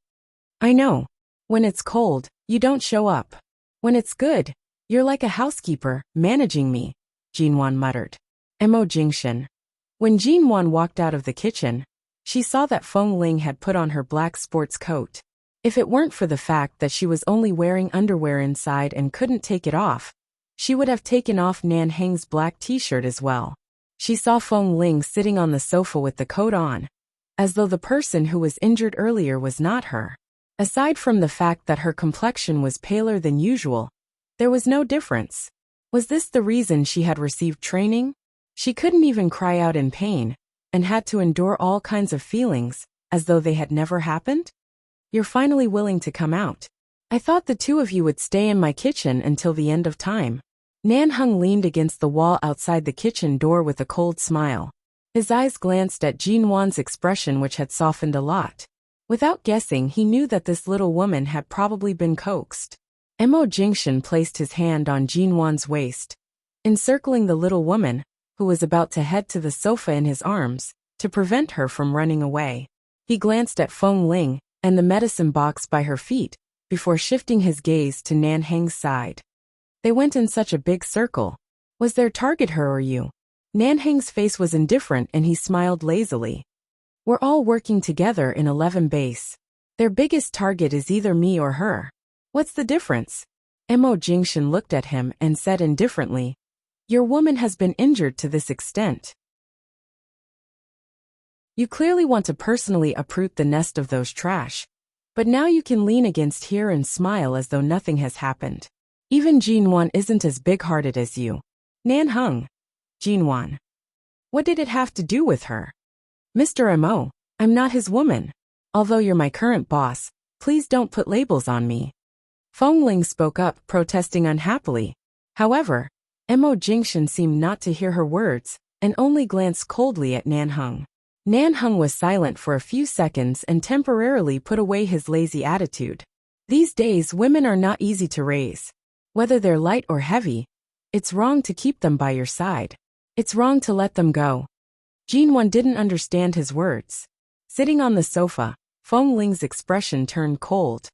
"I know. When it's cold, you don't show up. When it's good, you're like a housekeeper, managing me," Jinwan muttered. Emo Jingshan. When Jinwan walked out of the kitchen, she saw that Feng Ling had put on her black sports coat. If it weren't for the fact that she was only wearing underwear inside and couldn't take it off, she would have taken off Nanheng's black t-shirt as well. She saw Feng Ling sitting on the sofa with the coat on, as though the person who was injured earlier was not her. Aside from the fact that her complexion was paler than usual, there was no difference. Was this the reason she had received training? She couldn't even cry out in pain, and had to endure all kinds of feelings, as though they had never happened? "You're finally willing to come out. I thought the two of you would stay in my kitchen until the end of time." Nanheng leaned against the wall outside the kitchen door with a cold smile. His eyes glanced at Jinwan's expression, which had softened a lot. Without guessing, he knew that this little woman had probably been coaxed. Emo Jingshan placed his hand on Jinwan's waist, encircling the little woman, who was about to head to the sofa, in his arms, to prevent her from running away. He glanced at Feng Ling and the medicine box by her feet, before shifting his gaze to Nanheng's side. They went in such a big circle. Was their target her or you? Nanheng's face was indifferent and he smiled lazily. "We're all working together in 11 base. Their biggest target is either me or her. What's the difference?" Emo Jingshan looked at him and said indifferently, "Your woman has been injured to this extent. You clearly want to personally uproot the nest of those trash, but now you can lean against here and smile as though nothing has happened. Even Jinwan isn't as big-hearted as you." "Nanheng." "Jinwan. What did it have to do with her?" "Mr. Mo, I'm not his woman. Although you're my current boss, please don't put labels on me." Feng Ling spoke up, protesting unhappily. However, Mo Jingshan seemed not to hear her words, and only glanced coldly at Nan Heng. Nan Heng was silent for a few seconds and temporarily put away his lazy attitude. These days women are not easy to raise. Whether they're light or heavy, it's wrong to keep them by your side. It's wrong to let them go. Jinwan didn't understand his words. Sitting on the sofa, Feng Ling's expression turned cold.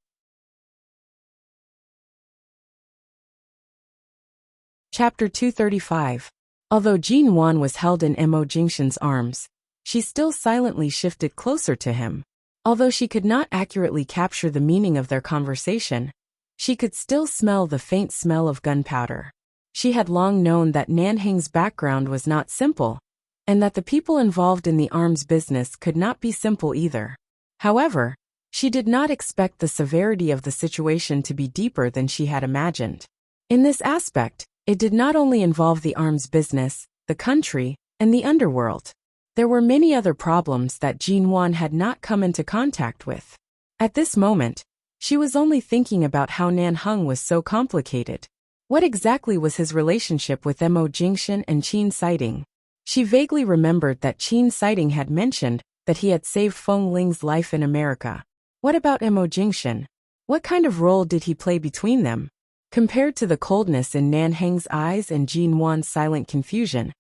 Chapter 235. Although Jinwan was held in Mo Jingshan's arms, she still silently shifted closer to him. Although she could not accurately capture the meaning of their conversation, she could still smell the faint smell of gunpowder. She had long known that Nan Heng's background was not simple, and that the people involved in the arms business could not be simple either. However, she did not expect the severity of the situation to be deeper than she had imagined. In this aspect, it did not only involve the arms business, the country, and the underworld. There were many other problems that Jinwan had not come into contact with. At this moment, she was only thinking about how Nan Heng was so complicated. What exactly was his relationship with Mo Jingshan and Qin Sighting? She vaguely remembered that Qin Sighting had mentioned that he had saved Feng Ling's life in America. What about Mo Jingshan? What kind of role did he play between them? Compared to the coldness in Nan Heng's eyes and Jinwan's silent confusion,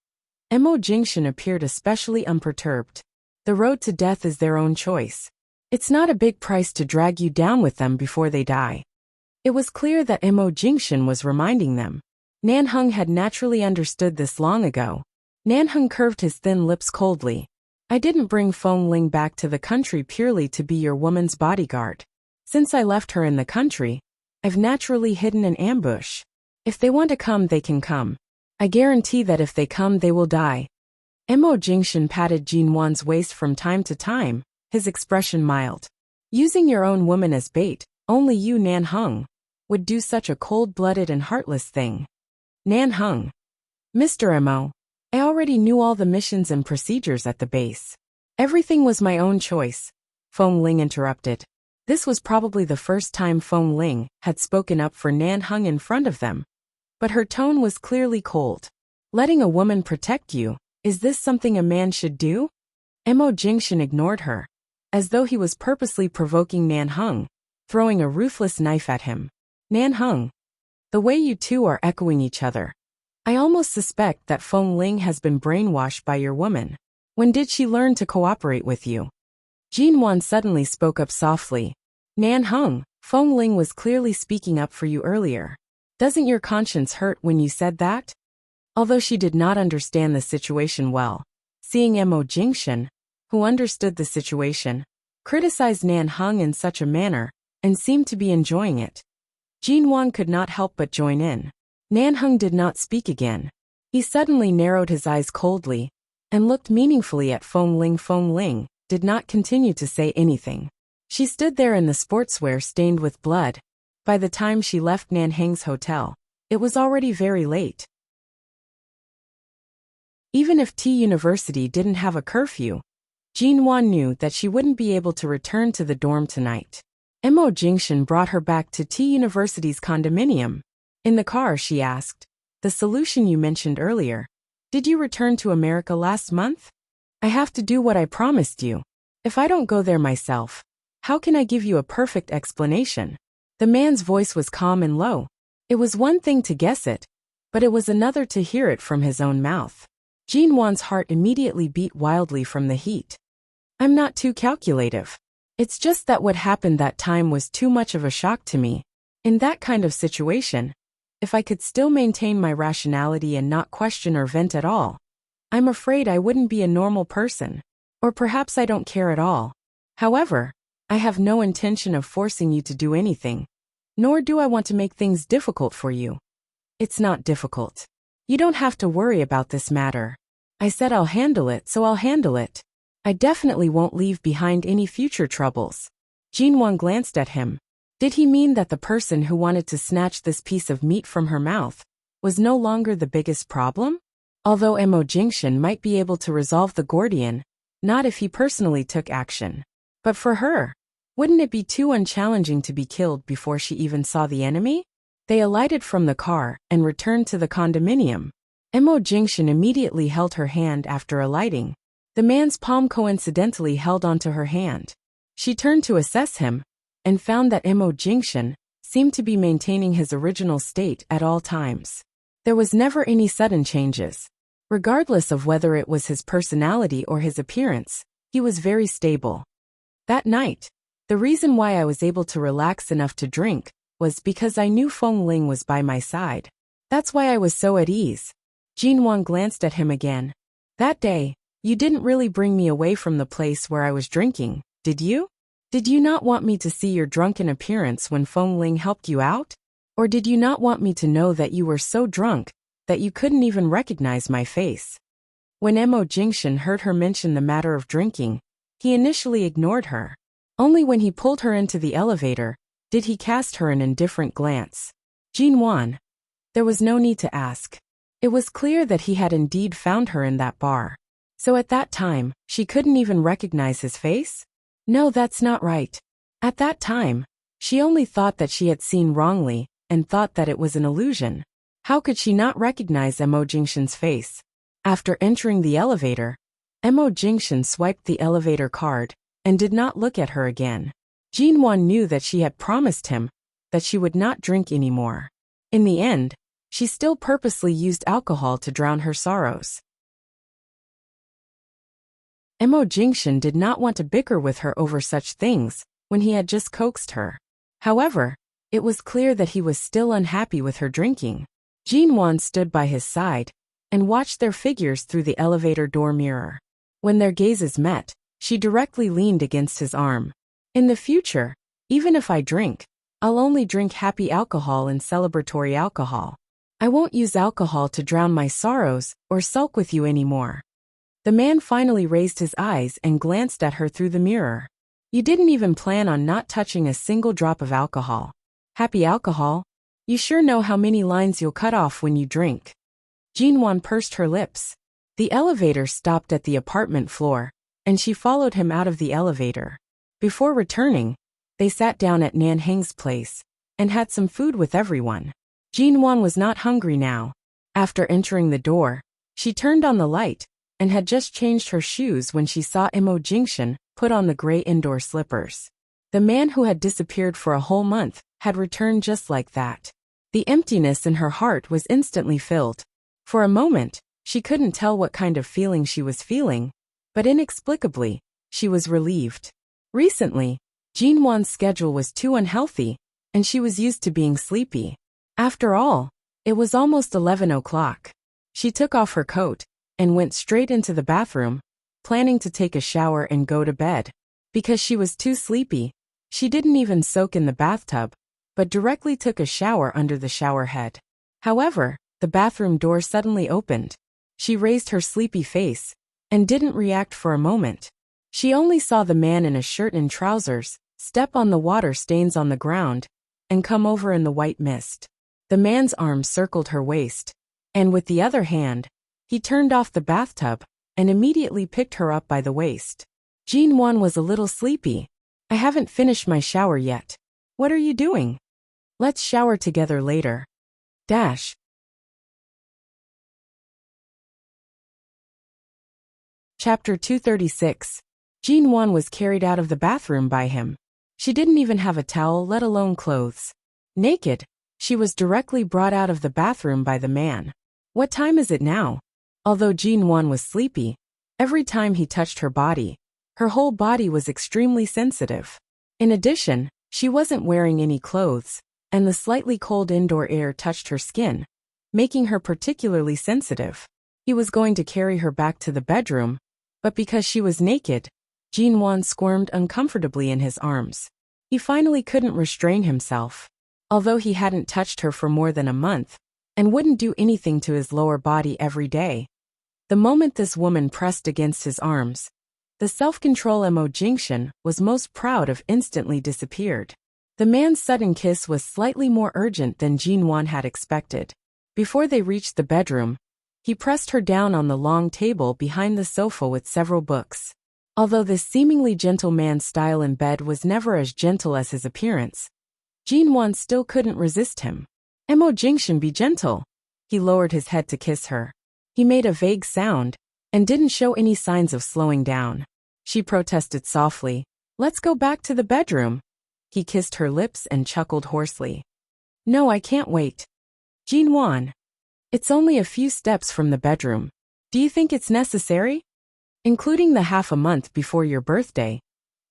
Mo Jingshan appeared especially unperturbed. The road to death is their own choice. It's not a big price to drag you down with them before they die. It was clear that Mo Jingshan was reminding them. Nan Heng had naturally understood this long ago. Nan Heng curved his thin lips coldly. I didn't bring Feng Ling back to the country purely to be your woman's bodyguard. Since I left her in the country, I've naturally hidden an ambush. If they want to come, they can come. I guarantee that if they come, they will die. Mo Jingshan patted Jinwan's waist from time to time, his expression mild. Using your own woman as bait, only you, Nan Heng, would do such a cold-blooded and heartless thing. Nan Heng. Mr. Mo, I already knew all the missions and procedures at the base. Everything was my own choice, Feng Ling interrupted. This was probably the first time Feng Ling had spoken up for Nan Heng in front of them. But her tone was clearly cold. Letting a woman protect you, is this something a man should do? Mo Jingshan ignored her, as though he was purposely provoking Nan Heng, throwing a ruthless knife at him. Nan Heng, the way you two are echoing each other. I almost suspect that Feng Ling has been brainwashed by your woman. When did she learn to cooperate with you? Jinwan suddenly spoke up softly. Nan Heng, Feng Ling was clearly speaking up for you earlier. Doesn't your conscience hurt when you said that? Although she did not understand the situation well, seeing Mo Jingshan, who understood the situation, criticized Nan Heng in such a manner, and seemed to be enjoying it, Jinwan could not help but join in. Nan Heng did not speak again. He suddenly narrowed his eyes coldly, and looked meaningfully at Feng Ling. Feng Ling did not continue to say anything. She stood there in the sportswear stained with blood. By the time she left Nan Heng's hotel, it was already very late. Even if T University didn't have a curfew, Jinwan knew that she wouldn't be able to return to the dorm tonight. Mo Jingshan brought her back to T University's condominium. In the car, she asked, the solution you mentioned earlier. Did you return to America last month? I have to do what I promised you. If I don't go there myself, how can I give you a perfect explanation? The man's voice was calm and low. It was one thing to guess it, but it was another to hear it from his own mouth. Jinwan's heart immediately beat wildly from the heat. I'm not too calculative. It's just that what happened that time was too much of a shock to me. In that kind of situation, if I could still maintain my rationality and not question or vent at all, I'm afraid I wouldn't be a normal person. Or perhaps I don't care at all. However, I have no intention of forcing you to do anything. Nor do I want to make things difficult for you. It's not difficult. You don't have to worry about this matter. I said I'll handle it, so I'll handle it. I definitely won't leave behind any future troubles. Jinwan glanced at him. Did he mean that the person who wanted to snatch this piece of meat from her mouth was no longer the biggest problem? Although Mo Jingshan might be able to resolve the Gordian, not if he personally took action. But for her, wouldn't it be too unchallenging to be killed before she even saw the enemy? They alighted from the car and returned to the condominium. Emo Jingshan immediately held her hand after alighting. The man's palm coincidentally held onto her hand. She turned to assess him and found that Emo Jingshan seemed to be maintaining his original state at all times. There was never any sudden changes. Regardless of whether it was his personality or his appearance, he was very stable. That night, the reason why I was able to relax enough to drink was because I knew Feng Ling was by my side. That's why I was so at ease. Jinwan glanced at him again. That day, you didn't really bring me away from the place where I was drinking, did you? Did you not want me to see your drunken appearance when Feng Ling helped you out? Or did you not want me to know that you were so drunk that you couldn't even recognize my face? When Emo Jingshan heard her mention the matter of drinking, he initially ignored her. Only when he pulled her into the elevator did he cast her an indifferent glance. Jinwan. There was no need to ask. It was clear that he had indeed found her in that bar. So at that time, she couldn't even recognize his face? No, that's not right. At that time, she only thought that she had seen wrongly and thought that it was an illusion. How could she not recognize Emo Jingshan's face? After entering the elevator, Emo Jingshan swiped the elevator card and did not look at her again. Jinwan knew that she had promised him that she would not drink anymore. In the end, she still purposely used alcohol to drown her sorrows. Emo Jingshan did not want to bicker with her over such things when he had just coaxed her. However, it was clear that he was still unhappy with her drinking. Jinwan stood by his side and watched their figures through the elevator door mirror. When their gazes met, she directly leaned against his arm. In the future, even if I drink, I'll only drink happy alcohol and celebratory alcohol. I won't use alcohol to drown my sorrows or sulk with you anymore. The man finally raised his eyes and glanced at her through the mirror. You didn't even plan on not touching a single drop of alcohol. Happy alcohol? You sure know how many lines you'll cut off when you drink. Jinwan pursed her lips. The elevator stopped at the apartment floor, and she followed him out of the elevator. Before returning, they sat down at Nan Heng's place and had some food with everyone. Jinwan was not hungry now. After entering the door, she turned on the light and had just changed her shoes when she saw Emo Jingshan put on the gray indoor slippers. The man who had disappeared for a whole month had returned just like that. The emptiness in her heart was instantly filled. For a moment, she couldn't tell what kind of feeling she was feeling, but inexplicably, she was relieved. Recently, Jinwan's schedule was too unhealthy, and she was used to being sleepy. After all, it was almost 11 o'clock. She took off her coat and went straight into the bathroom, planning to take a shower and go to bed. Because she was too sleepy, she didn't even soak in the bathtub, but directly took a shower under the shower head. However, the bathroom door suddenly opened. She raised her sleepy face and didn't react for a moment. She only saw the man in a shirt and trousers step on the water stains on the ground and come over in the white mist. The man's arm circled her waist, and with the other hand, he turned off the bathtub and immediately picked her up by the waist. Jinwan was a little sleepy. I haven't finished my shower yet. What are you doing? Let's shower together later. Chapter 236. Jinwan was carried out of the bathroom by him. She didn't even have a towel, let alone clothes. Naked, she was directly brought out of the bathroom by the man. What time is it now? Although Jinwan was sleepy, every time he touched her body, her whole body was extremely sensitive. In addition, she wasn't wearing any clothes, and the slightly cold indoor air touched her skin, making her particularly sensitive. He was going to carry her back to the bedroom, but because she was naked, Jinwan squirmed uncomfortably in his arms. He finally couldn't restrain himself. Although he hadn't touched her for more than a month, and wouldn't do anything to his lower body every day, the moment this woman pressed against his arms, the self-control Emo Jingshan was most proud of instantly disappeared. The man's sudden kiss was slightly more urgent than Jinwan had expected. Before they reached the bedroom, he pressed her down on the long table behind the sofa with several books. Although this seemingly gentle man's style in bed was never as gentle as his appearance, Jinwan still couldn't resist him. Mo Jingshan, be gentle. He lowered his head to kiss her. He made a vague sound and didn't show any signs of slowing down. She protested softly. Let's go back to the bedroom. He kissed her lips and chuckled hoarsely. No, I can't wait. Jinwan. It's only a few steps from the bedroom. Do you think it's necessary? Including the half a month before your birthday.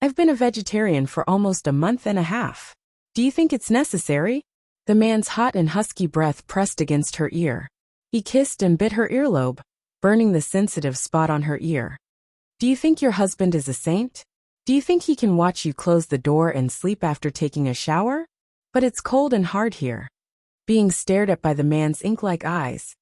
I've been a vegetarian for almost a month and a half. Do you think it's necessary? The man's hot and husky breath pressed against her ear. He kissed and bit her earlobe, burning the sensitive spot on her ear. Do you think your husband is a saint? Do you think he can watch you close the door and sleep after taking a shower? But it's cold and hard here. Being stared at by the man's ink-like eyes,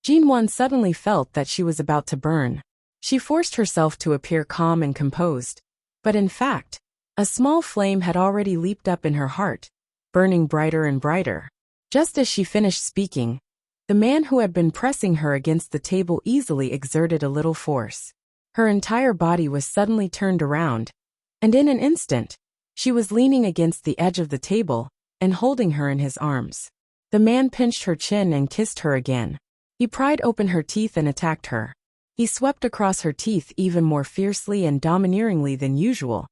Jinwan suddenly felt that she was about to burn. She forced herself to appear calm and composed, but in fact, a small flame had already leaped up in her heart, burning brighter and brighter. Just as she finished speaking, the man who had been pressing her against the table easily exerted a little force. Her entire body was suddenly turned around, and in an instant, she was leaning against the edge of the table and holding her in his arms. The man pinched her chin and kissed her again. He pried open her teeth and attacked her. He swept across her teeth even more fiercely and domineeringly than usual,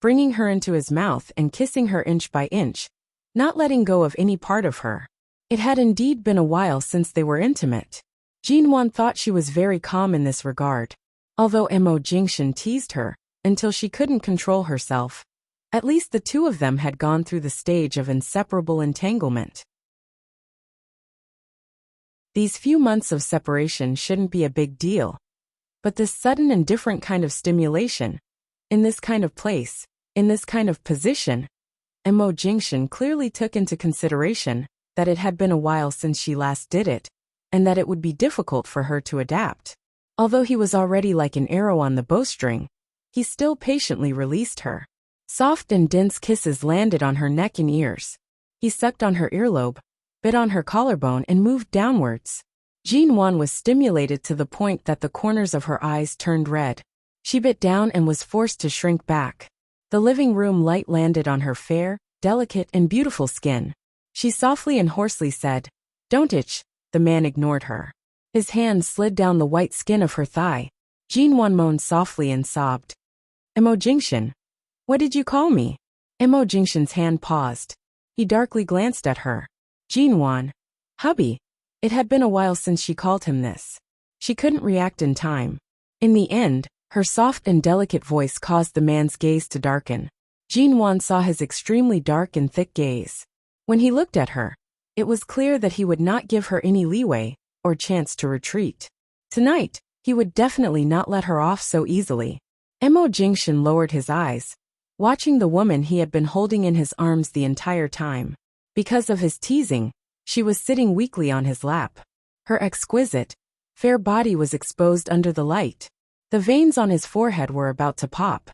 bringing her into his mouth and kissing her inch by inch, not letting go of any part of her. It had indeed been a while since they were intimate. Jinwan thought she was very calm in this regard, although Mo Jingshan teased her until she couldn't control herself. At least the two of them had gone through the stage of inseparable entanglement. These few months of separation shouldn't be a big deal. But this sudden and different kind of stimulation, in this kind of place, in this kind of position, Mo Jingshan clearly took into consideration that it had been a while since she last did it, and that it would be difficult for her to adapt. Although he was already like an arrow on the bowstring, he still patiently released her. Soft and dense kisses landed on her neck and ears. He sucked on her earlobe, bit on her collarbone and moved downwards. Jinwan was stimulated to the point that the corners of her eyes turned red. She bit down and was forced to shrink back. The living room light landed on her fair, delicate and beautiful skin. She softly and hoarsely said, "Don't itch." The man ignored her. His hand slid down the white skin of her thigh. Jinwan moaned softly and sobbed. Mo Jingshan. What did you call me? Mo Jingshan's hand paused. He darkly glanced at her. Jinwan. Hubby. It had been a while since she called him this. She couldn't react in time. In the end, her soft and delicate voice caused the man's gaze to darken. Jinwan saw his extremely dark and thick gaze. When he looked at her, it was clear that he would not give her any leeway or chance to retreat. Tonight, he would definitely not let her off so easily. Mo Jingshan lowered his eyes, watching the woman he had been holding in his arms the entire time. Because of his teasing, she was sitting weakly on his lap. Her exquisite, fair body was exposed under the light. The veins on his forehead were about to pop.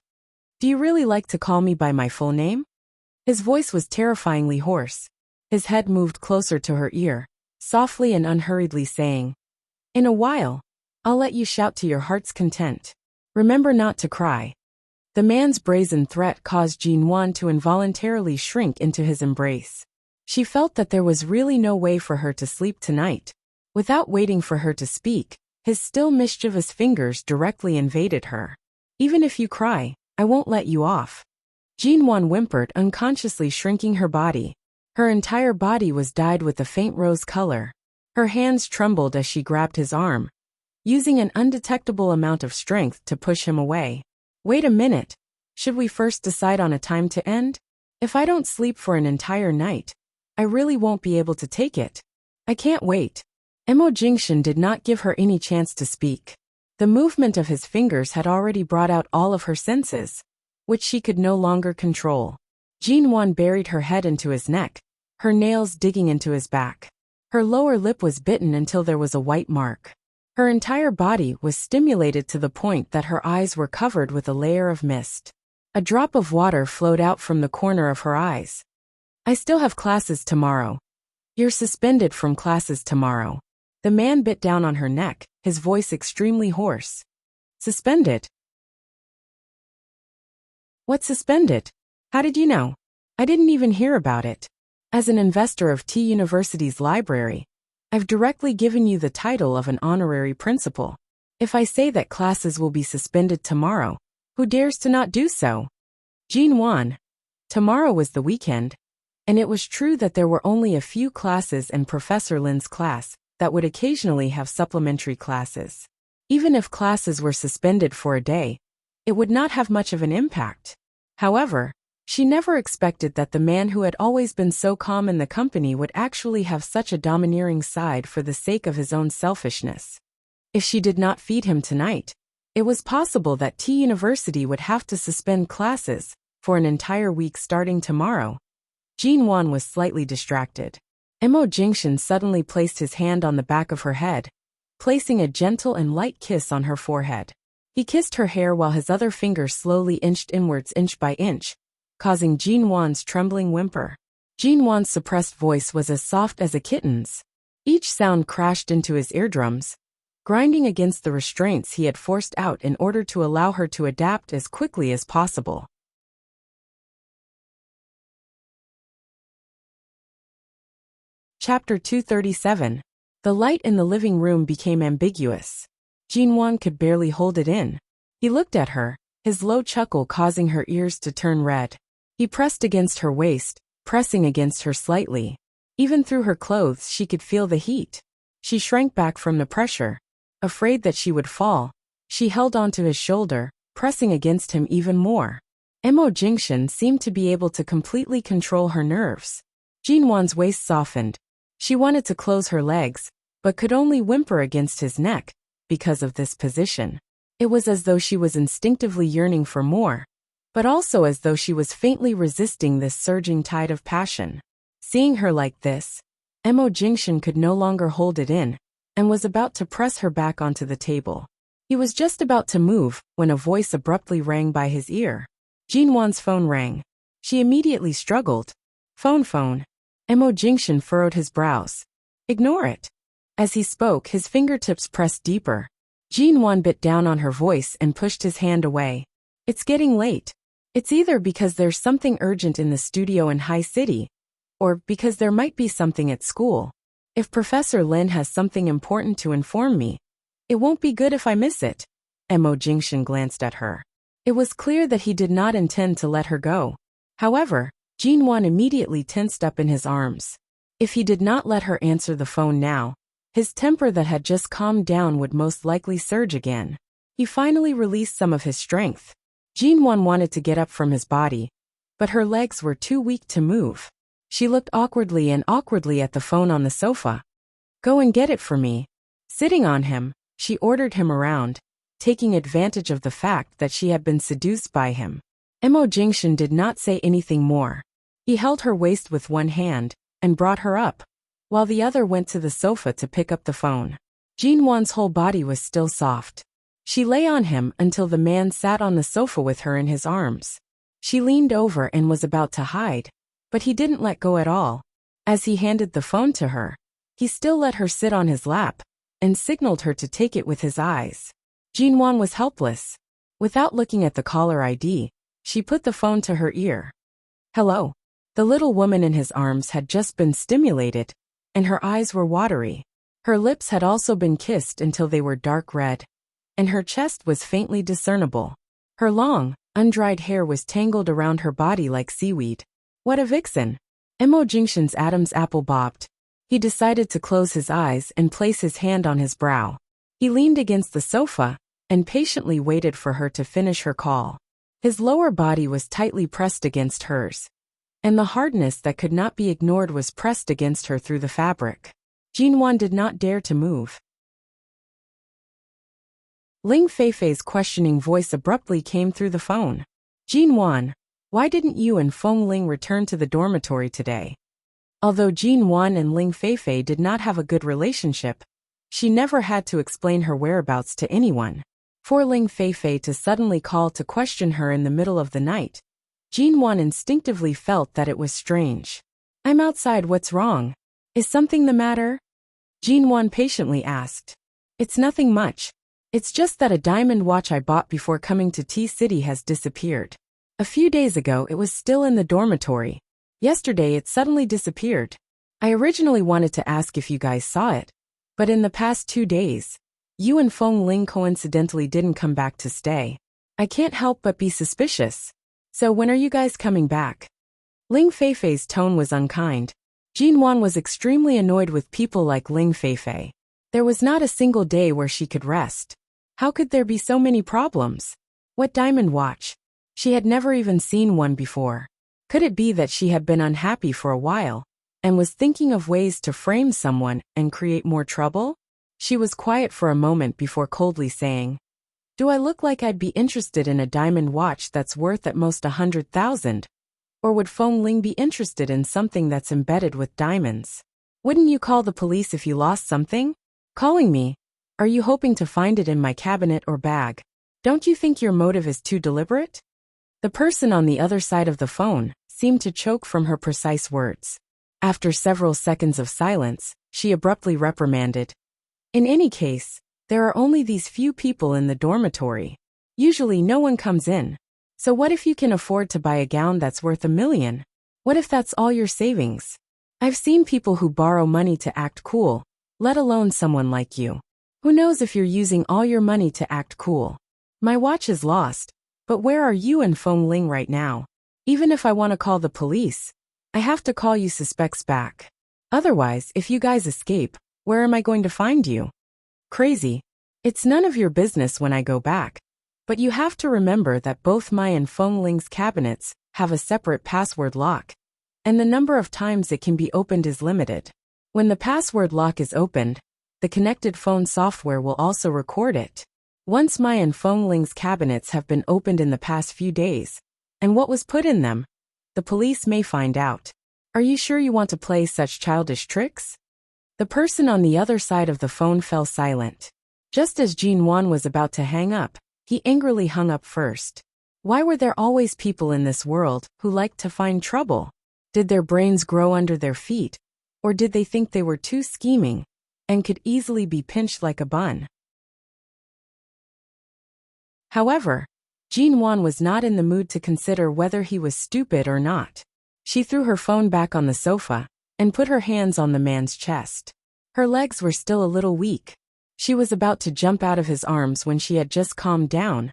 Do you really like to call me by my full name? His voice was terrifyingly hoarse. His head moved closer to her ear, softly and unhurriedly saying, In a while, I'll let you shout to your heart's content. Remember not to cry. The man's brazen threat caused Jinwan to involuntarily shrink into his embrace. She felt that there was really no way for her to sleep tonight. Without waiting for her to speak, his still mischievous fingers directly invaded her. Even if you cry, I won't let you off. Jinwan whimpered, unconsciously shrinking her body. Her entire body was dyed with a faint rose color. Her hands trembled as she grabbed his arm, using an undetectable amount of strength to push him away. Wait a minute. Should we first decide on a time to end? If I don't sleep for an entire night, I really won't be able to take it. I can't wait. Mo Jingshan did not give her any chance to speak. The movement of his fingers had already brought out all of her senses, which she could no longer control. Jinwan buried her head into his neck, her nails digging into his back. Her lower lip was bitten until there was a white mark. Her entire body was stimulated to the point that her eyes were covered with a layer of mist. A drop of water flowed out from the corner of her eyes. I still have classes tomorrow. You're suspended from classes tomorrow. The man bit down on her neck, his voice extremely hoarse. Suspended? What suspended? How did you know? I didn't even hear about it. As an investor of T University's library, I've directly given you the title of an honorary principal. If I say that classes will be suspended tomorrow, who dares to not do so? Jean won. Tomorrow was the weekend, and it was true that there were only a few classes and Professor Lin's class that would occasionally have supplementary classes. Even if classes were suspended for a day, it would not have much of an impact. However, she never expected that the man who had always been so calm in the company would actually have such a domineering side for the sake of his own selfishness. If she did not feed him tonight, it was possible that T University would have to suspend classes for an entire week starting tomorrow. Jean Wan was slightly distracted. Mo Jingshan suddenly placed his hand on the back of her head, placing a gentle and light kiss on her forehead. He kissed her hair while his other finger slowly inched inwards inch by inch, causing Jean Wan's trembling whimper. Jean Wan's suppressed voice was as soft as a kitten's. Each sound crashed into his eardrums, grinding against the restraints he had forced out in order to allow her to adapt as quickly as possible. Chapter 237. The light in the living room became ambiguous. Jean Wan could barely hold it in. He looked at her, his low chuckle causing her ears to turn red. He pressed against her waist, pressing against her slightly. Even through her clothes she could feel the heat. She shrank back from the pressure. Afraid that she would fall, she held onto his shoulder, pressing against him even more. Mo Jingshan seemed to be able to completely control her nerves. Jean Wan's waist softened. She wanted to close her legs, but could only whimper against his neck because of this position. It was as though she was instinctively yearning for more, but also as though she was faintly resisting this surging tide of passion. Seeing her like this, Mo Jingshan could no longer hold it in, and was about to press her back onto the table. He was just about to move when a voice abruptly rang by his ear. Jean Wan's phone rang. She immediately struggled. Phone. Mo Jingshan furrowed his brows. Ignore it. As he spoke, his fingertips pressed deeper. Jean Wan bit down on her voice and pushed his hand away. It's getting late. It's either because there's something urgent in the studio in High City, or because there might be something at school. If Professor Lin has something important to inform me, it won't be good if I miss it. Mo Jingshan glanced at her. It was clear that he did not intend to let her go. However, Jean Wan immediately tensed up in his arms. If he did not let her answer the phone now, his temper that had just calmed down would most likely surge again. He finally released some of his strength. Jean Wan wanted to get up from his body, but her legs were too weak to move. She looked awkwardly at the phone on the sofa. Go and get it for me. Sitting on him, she ordered him around, taking advantage of the fact that she had been seduced by him. Mo Jingshan did not say anything more. He held her waist with one hand and brought her up, while the other went to the sofa to pick up the phone. Jean Wan's whole body was still soft. She lay on him until the man sat on the sofa with her in his arms. She leaned over and was about to hide, but he didn't let go at all. As he handed the phone to her, he still let her sit on his lap and signaled her to take it with his eyes. Jean Wan was helpless. Without looking at the caller ID, she put the phone to her ear. Hello. The little woman in his arms had just been stimulated, and her eyes were watery. Her lips had also been kissed until they were dark red, and her chest was faintly discernible. Her long, undried hair was tangled around her body like seaweed. What a vixen! Mo Jingshan's Adam's apple bobbed. He decided to close his eyes and place his hand on his brow. He leaned against the sofa and patiently waited for her to finish her call. His lower body was tightly pressed against hers, and the hardness that could not be ignored was pressed against her through the fabric. Jean Wan did not dare to move. Ling Feifei's questioning voice abruptly came through the phone. Jean Wan, why didn't you and Feng Ling return to the dormitory today? Although Jean Wan and Ling Feifei did not have a good relationship, she never had to explain her whereabouts to anyone. For Ling Feifei to suddenly call to question her in the middle of the night, Jean Wan instinctively felt that it was strange. I'm outside, what's wrong? Is something the matter? Jean Wan patiently asked. It's nothing much. It's just that a diamond watch I bought before coming to T City has disappeared. A few days ago it was still in the dormitory, Yesterday it suddenly disappeared. I originally wanted to ask if you guys saw it, but in the past 2 days, you and Feng Ling coincidentally didn't come back to stay. I can't help but be suspicious. So when are you guys coming back? Ling Feifei's tone was unkind. Jinwan was extremely annoyed with people like Ling Feifei. There was not a single day where she could rest. How could there be so many problems? What diamond watch? She had never even seen one before. Could it be that she had been unhappy for a while, and was thinking of ways to frame someone and create more trouble? She was quiet for a moment before coldly saying, "Do I look like I'd be interested in a diamond watch that's worth at most 100,000? Or would Feng Ling be interested in something that's embedded with diamonds? Wouldn't you call the police if you lost something? Calling me? Are you hoping to find it in my cabinet or bag? Don't you think your motive is too deliberate?" The person on the other side of the phone seemed to choke from her precise words. After several seconds of silence, she abruptly reprimanded, "In any case, there are only these few people in the dormitory. Usually no one comes in. So what if you can afford to buy a gown that's worth $1 million? What if that's all your savings? I've seen people who borrow money to act cool, let alone someone like you. Who knows if you're using all your money to act cool? My watch is lost, but where are you and Feng Ling right now? Even if I want to call the police, I have to call you suspects back. Otherwise, if you guys escape, where am I going to find you? Crazy. It's none of your business when I go back. But you have to remember that both my and Feng Ling's cabinets have a separate password lock, and the number of times it can be opened is limited. When the password lock is opened, the connected phone software will also record it. Once my and Feng Ling's cabinets have been opened in the past few days, and what was put in them, the police may find out. Are you sure you want to play such childish tricks? The person on the other side of the phone fell silent. Just as Jinwan was about to hang up, he angrily hung up first. Why were there always people in this world who liked to find trouble? Did their brains grow under their feet? Or did they think they were too scheming and could easily be pinched like a bun? However, Jinwan was not in the mood to consider whether he was stupid or not. She threw her phone back on the sofa and put her hands on the man's chest. Her legs were still a little weak. She was about to jump out of his arms when she had just calmed down,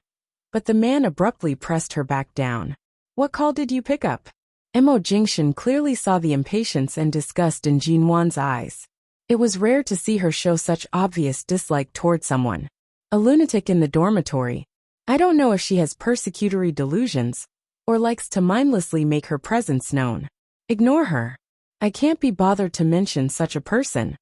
but the man abruptly pressed her back down. "What call did you pick up?" Mo Jingshan clearly saw the impatience and disgust in Jinwan's eyes. It was rare to see her show such obvious dislike toward someone. A lunatic in the dormitory. I don't know if she has persecutory delusions, or likes to mindlessly make her presence known. Ignore her. I can't be bothered to mention such a person.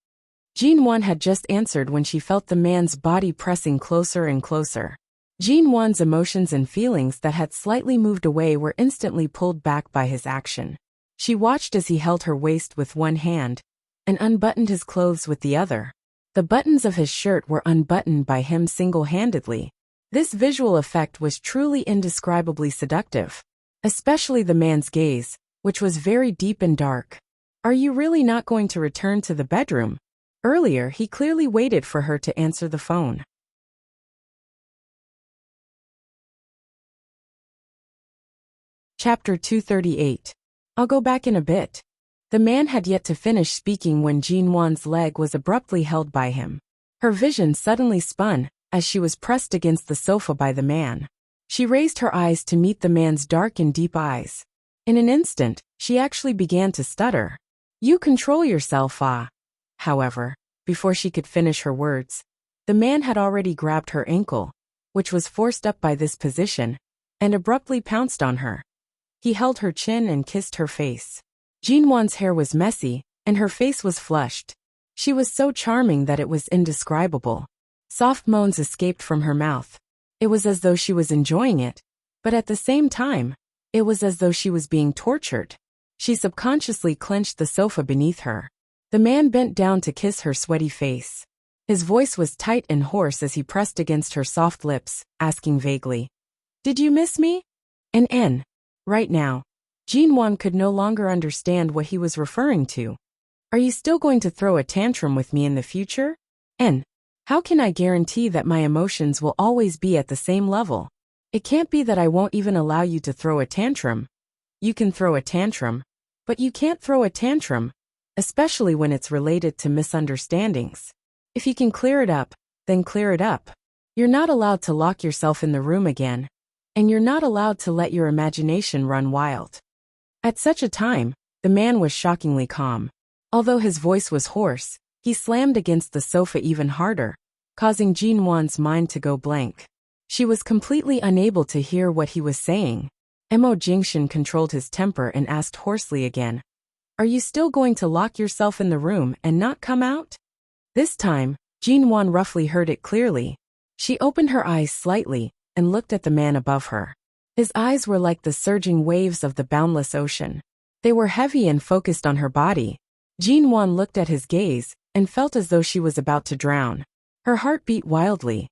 Jinwan had just answered when she felt the man's body pressing closer and closer. Jinwan's emotions and feelings that had slightly moved away were instantly pulled back by his action. She watched as he held her waist with one hand and unbuttoned his clothes with the other. The buttons of his shirt were unbuttoned by him single-handedly. This visual effect was truly indescribably seductive, especially the man's gaze, which was very deep and dark. Are you really not going to return to the bedroom? Earlier, he clearly waited for her to answer the phone. Chapter 238. I'll go back in a bit. The man had yet to finish speaking when Jinwan's leg was abruptly held by him. Her vision suddenly spun as she was pressed against the sofa by the man. She raised her eyes to meet the man's dark and deep eyes. In an instant, she actually began to stutter. "You control yourself, ah." However, before she could finish her words, the man had already grabbed her ankle, which was forced up by this position, and abruptly pounced on her. He held her chin and kissed her face. Jinwan's hair was messy, and her face was flushed. She was so charming that it was indescribable. Soft moans escaped from her mouth. It was as though she was enjoying it, but at the same time, it was as though she was being tortured. She subconsciously clenched the sofa beneath her. The man bent down to kiss her sweaty face. His voice was tight and hoarse as he pressed against her soft lips, asking vaguely, "Did you miss me?" And right now, Jinwan could no longer understand what he was referring to. "Are you still going to throw a tantrum with me in the future? And how can I guarantee that my emotions will always be at the same level? It can't be that I won't even allow you to throw a tantrum. You can throw a tantrum, But you can't throw a tantrum, especially when it's related to misunderstandings. If you can clear it up, then clear it up. You're not allowed to lock yourself in the room again, and you're not allowed to let your imagination run wild. At such a time, the man was shockingly calm. Although his voice was hoarse, he slammed against the sofa even harder, causing Jinwan's mind to go blank. She was completely unable to hear what he was saying. Mo Jingshan controlled his temper and asked hoarsely again, "Are you still going to lock yourself in the room and not come out?" This time, Jinwan roughly heard it clearly. She opened her eyes slightly and looked at the man above her. His eyes were like the surging waves of the boundless ocean. They were heavy and focused on her body. Jinwan looked at his gaze and felt as though she was about to drown. Her heart beat wildly.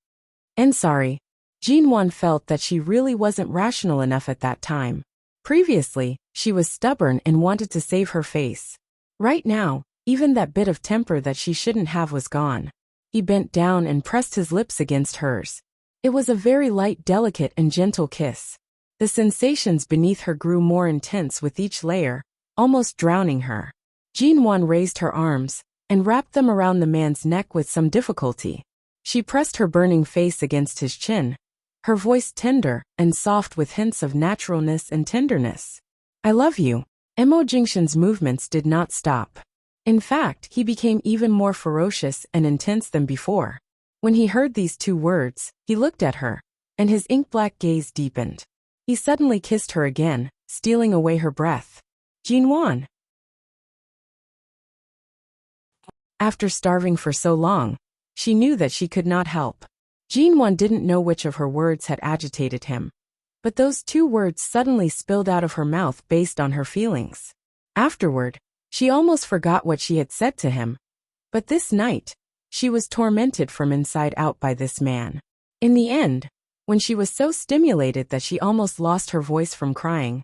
And sorry, Jinwan felt that she really wasn't rational enough at that time. Previously, she was stubborn and wanted to save her face. Right now, even that bit of temper that she shouldn't have was gone. He bent down and pressed his lips against hers. It was a very light, delicate, and gentle kiss. The sensations beneath her grew more intense with each layer, almost drowning her. Jinwan raised her arms and wrapped them around the man's neck with some difficulty. She pressed her burning face against his chin, her voice tender and soft with hints of naturalness and tenderness. "I love you." Mo Jingshan's movements did not stop. In fact, he became even more ferocious and intense than before. When he heard these two words, he looked at her, and his ink-black gaze deepened. He suddenly kissed her again, stealing away her breath. "Jinwan." After starving for so long, she knew that she could not help. Jinwan didn't know which of her words had agitated him, but those two words suddenly spilled out of her mouth based on her feelings. Afterward, she almost forgot what she had said to him. But this night, she was tormented from inside out by this man. In the end, when she was so stimulated that she almost lost her voice from crying,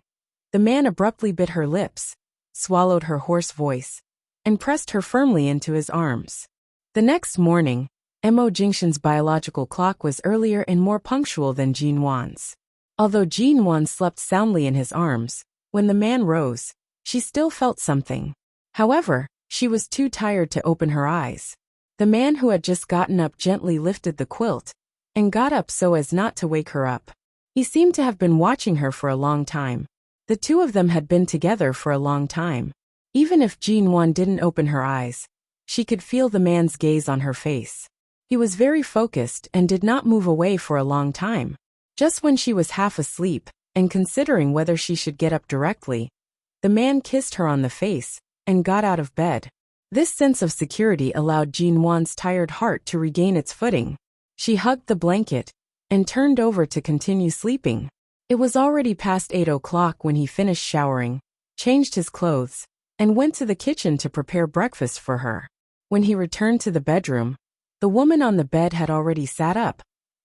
the man abruptly bit her lips, swallowed her hoarse voice, and pressed her firmly into his arms. The next morning, Mo Jingshan's biological clock was earlier and more punctual than Jinwan's. Although Jinwan slept soundly in his arms, when the man rose, she still felt something. However, she was too tired to open her eyes. The man who had just gotten up gently lifted the quilt and got up so as not to wake her up. He seemed to have been watching her for a long time. The two of them had been together for a long time. Even if Jinwan didn't open her eyes, she could feel the man's gaze on her face. He was very focused and did not move away for a long time. Just when she was half asleep and considering whether she should get up directly, the man kissed her on the face and got out of bed. This sense of security allowed Jinwan's tired heart to regain its footing. She hugged the blanket and turned over to continue sleeping. It was already past 8 o'clock when he finished showering, changed his clothes, and went to the kitchen to prepare breakfast for her. When he returned to the bedroom, the woman on the bed had already sat up,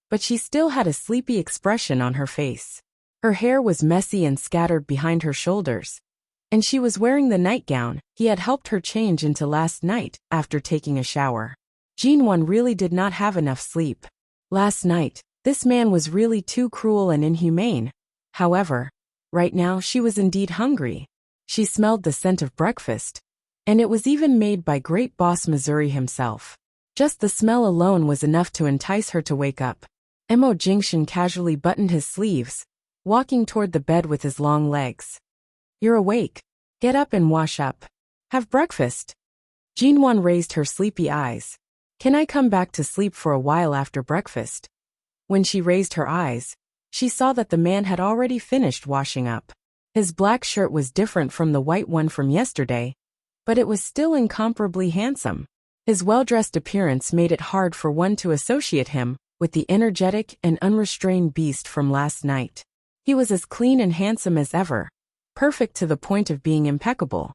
but she still had a sleepy expression on her face. Her hair was messy and scattered behind her shoulders, and she was wearing the nightgown he had helped her change into last night after taking a shower. Jinwan really did not have enough sleep. Last night, this man was really too cruel and inhumane. However, right now she was indeed hungry. She smelled the scent of breakfast, and it was even made by Great Boss Missouri himself. Just the smell alone was enough to entice her to wake up. Mo Jingshan casually buttoned his sleeves, walking toward the bed with his long legs. "You're awake. Get up and wash up. Have breakfast." Jinwan raised her sleepy eyes. "Can I come back to sleep for a while after breakfast?" When she raised her eyes, she saw that the man had already finished washing up. His black shirt was different from the white one from yesterday, but it was still incomparably handsome. His well-dressed appearance made it hard for one to associate him with the energetic and unrestrained beast from last night. He was as clean and handsome as ever, perfect to the point of being impeccable.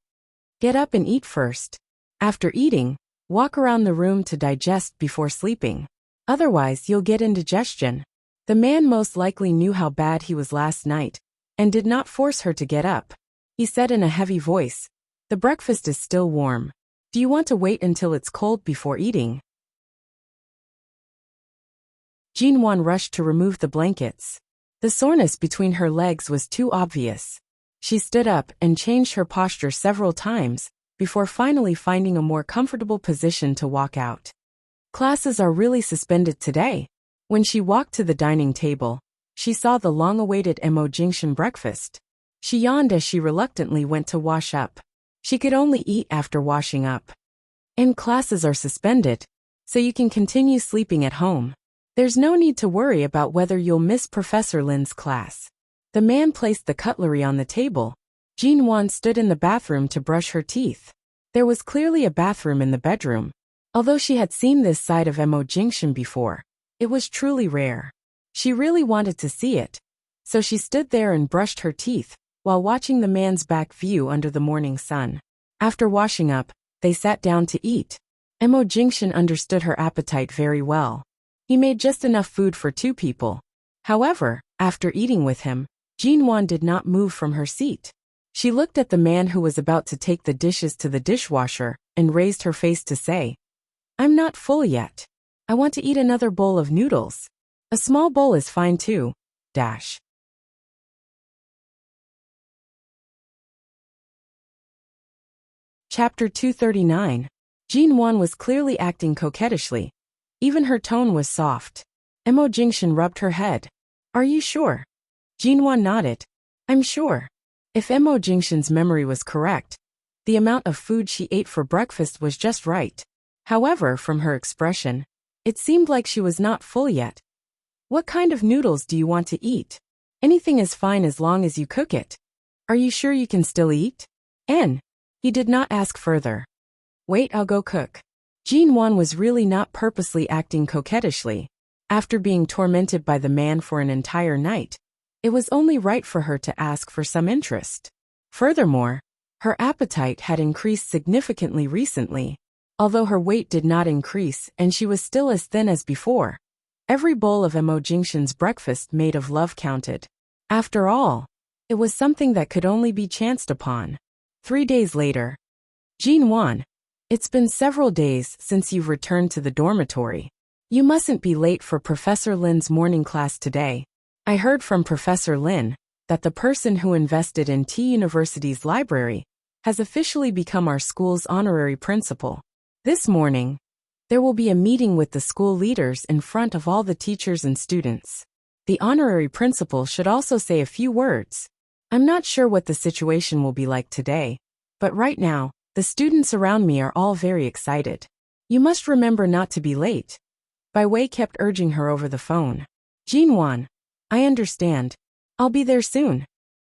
"Get up and eat first. After eating, walk around the room to digest before sleeping. Otherwise, you'll get indigestion." The man most likely knew how bad he was last night and did not force her to get up. He said in a heavy voice, "The breakfast is still warm. Do you want to wait until it's cold before eating?" Jinwan rushed to remove the blankets. The soreness between her legs was too obvious. She stood up and changed her posture several times, before finally finding a more comfortable position to walk out. Classes are really suspended today. When she walked to the dining table, she saw the long-awaited Jingxian breakfast. She yawned as she reluctantly went to wash up. She could only eat after washing up. And classes are suspended, so you can continue sleeping at home. There's no need to worry about whether you'll miss Professor Lin's class. The man placed the cutlery on the table. Jin Wan stood in the bathroom to brush her teeth. There was clearly a bathroom in the bedroom. Although she had seen this side of Jingxian before, it was truly rare. She really wanted to see it, so she stood there and brushed her teeth, while watching the man's back view under the morning sun. After washing up, they sat down to eat. Jingxian understood her appetite very well. He made just enough food for 2 people. However, after eating with him, Jin Wan did not move from her seat. She looked at the man who was about to take the dishes to the dishwasher and raised her face to say, "I'm not full yet. I want to eat another bowl of noodles. A small bowl is fine too." Chapter 239. Jin Wan was clearly acting coquettishly. Even her tone was soft. Jingxian rubbed her head. "Are you sure?" Jin Wan nodded. "I'm sure." If Jingxian's memory was correct, the amount of food she ate for breakfast was just right. However, from her expression, it seemed like she was not full yet. "What kind of noodles do you want to eat?" "Anything is fine as long as you cook it." "Are you sure you can still eat?" He did not ask further. "Wait, I'll go cook." Jin Wan was really not purposely acting coquettishly. After being tormented by the man for an entire night, it was only right for her to ask for some interest. Furthermore, her appetite had increased significantly recently. Although her weight did not increase and she was still as thin as before, every bowl of Jingxian's breakfast made of love counted. After all, it was something that could only be chanced upon. 3 days later. "Jin Wan, it's been several days since you've returned to the dormitory. You mustn't be late for Professor Lin's morning class today. I heard from Professor Lin that the person who invested in T University's library has officially become our school's honorary principal. This morning, there will be a meeting with the school leaders in front of all the teachers and students. The honorary principal should also say a few words. I'm not sure what the situation will be like today, but right now, the students around me are all very excited. You must remember not to be late." Bai Wei kept urging her over the phone. "Jin Wan, I understand. I'll be there soon."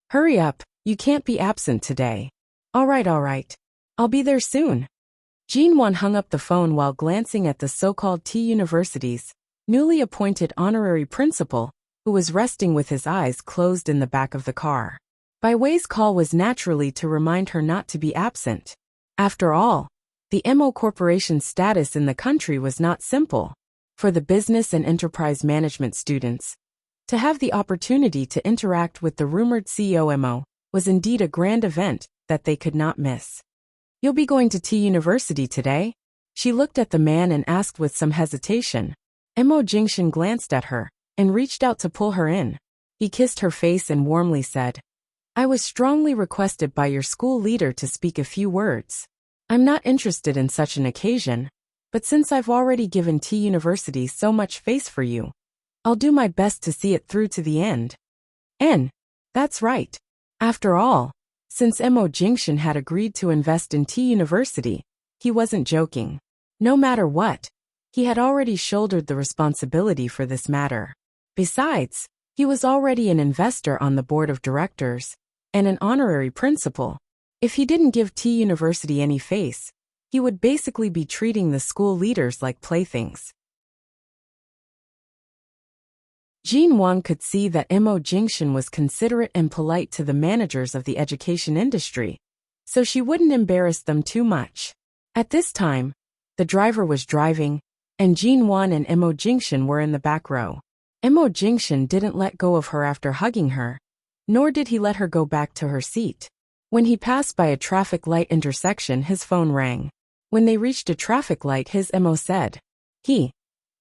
"Hurry up, you can't be absent today." All right. I'll be there soon." Jin Wan hung up the phone while glancing at the so-called T University's newly appointed honorary principal, who was resting with his eyes closed in the back of the car. Bai Wei's call was naturally to remind her not to be absent. After all, the MO Corporation's status in the country was not simple. For the business and enterprise management students, to have the opportunity to interact with the rumored CEO MO was indeed a grand event that they could not miss. "You'll be going to T University today?" She looked at the man and asked with some hesitation. Jingxian glanced at her and reached out to pull her in. He kissed her face and warmly said, "I was strongly requested by your school leader to speak a few words. I'm not interested in such an occasion, but since I've already given T University so much face for you, I'll do my best to see it through to the end." That's right. After all, since Jingxian had agreed to invest in T University, he wasn't joking. No matter what, he had already shouldered the responsibility for this matter. Besides, he was already an investor on the board of directors and an honorary principal. If he didn't give T University any face, he would basically be treating the school leaders like playthings. Jin Wan could see that Jingxian was considerate and polite to the managers of the education industry, so she wouldn't embarrass them too much. At this time, the driver was driving, and Jin Wan and Jingxian were in the back row. Jingxian didn't let go of her after hugging her, nor did he let her go back to her seat. When he passed by a traffic light intersection, his phone rang. When they reached a traffic light, his said, He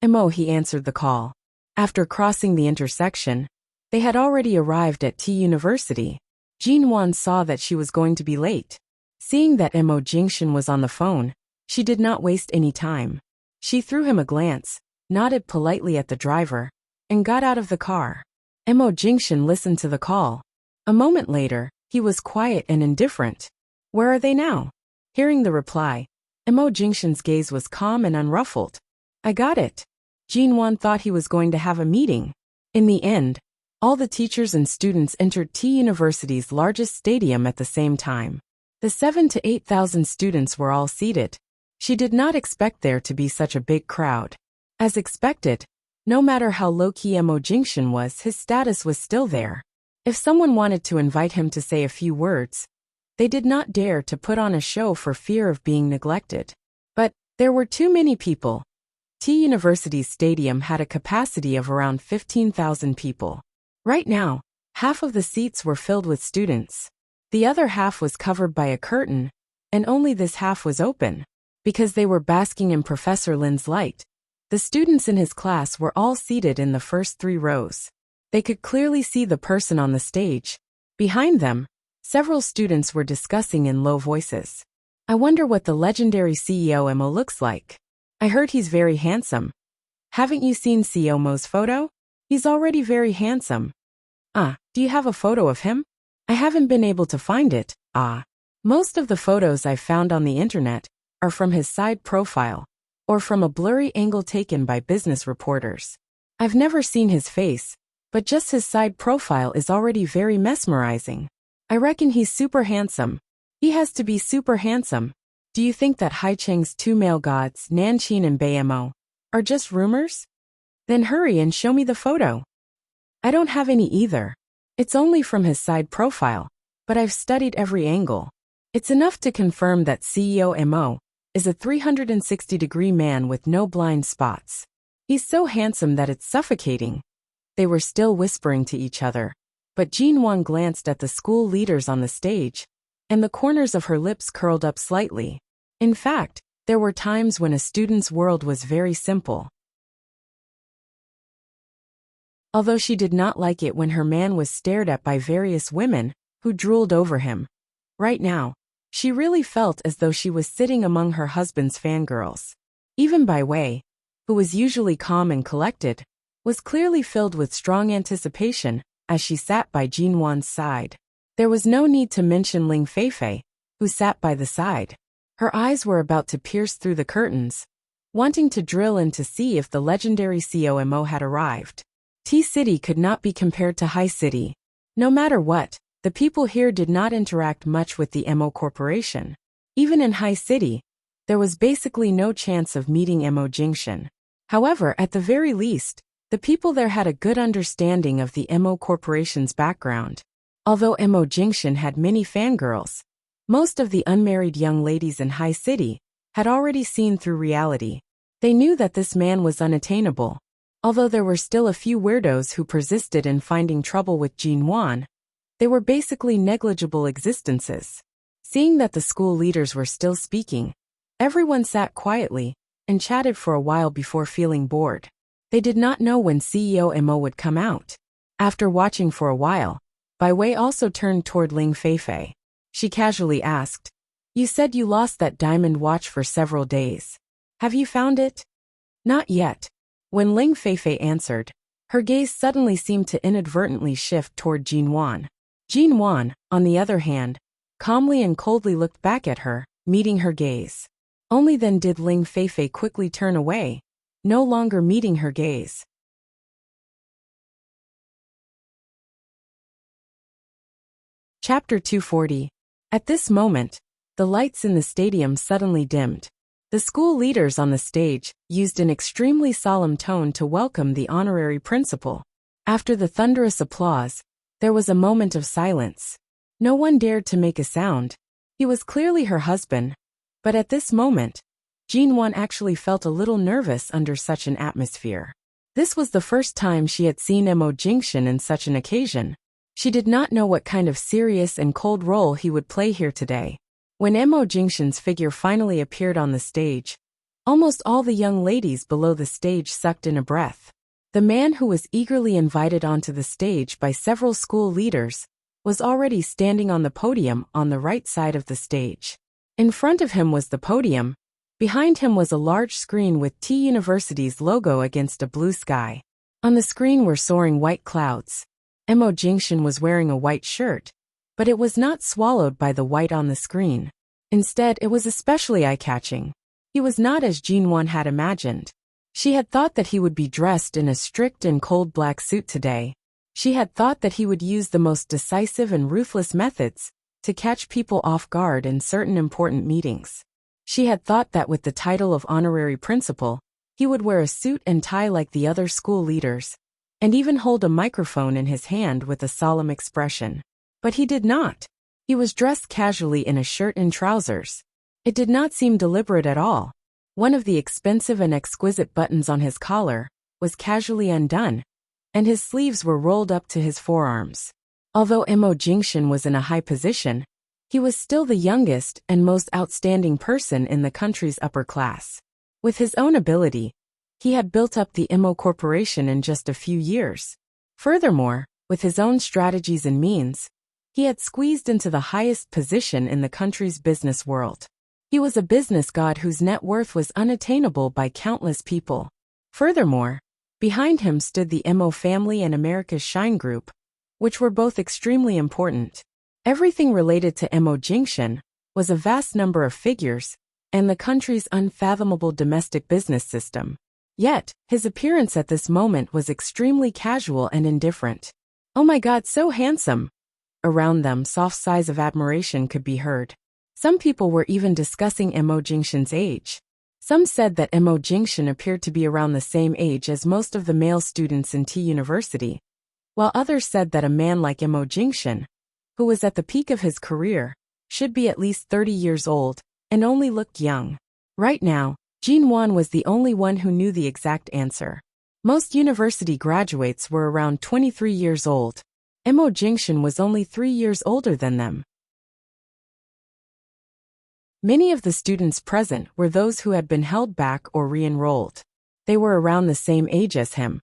answered the call. After crossing the intersection, they had already arrived at T University. Jinwan saw that she was going to be late. Seeing that Mo Jingshan was on the phone, she did not waste any time. She threw him a glance, nodded politely at the driver, and got out of the car. Mo Jingshan listened to the call. A moment later, he was quiet and indifferent. Where are they now? Hearing the reply, Mo Jingshan's gaze was calm and unruffled. I got it. Jinwan thought he was going to have a meeting. In the end, all the teachers and students entered T University's largest stadium at the same time. The 7,000 to 8,000 students were all seated. She did not expect there to be such a big crowd. As expected, no matter how low-key Mo Jingshan was, his status was still there. If someone wanted to invite him to say a few words, they did not dare to put on a show for fear of being neglected. But there were too many people. T University's stadium had a capacity of around 15,000 people. Right now, half of the seats were filled with students. The other half was covered by a curtain, and only this half was open. Because they were basking in Professor Lin's light, the students in his class were all seated in the first 3 rows. They could clearly see the person on the stage. Behind them, several students were discussing in low voices. I wonder what the legendary CEO Mo looks like. I heard he's very handsome. Haven't you seen CEO Mo's photo? He's already very handsome. Do you have a photo of him? I haven't been able to find it. Most of the photos I've found on the internet are from his side profile, or from a blurry angle taken by business reporters. I've never seen his face, but just his side profile is already very mesmerizing. I reckon he's super handsome. He has to be super handsome. Do you think that Haicheng's 2 male gods, Nanqin and Beimo, are just rumors? Then hurry and show me the photo. I don't have any either. It's only from his side profile, but I've studied every angle. It's enough to confirm that CEO Mo is a 360-degree man with no blind spots. He's so handsome that it's suffocating. They were still whispering to each other, but Jinwan glanced at the school leaders on the stage, and the corners of her lips curled up slightly. In fact, there were times when a student's world was very simple. Although she did not like it when her man was stared at by various women who drooled over him. Right now, she really felt as though she was sitting among her husband's fangirls. Even Bai Wei, who was usually calm and collected, was clearly filled with strong anticipation as she sat by Jinwan's side. There was no need to mention Ling Feifei, who sat by the side. Her eyes were about to pierce through the curtains, wanting to drill in to see if the legendary COMO had arrived. T-City could not be compared to High City. No matter what, the people here did not interact much with the MO Corporation. Even in High City, there was basically no chance of meeting Mo Jingshan. However, at the very least, the people there had a good understanding of the MO Corporation's background. Although Mo Jingshan had many fangirls, most of the unmarried young ladies in High City had already seen through reality. They knew that this man was unattainable. Although there were still a few weirdos who persisted in finding trouble with Jinwan, they were basically negligible existences. Seeing that the school leaders were still speaking, everyone sat quietly and chatted for a while before feeling bored. They did not know when CEO Mo would come out. After watching for a while, Bai Wei also turned toward Ling Feifei. She casually asked, "You said you lost that diamond watch for several days. Have you found it?" "Not yet." When Ling Feifei answered, her gaze suddenly seemed to inadvertently shift toward Jinwan. Jinwan, on the other hand, calmly and coldly looked back at her, meeting her gaze. Only then did Ling Feifei quickly turn away, no longer meeting her gaze. Chapter 240. At this moment, the lights in the stadium suddenly dimmed. The school leaders on the stage used an extremely solemn tone to welcome the honorary principal. After the thunderous applause, there was a moment of silence. No one dared to make a sound. He was clearly her husband, but at this moment, Jinwan actually felt a little nervous under such an atmosphere. This was the first time she had seen Mo Jingshan in such an occasion. She did not know what kind of serious and cold role he would play here today. When Mo Jingshan's figure finally appeared on the stage, almost all the young ladies below the stage sucked in a breath. The man who was eagerly invited onto the stage by several school leaders was already standing on the podium on the right side of the stage. In front of him was the podium. Behind him was a large screen with T University's logo against a blue sky. On the screen were soaring white clouds. Mo Jingshan was wearing a white shirt, but it was not swallowed by the white on the screen. Instead, it was especially eye-catching. He was not as Jinwan had imagined. She had thought that he would be dressed in a strict and cold black suit today. She had thought that he would use the most decisive and ruthless methods to catch people off guard in certain important meetings. She had thought that with the title of honorary principal, he would wear a suit and tie like the other school leaders, and even hold a microphone in his hand with a solemn expression. But he did not. He was dressed casually in a shirt and trousers. It did not seem deliberate at all. One of the expensive and exquisite buttons on his collar was casually undone, and his sleeves were rolled up to his forearms. Although Mo Jingshan was in a high position, he was still the youngest and most outstanding person in the country's upper class. With his own ability, he had built up the Mo Corporation in just a few years. Furthermore, with his own strategies and means, he had squeezed into the highest position in the country's business world. He was a business god whose net worth was unattainable by countless people. Furthermore, behind him stood the Mo family and America's Shine Group, which were both extremely important. Everything related to Mo Jingshan was a vast number of figures and the country's unfathomable domestic business system. Yet, his appearance at this moment was extremely casual and indifferent. "Oh my God, so handsome!" Around them, soft sighs of admiration could be heard. Some people were even discussing Mo Jingshan's age. Some said that Mo Jingshan appeared to be around the same age as most of the male students in T University, while others said that a man like Mo Jingshan, who was at the peak of his career, should be at least 30 years old, and only looked young. Right now, Jinwan was the only one who knew the exact answer. Most university graduates were around 23 years old. Mo Jingshan was only 3 years older than them. Many of the students present were those who had been held back or re-enrolled. They were around the same age as him,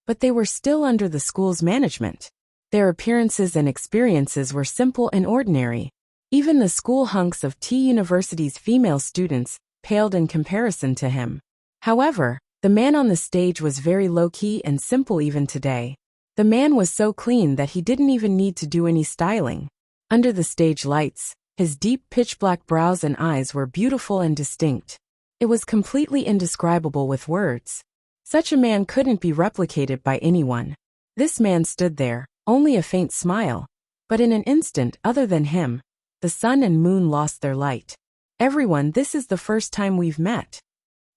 but they were still under the school's management. Their appearances and experiences were simple and ordinary. Even the school hunks of T University's female students paled in comparison to him. However, the man on the stage was very low-key and simple even today. The man was so clean that he didn't even need to do any styling. Under the stage lights, his deep pitch-black brows and eyes were beautiful and distinct. It was completely indescribable with words. Such a man couldn't be replicated by anyone. This man stood there, only a faint smile, but in an instant, other than him, the sun and moon lost their light. "Everyone, this is the first time we've met."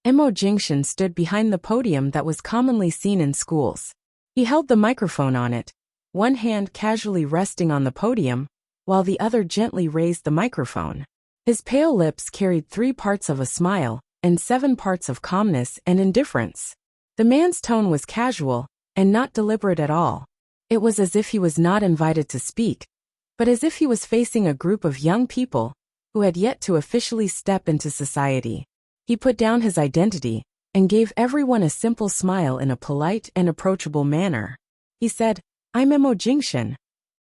Mo Jingshan stood behind the podium that was commonly seen in schools. He held the microphone on it, one hand casually resting on the podium, while the other gently raised the microphone. His pale lips carried 3 parts of a smile and 7 parts of calmness and indifference. The man's tone was casual and not deliberate at all. It was as if he was not invited to speak, but as if he was facing a group of young people who had yet to officially step into society. He put down his identity and gave everyone a simple smile in a polite and approachable manner. He said, "I'm Mo Jingshan."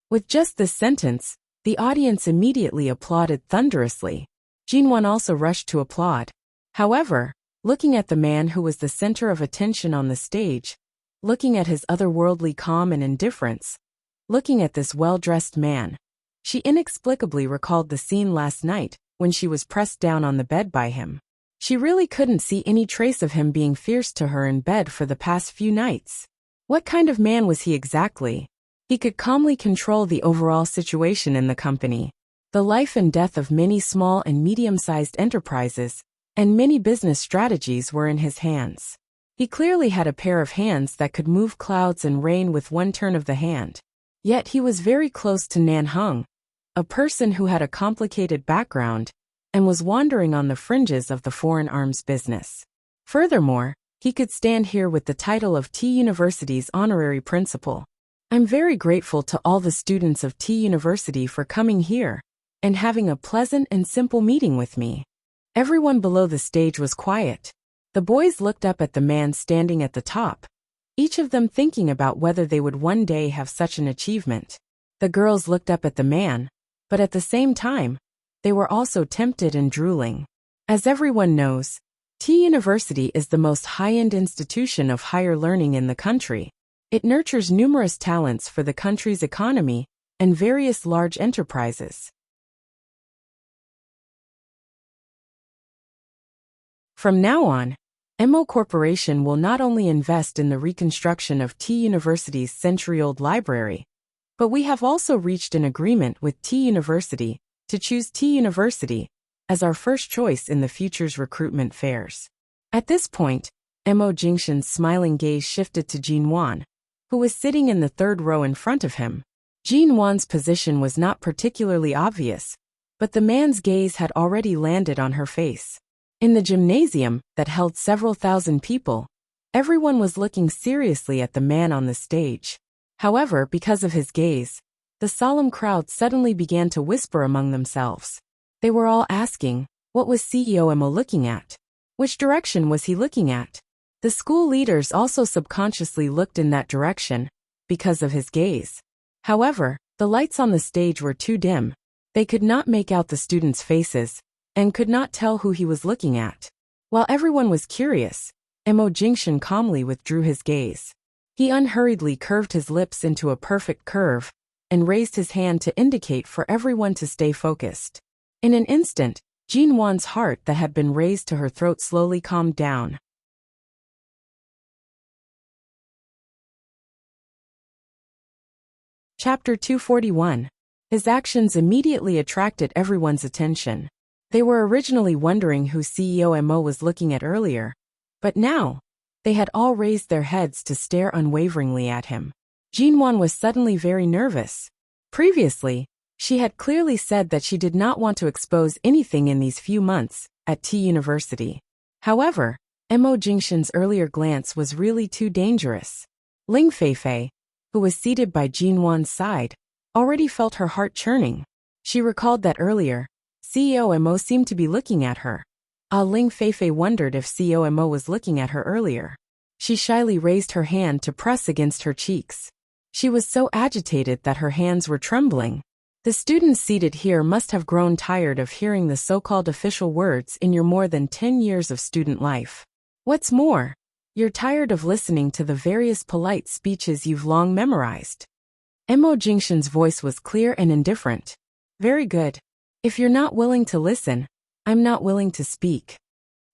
With just this sentence, the audience immediately applauded thunderously. Jinwan also rushed to applaud. However, looking at the man who was the center of attention on the stage, looking at his otherworldly calm and indifference, looking at this well-dressed man, she inexplicably recalled the scene last night when she was pressed down on the bed by him. She really couldn't see any trace of him being fierce to her in bed for the past few nights. What kind of man was he exactly? He could calmly control the overall situation in the company, the life and death of many small and medium-sized enterprises, and many business strategies were in his hands. He clearly had a pair of hands that could move clouds and rain with one turn of the hand. Yet he was very close to Nan Heng, a person who had a complicated background and was wandering on the fringes of the foreign arms business. Furthermore, he could stand here with the title of T University's honorary principal. "I'm very grateful to all the students of T University for coming here and having a pleasant and simple meeting with me." Everyone below the stage was quiet. The boys looked up at the man standing at the top, each of them thinking about whether they would one day have such an achievement. The girls looked up at the man, but at the same time, they were also tempted and drooling. As everyone knows, T University is the most high-end institution of higher learning in the country. It nurtures numerous talents for the country's economy and various large enterprises. From now on, MO Corporation will not only invest in the reconstruction of T University's century-old library, but we have also reached an agreement with T University to choose T University as our first choice in the future's recruitment fairs. At this point, MO Jingshan's smiling gaze shifted to Jin Wan, who was sitting in the third row in front of him. Jin Wan's position was not particularly obvious, but the man's gaze had already landed on her face. In the gymnasium that held several thousand people, everyone was looking seriously at the man on the stage. However, because of his gaze, the solemn crowd suddenly began to whisper among themselves. They were all asking, what was CEO Mo looking at? Which direction was he looking at? The school leaders also subconsciously looked in that direction, because of his gaze. However, the lights on the stage were too dim. They could not make out the students' faces, and could not tell who he was looking at. While everyone was curious, Mo Jingshan calmly withdrew his gaze. He unhurriedly curved his lips into a perfect curve, and raised his hand to indicate for everyone to stay focused. In an instant, Jin Wan's heart that had been raised to her throat slowly calmed down. Chapter 241. His actions immediately attracted everyone's attention. They were originally wondering who CEO Mo was looking at earlier, but now, they had all raised their heads to stare unwaveringly at him. Jin Wan was suddenly very nervous. Previously, she had clearly said that she did not want to expose anything in these few months at T University. However, Mo Jingshan's earlier glance was really too dangerous. Ling Feifei, who was seated by Jin Wan's side, already felt her heart churning. She recalled that earlier, CEO Mo seemed to be looking at her. Ling Feifei wondered if CEO Mo was looking at her earlier. She shyly raised her hand to press against her cheeks. She was so agitated that her hands were trembling. The students seated here must have grown tired of hearing the so-called official words in your more than 10 years of student life. What's more, you're tired of listening to the various polite speeches you've long memorized. Mo Jingshan's voice was clear and indifferent. Very good. If you're not willing to listen, I'm not willing to speak.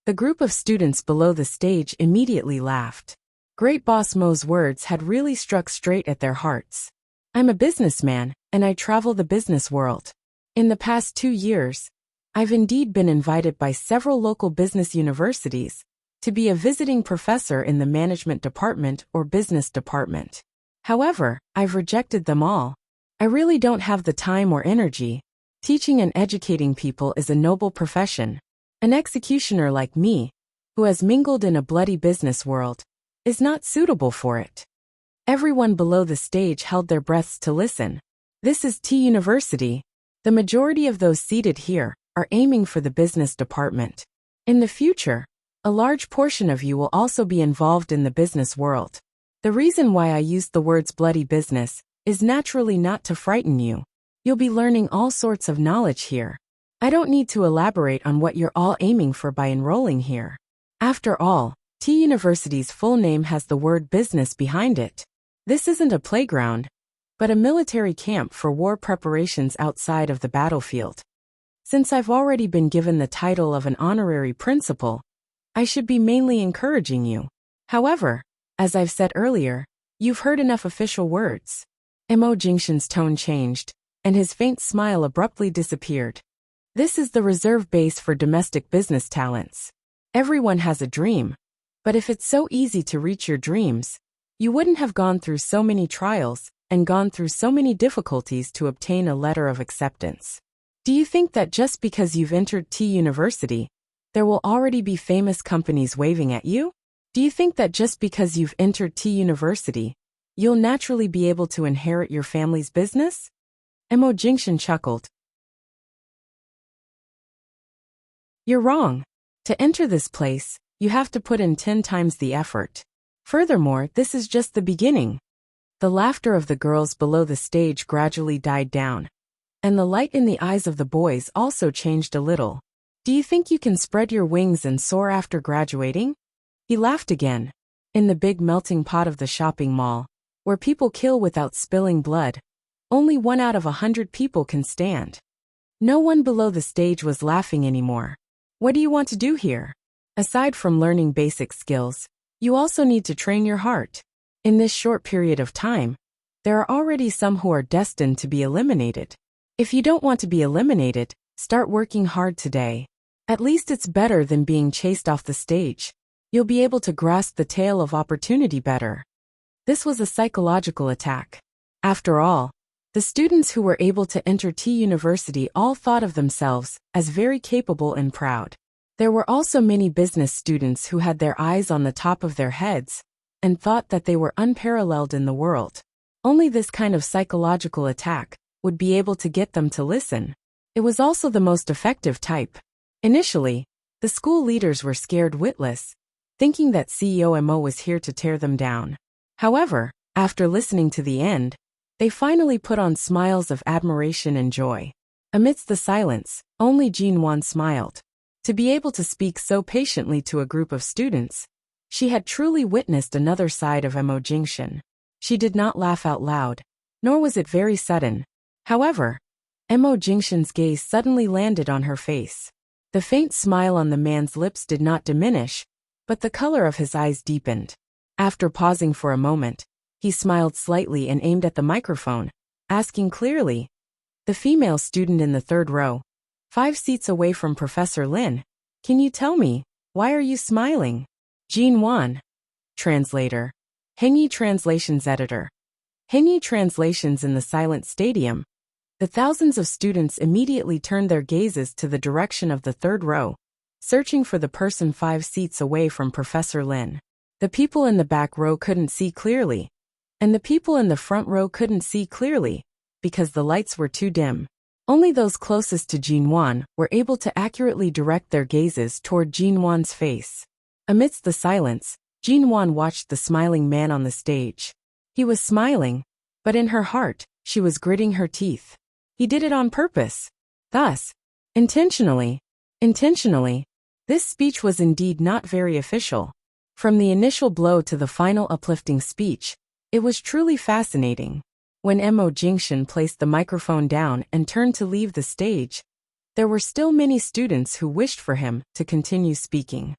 The group of students below the stage immediately laughed. Great Boss Mo's words had really struck straight at their hearts. I'm a businessman, and I travel the business world. In the past 2 years, I've indeed been invited by several local business universities to be a visiting professor in the management department or business department. However, I've rejected them all. I really don't have the time or energy. Teaching and educating people is a noble profession. An executioner like me, who has mingled in a bloody business world, is not suitable for it. Everyone below the stage held their breaths to listen. This is T University. The majority of those seated here are aiming for the business department. In the future, a large portion of you will also be involved in the business world. The reason why I used the words bloody business is naturally not to frighten you. You'll be learning all sorts of knowledge here. I don't need to elaborate on what you're all aiming for by enrolling here. After all, T University's full name has the word business behind it. This isn't a playground, but a military camp for war preparations outside of the battlefield. Since I've already been given the title of an honorary principal, I should be mainly encouraging you. However, as I've said earlier, you've heard enough official words. Mo Jingshan's tone changed, and his faint smile abruptly disappeared. This is the reserve base for domestic business talents. Everyone has a dream, but if it's so easy to reach your dreams, you wouldn't have gone through so many trials and gone through so many difficulties to obtain a letter of acceptance. Do you think that just because you've entered T University, there will already be famous companies waving at you? Do you think that just because you've entered T University, you'll naturally be able to inherit your family's business? Mo Jingshan chuckled. You're wrong. To enter this place, you have to put in 10 times the effort. Furthermore, this is just the beginning. The laughter of the girls below the stage gradually died down, and the light in the eyes of the boys also changed a little. Do you think you can spread your wings and soar after graduating? He laughed again. In the big melting pot of the shopping mall, where people kill without spilling blood, only 1 out of 100 people can stand. No one below the stage was laughing anymore. What do you want to do here? Aside from learning basic skills, you also need to train your heart. In this short period of time, there are already some who are destined to be eliminated. If you don't want to be eliminated, start working hard today. At least it's better than being chased off the stage. You'll be able to grasp the tail of opportunity better. This was a psychological attack. After all, the students who were able to enter T University all thought of themselves as very capable and proud. There were also many business students who had their eyes on the top of their heads and thought that they were unparalleled in the world. Only this kind of psychological attack would be able to get them to listen. It was also the most effective type. Initially, the school leaders were scared witless, thinking that CEO Mo was here to tear them down. However, after listening to the end, they finally put on smiles of admiration and joy. Amidst the silence, only Jinwan smiled. To be able to speak so patiently to a group of students, she had truly witnessed another side of Mo Jingshan. She did not laugh out loud, nor was it very sudden. However, Mo Jingshan's gaze suddenly landed on her face. The faint smile on the man's lips did not diminish, but the color of his eyes deepened. After pausing for a moment, he smiled slightly and aimed at the microphone, asking clearly, "The female student in the 3rd row, 5 seats away from Professor Lin, can you tell me, why are you smiling?" Jinwan. Translator. Hengyi Translations Editor. Hengyi Translations. In the silent stadium, the thousands of students immediately turned their gazes to the direction of the 3rd row, searching for the person 5 seats away from Professor Lin. The people in the back row couldn't see clearly, and the people in the front row couldn't see clearly, because the lights were too dim. Only those closest to Jinwan were able to accurately direct their gazes toward Jinwan's face. Amidst the silence, Jinwan watched the smiling man on the stage. He was smiling, but in her heart, she was gritting her teeth. He did it on purpose. Thus, intentionally, this speech was indeed not very official. From the initial blow to the final uplifting speech, it was truly fascinating. When Mo Jingshan placed the microphone down and turned to leave the stage, there were still many students who wished for him to continue speaking.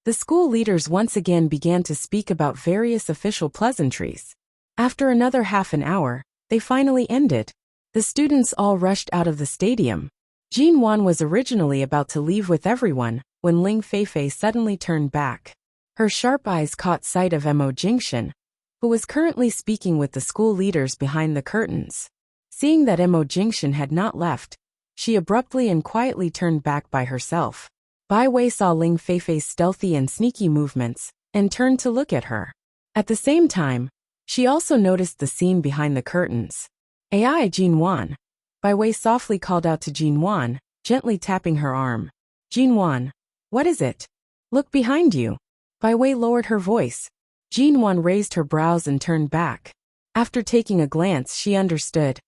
The school leaders once again began to speak about various official pleasantries. After another half an hour, they finally ended. The students all rushed out of the stadium. Jinwan was originally about to leave with everyone when Ling Feifei suddenly turned back. Her sharp eyes caught sight of Mo Jingshan, who was currently speaking with the school leaders behind the curtains. Seeing that Mo Jingshan had not left, she abruptly and quietly turned back by herself. Bai Wei saw Ling Feifei's stealthy and sneaky movements and turned to look at her. At the same time, she also noticed the scene behind the curtains. "Ai Jinwan." Bai Wei softly called out to Jinwan, gently tapping her arm. "Jinwan, what is it? Look behind you." Bai Wei lowered her voice. Jinwan raised her brows and turned back. After taking a glance, she understood.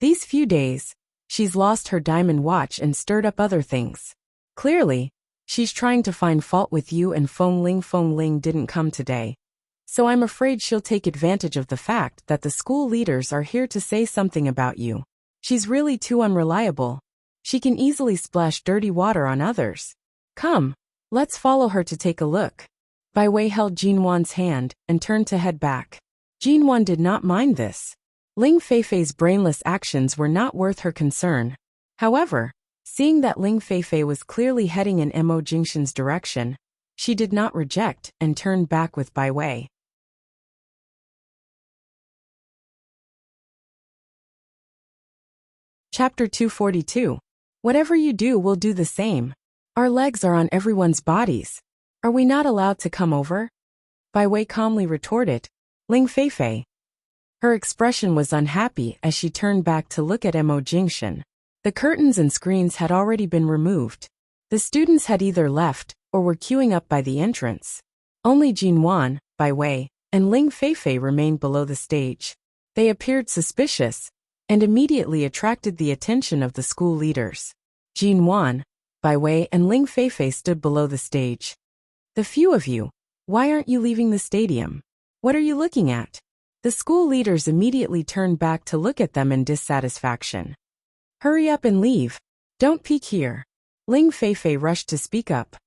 These few days, she's lost her diamond watch and stirred up other things. Clearly, she's trying to find fault with you and Feng Ling. Feng Ling didn't come today, so I'm afraid she'll take advantage of the fact that the school leaders are here to say something about you. She's really too unreliable. She can easily splash dirty water on others. Come, let's follow her to take a look. Bai Wei held Jinwan's hand and turned to head back. Jinwan did not mind this. Ling Feifei's brainless actions were not worth her concern. However, seeing that Ling Feifei was clearly heading in Mo Jingshan's direction, she did not reject and turned back with Bai Wei. Chapter 242. Whatever you do, we'll do the same. Our legs are on everyone's bodies. Are we not allowed to come over? Bai Wei calmly retorted. Ling Feifei. Her expression was unhappy as she turned back to look at Mo Jingshan. The curtains and screens had already been removed. The students had either left or were queuing up by the entrance. Only Jinwan, Bai Wei, and Ling Feifei remained below the stage. They appeared suspicious and immediately attracted the attention of the school leaders. Jin Wan, Bai Wei, and Ling Feifei stood below the stage. "The few of you, why aren't you leaving the stadium? What are you looking at?" The school leaders immediately turned back to look at them in dissatisfaction. "Hurry up and leave. Don't peek here." Ling Feifei rushed to speak up.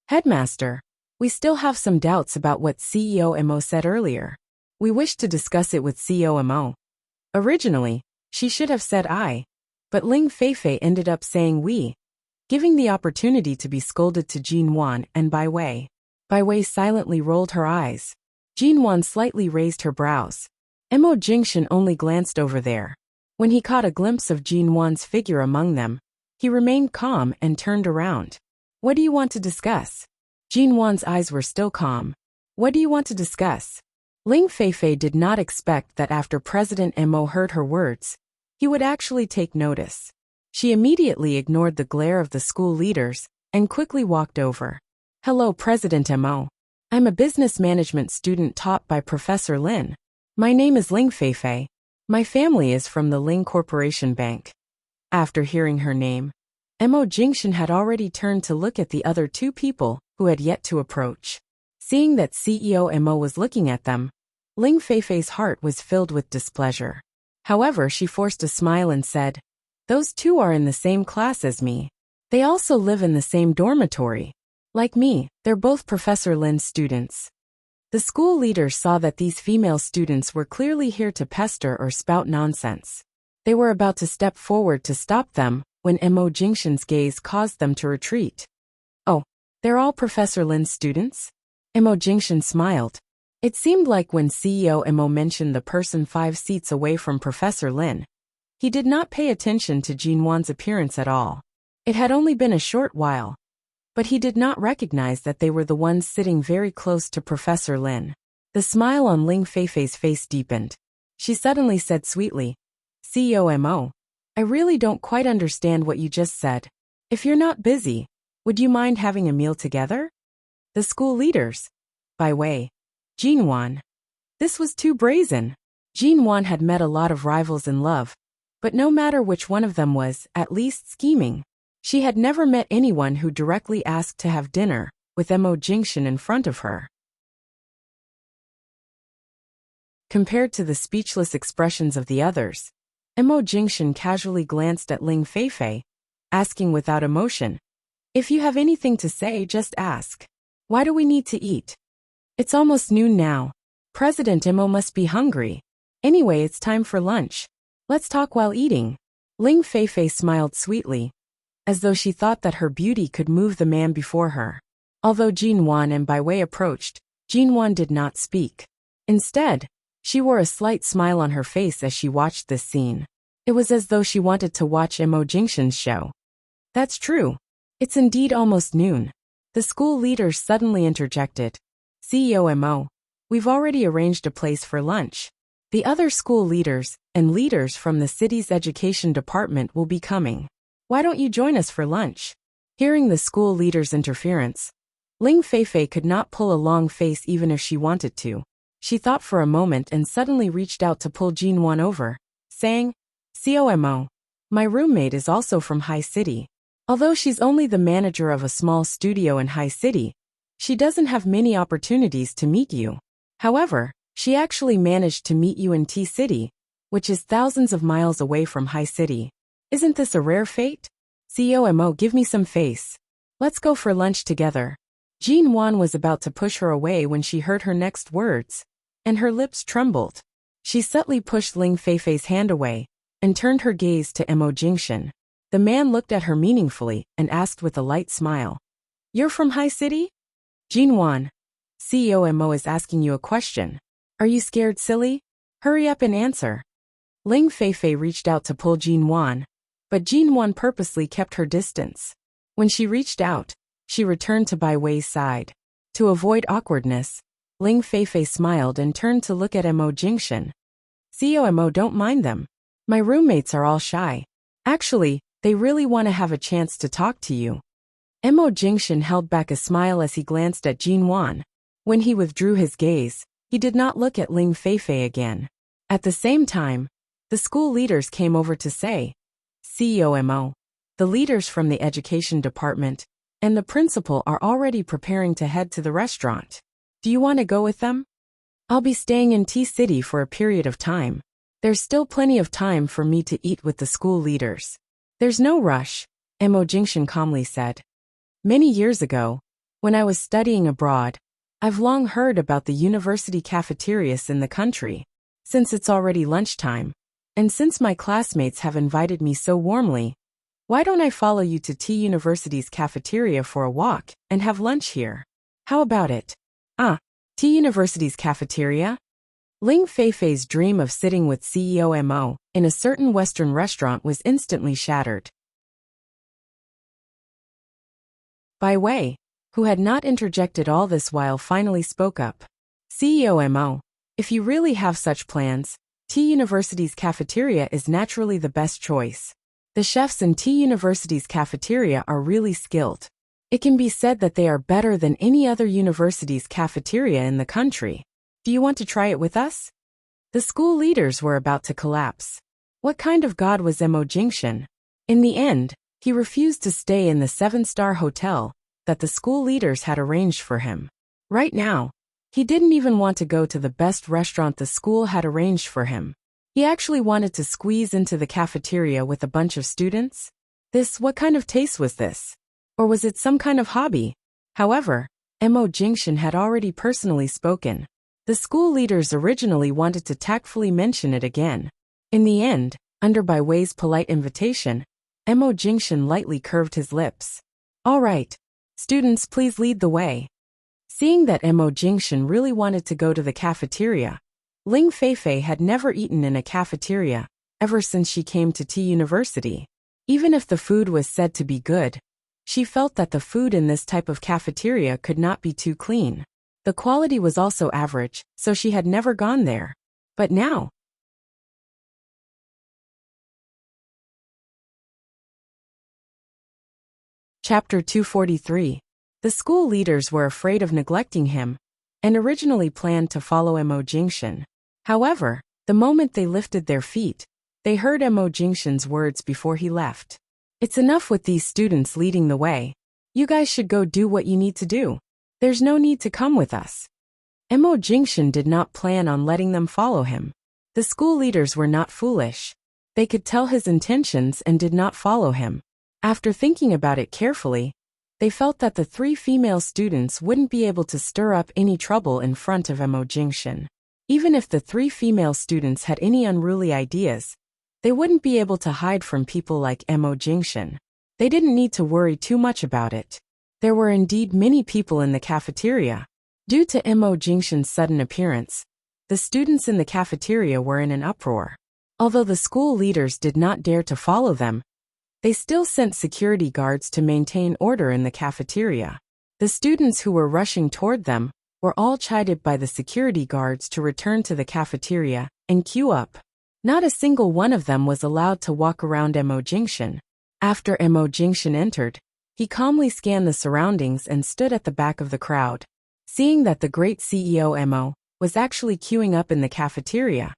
"Headmaster, we still have some doubts about what CEO Mo said earlier. We wish to discuss it with CEO Mo." Originally, she should have said I, but Ling Feifei ended up saying we, giving the opportunity to be scolded to Jin Wan and Bai Wei. Bai Wei silently rolled her eyes. Jin Wan slightly raised her brows. Mo Jingshan only glanced over there. When he caught a glimpse of Jin Wan's figure among them, he remained calm and turned around. "What do you want to discuss?" Jin Wan's eyes were still calm. "What do you want to discuss?" Ling Feifei did not expect that after President Mo heard her words, he would actually take notice. She immediately ignored the glare of the school leaders and quickly walked over. "Hello, President Mo. I'm a business management student taught by Professor Lin. My name is Ling Feifei. My family is from the Ling Corporation Bank." After hearing her name, Mo Jingshan had already turned to look at the other two people who had yet to approach. Seeing that CEO Mo was looking at them, Ling Feifei's heart was filled with displeasure. However, she forced a smile and said, "Those two are in the same class as me. They also live in the same dormitory. Like me, they're both Professor Lin's students." The school leaders saw that these female students were clearly here to pester or spout nonsense. They were about to step forward to stop them when Mo Jingshan's gaze caused them to retreat. "Oh, they're all Professor Lin's students?" Mo Jingshan smiled. It seemed like when CEO Mo mentioned the person 5 seats away from Professor Lin, he did not pay attention to Jin Wan's appearance at all. It had only been a short while, but he did not recognize that they were the ones sitting very close to Professor Lin. The smile on Ling Feifei's face deepened. She suddenly said sweetly, "CEO Mo, I really don't quite understand what you just said. If you're not busy, would you mind having a meal together?" The school leaders, Bai Wei, Jin Wan. This was too brazen. Jin Wan had met a lot of rivals in love, but no matter which one of them was, at least scheming. She had never met anyone who directly asked to have dinner with Mo Jingshan in front of her. Compared to the speechless expressions of the others, Mo Jingshan casually glanced at Ling Feifei, asking without emotion, "If you have anything to say, just ask. Why do we need to eat? It's almost noon now. President Mo must be hungry. Anyway, it's time for lunch. Let's talk while eating." Ling Feifei smiled sweetly, as though she thought that her beauty could move the man before her. Although Jin Wan and Bai Wei approached, Jin Wan did not speak. Instead, she wore a slight smile on her face as she watched this scene. It was as though she wanted to watch Mo Jingshan's show. "That's true. It's indeed almost noon." The school leaders suddenly interjected. "CEO Mo, we've already arranged a place for lunch. The other school leaders and leaders from the city's education department will be coming. Why don't you join us for lunch?" Hearing the school leaders' interference, Ling Feifei could not pull a long face even if she wanted to. She thought for a moment and suddenly reached out to pull Jin Wan over, saying, "COMO, my roommate is also from High City. Although she's only the manager of a small studio in High City, she doesn't have many opportunities to meet you. However, she actually managed to meet you in T-City, which is thousands of miles away from High City. Isn't this a rare fate? COMO, give me some face. Let's go for lunch together." Jin Wan was about to push her away when she heard her next words, and her lips trembled. She subtly pushed Ling Feifei's hand away and turned her gaze to Mo Jingshan. The man looked at her meaningfully and asked with a light smile, "You're from High City?" "Jin Wan, CEO Mo is asking you a question. Are you scared, silly? Hurry up and answer." Ling Feifei reached out to pull Jin Wan, but Jin Wan purposely kept her distance. When she reached out, she returned to Bai Wei's side. To avoid awkwardness, Ling Feifei smiled and turned to look at Mo Jingshan. "COMO, don't mind them. My roommates are all shy. Actually, they really want to have a chance to talk to you." Mo Jingshan held back a smile as he glanced at Jin Wan. When he withdrew his gaze, He did not look at Ling Feifei again. At the same time, the school leaders came over to say, CEO Mo, the leaders from the education department and the principal are already preparing to head to the restaurant. Do you want to go with them? I'll be staying in T-City for a period of time. There's still plenty of time for me to eat with the school leaders. There's no rush, Mo Jingshan calmly said. Many years ago, when I was studying abroad, I've long heard about the university cafeterias in the country. Since it's already lunchtime, and since my classmates have invited me so warmly, why don't I follow you to T University's cafeteria for a walk and have lunch here? How about it? T University's cafeteria? Ling Feifei's dream of sitting with CEO Mo in a certain Western restaurant was instantly shattered. Bai Wei, who had not interjected all this while, finally spoke up. CEO Mo, if you really have such plans, T University's cafeteria is naturally the best choice. The chefs in T University's cafeteria are really skilled. It can be said that they are better than any other university's cafeteria in the country. Do you want to try it with us? The school leaders were about to collapse. What kind of god was Mo Jingshan? In the end, he refused to stay in the 7-star hotel that the school leaders had arranged for him. Right now, he didn't even want to go to the best restaurant the school had arranged for him. He actually wanted to squeeze into the cafeteria with a bunch of students. What kind of taste was this? Or was it some kind of hobby? However, Mo Jingshan had already personally spoken. The school leaders originally wanted to tactfully mention it again. In the end, under Bai Wei's polite invitation, Mo Jingshan lightly curved his lips. All right, students, please lead the way. Seeing that Mo Jingshan really wanted to go to the cafeteria, Ling Feifei had never eaten in a cafeteria ever since she came to T University. Even if the food was said to be good, she felt that the food in this type of cafeteria could not be too clean. The quality was also average, so she had never gone there. But now, Chapter 243. The school leaders were afraid of neglecting him, and originally planned to follow Mo Jingshan. However, the moment they lifted their feet, they heard Mo Jingshan's words before he left. It's enough with these students leading the way. You guys should go do what you need to do. There's no need to come with us. Mo Jingshan did not plan on letting them follow him. The school leaders were not foolish. They could tell his intentions and did not follow him. After thinking about it carefully, they felt that the 3 female students wouldn't be able to stir up any trouble in front of Mo Jingshan. Even if the 3 female students had any unruly ideas, they wouldn't be able to hide from people like Mo Jingshan. They didn't need to worry too much about it. There were indeed many people in the cafeteria. Due to Mo Jingshan's sudden appearance, the students in the cafeteria were in an uproar. Although the school leaders did not dare to follow them, they still sent security guards to maintain order in the cafeteria. The students who were rushing toward them were all chided by the security guards to return to the cafeteria and queue up. Not a single one of them was allowed to walk around Mo Jingshan. After Mo Jingshan entered, he calmly scanned the surroundings and stood at the back of the crowd. Seeing that the great CEO Mo was actually queuing up in the cafeteria,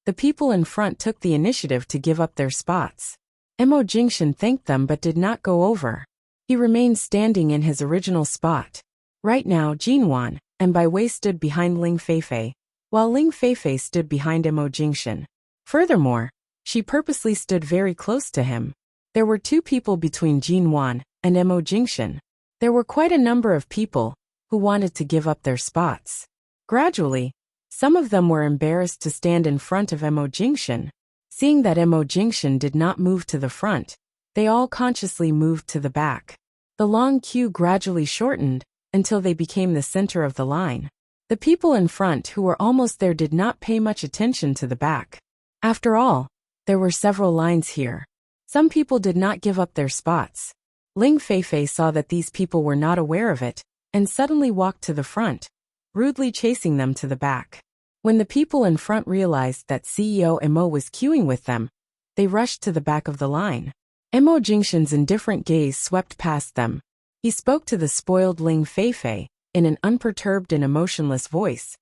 the people in front took the initiative to give up their spots. Mo Jingshan thanked them but did not go over. He remained standing in his original spot. Right now, Jinwan and Bai Wei stood behind Ling Feifei, while Ling Feifei stood behind Mo Jingshan. Furthermore, she purposely stood very close to him. There were 2 people between Jinwan and Mo Jingshan. There were quite a number of people who wanted to give up their spots. Gradually, some of them were embarrassed to stand in front of Mo Jingshan. Seeing that Mo Jingshan did not move to the front, they all consciously moved to the back. The long queue gradually shortened until they became the center of the line. The people in front who were almost there did not pay much attention to the back. After all, there were several lines here. Some people did not give up their spots. Ling Feifei saw that these people were not aware of it, and suddenly walked to the front, rudely chasing them to the back. When the people in front realized that CEO Mo was queuing with them, they rushed to the back of the line. Mo Jingshan's indifferent gaze swept past them. He spoke to the spoiled Ling Feifei in an unperturbed and emotionless voice.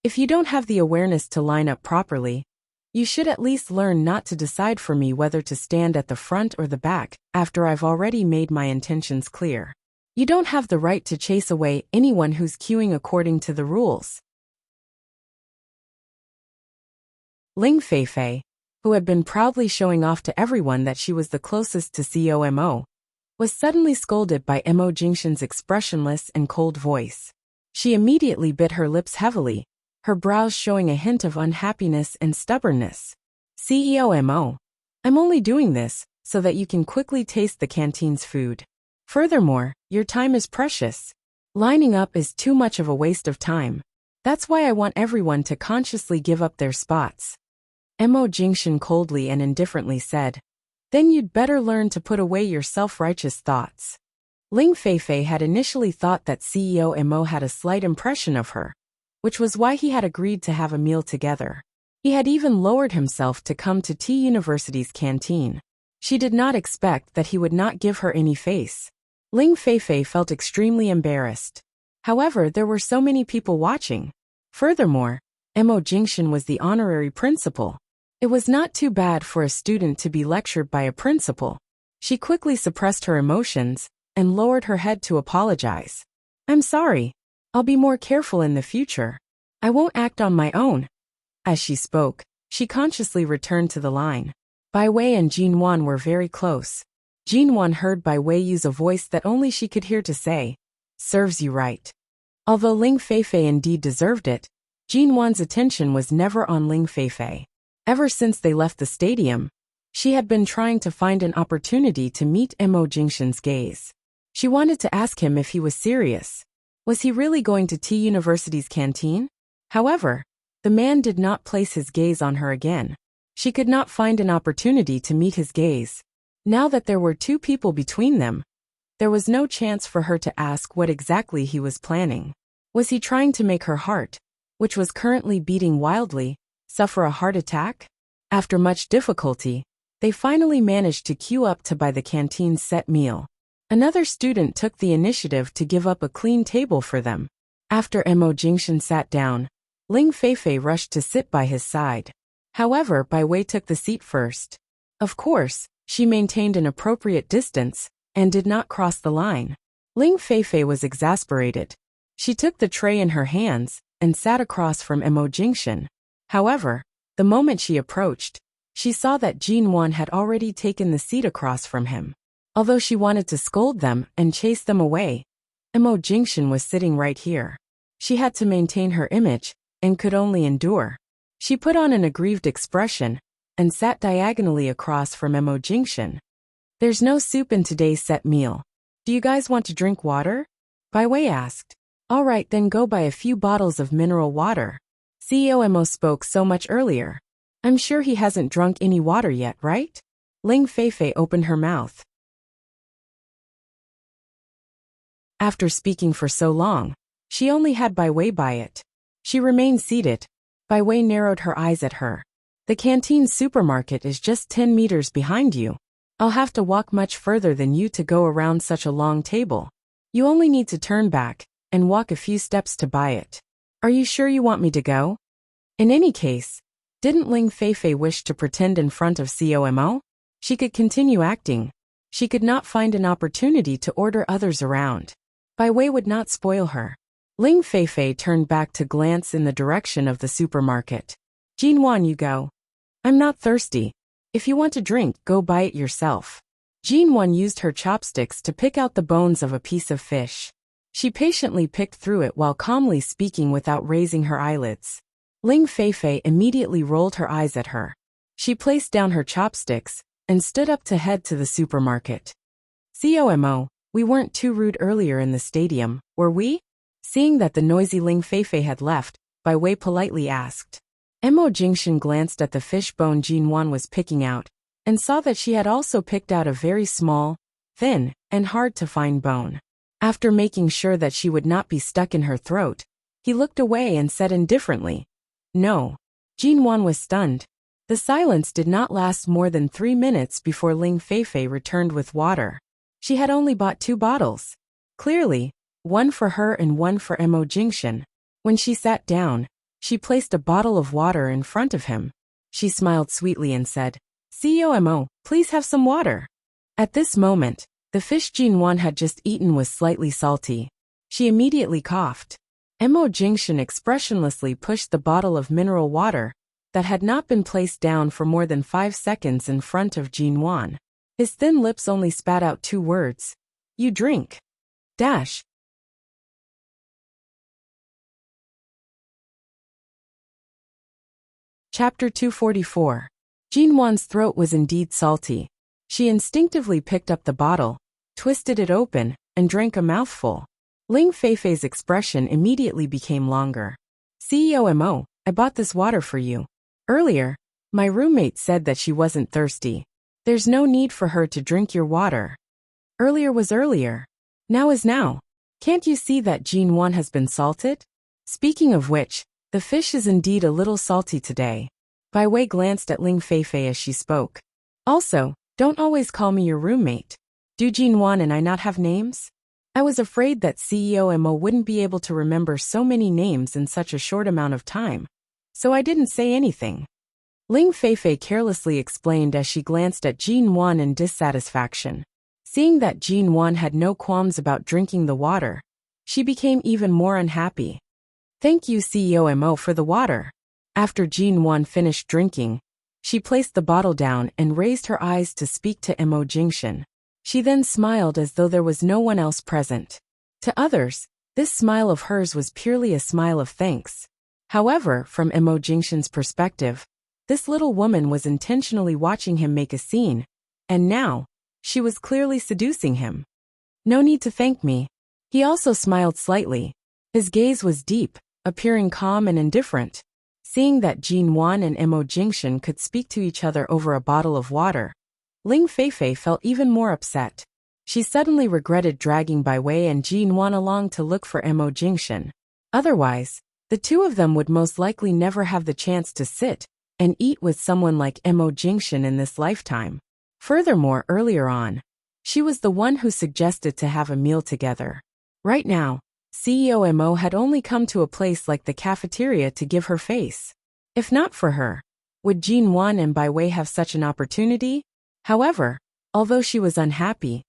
If you don't have the awareness to line up properly, you should at least learn not to decide for me whether to stand at the front or the back after I've already made my intentions clear. You don't have the right to chase away anyone who's queuing according to the rules. Ling Feifei, who had been proudly showing off to everyone that she was the closest to COMO, was suddenly scolded by Mo Jingshan's expressionless and cold voice. She immediately bit her lips heavily, her brows showing a hint of unhappiness and stubbornness. CEO Mo, I'm only doing this so that you can quickly taste the canteen's food. Furthermore, your time is precious. Lining up is too much of a waste of time. That's why I want everyone to consciously give up their spots. Mo Jingshan coldly and indifferently said. Then you'd better learn to put away your self-righteous thoughts. Ling Feifei had initially thought that CEO Mo had a slight impression of her, which was why he had agreed to have a meal together. He had even lowered himself to come to T University's canteen. She did not expect that he would not give her any face. Ling Feifei felt extremely embarrassed. However, there were so many people watching. Furthermore, Mo Jingshan was the honorary principal. It was not too bad for a student to be lectured by a principal. She quickly suppressed her emotions and lowered her head to apologize. I'm sorry. I'll be more careful in the future. I won't act on my own. As she spoke, she consciously returned to the line. Bai Wei and Jin Wan were very close. Jin Wan heard Bai Wei use a voice that only she could hear to say, serves you right. Although Ling Feifei indeed deserved it, Jin Wan's attention was never on Ling Feifei. Ever since they left the stadium, she had been trying to find an opportunity to meet Mo Jingshan's gaze. She wanted to ask him if he was serious. Was he really going to T University's canteen? However, the man did not place his gaze on her again. She could not find an opportunity to meet his gaze. Now that there were two people between them, there was no chance for her to ask what exactly he was planning. Was he trying to make her heart, which was currently beating wildly, suffer a heart attack? After much difficulty, they finally managed to queue up to buy the canteen's set meal. Another student took the initiative to give up a clean table for them. After Mo Jingshan sat down, Ling Feifei rushed to sit by his side. However, Bai Wei took the seat first. Of course, she maintained an appropriate distance and did not cross the line. Ling Feifei was exasperated. She took the tray in her hands and sat across from Mo Jingshan. However, the moment she approached, she saw that Jin Wan had already taken the seat across from him. Although she wanted to scold them and chase them away, Mo Jingshan was sitting right here. She had to maintain her image and could only endure. She put on an aggrieved expression and sat diagonally across from Mo Jingshan. There's no soup in today's set meal. Do you guys want to drink water? Bai Wei asked. All right, then go buy a few bottles of mineral water. CEO Mo spoke so much earlier. I'm sure he hasn't drunk any water yet, right? Ling Feifei opened her mouth. After speaking for so long, she only had Bai Wei buy it. She remained seated. Bai Wei narrowed her eyes at her. The canteen supermarket is just 10 meters behind you. I'll have to walk much further than you to go around such a long table. You only need to turn back and walk a few steps to buy it. Are you sure you want me to go? In any case, didn't Ling Feifei wish to pretend in front of COMO? She could continue acting. She could not find an opportunity to order others around. Bai Wei would not spoil her. Ling Feifei turned back to glance in the direction of the supermarket. Jin Wan, you go. I'm not thirsty. If you want to drink, go buy it yourself. Jin Wan used her chopsticks to pick out the bones of a piece of fish. She patiently picked through it while calmly speaking without raising her eyelids. Ling Feifei immediately rolled her eyes at her. She placed down her chopsticks and stood up to head to the supermarket. COMO, we weren't too rude earlier in the stadium, were we? Seeing that the noisy Ling Feifei had left, Bai Wei politely asked. Mo Jingshan glanced at the fish bone Jin Wan was picking out and saw that she had also picked out a very small, thin, and hard-to-find bone. After making sure that she would not be stuck in her throat, he looked away and said indifferently, no. Jin Wan was stunned. The silence did not last more than 3 minutes before Ling Feifei returned with water. She had only bought 2 bottles. Clearly, one for her and one for Mo Jingshan. When she sat down, She placed a bottle of water in front of him. She smiled sweetly and said, CEO Mo, please have some water. At this moment, the fish Jinwan had just eaten was slightly salty. She immediately coughed. Mo Jingshan expressionlessly pushed the bottle of mineral water that had not been placed down for more than 5 seconds in front of Jinwan. His thin lips only spat out 2 words. You drink. Dash. Chapter 244. Jinwan's throat was indeed salty. She instinctively picked up the bottle, twisted it open, and drank a mouthful. Ling Feifei's expression immediately became longer. CEO Mo, I bought this water for you. Earlier, my roommate said that she wasn't thirsty. There's no need for her to drink your water. Earlier was earlier. Now is now. Can't you see that Jinwan has been salted? Speaking of which, the fish is indeed a little salty today. Bai Wei glanced at Ling Feifei as she spoke. Also, don't always call me your roommate. Do Jinwan and I not have names? I was afraid that CEO Mo wouldn't be able to remember so many names in such a short amount of time, so I didn't say anything. Ling Feifei carelessly explained as she glanced at Jinwan in dissatisfaction. Seeing that Jinwan had no qualms about drinking the water, she became even more unhappy. Thank you CEO Mo for the water. After Jinwan finished drinking, she placed the bottle down and raised her eyes to speak to Mo Jingshan. She then smiled as though there was no one else present. To others, this smile of hers was purely a smile of thanks. However, from Mo Jingshan's perspective, this little woman was intentionally watching him make a scene, and now, she was clearly seducing him. No need to thank me. He also smiled slightly. His gaze was deep, appearing calm and indifferent. Seeing that Jinwan and Mo Jingshan could speak to each other over a bottle of water, Ling Feifei felt even more upset. She suddenly regretted dragging Bai Wei and Jinwan along to look for Mo Jingshan. Otherwise, the two of them would most likely never have the chance to sit and eat with someone like Mo Jingshan in this lifetime. Furthermore, earlier on, she was the one who suggested to have a meal together. Right now, CEO Mo had only come to a place like the cafeteria to give her face. If not for her, would Jinwan and Bai Wei have such an opportunity? However, although she was unhappy,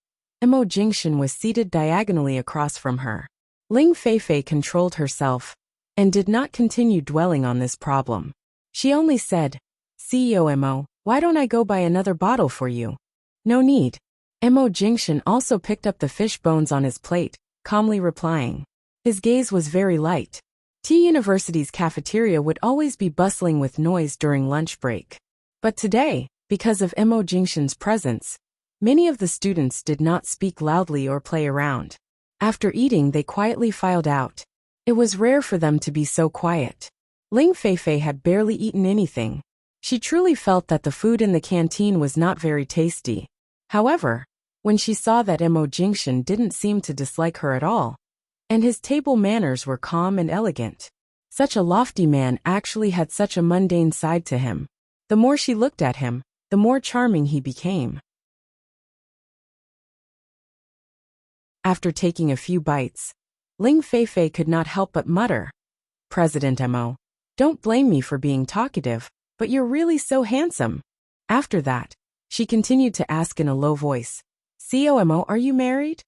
Mo Jingshan was seated diagonally across from her. Ling Feifei controlled herself and did not continue dwelling on this problem. She only said, CEO Mo, why don't I go buy another bottle for you? No need. Mo Jingshan also picked up the fish bones on his plate, calmly replying. His gaze was very light. T University's cafeteria would always be bustling with noise during lunch break. But today, because of Mo Jingshan's presence, many of the students did not speak loudly or play around. After eating, they quietly filed out. It was rare for them to be so quiet. Ling Feifei had barely eaten anything. She truly felt that the food in the canteen was not very tasty. However, when she saw that Mo Jingshan didn't seem to dislike her at all, and his table manners were calm and elegant. Such a lofty man actually had such a mundane side to him. The more she looked at him, the more charming he became. After taking a few bites, Ling Feifei could not help but mutter, President Mo, don't blame me for being talkative, but you're really so handsome. After that, she continued to ask in a low voice, CEO Mo, are you married?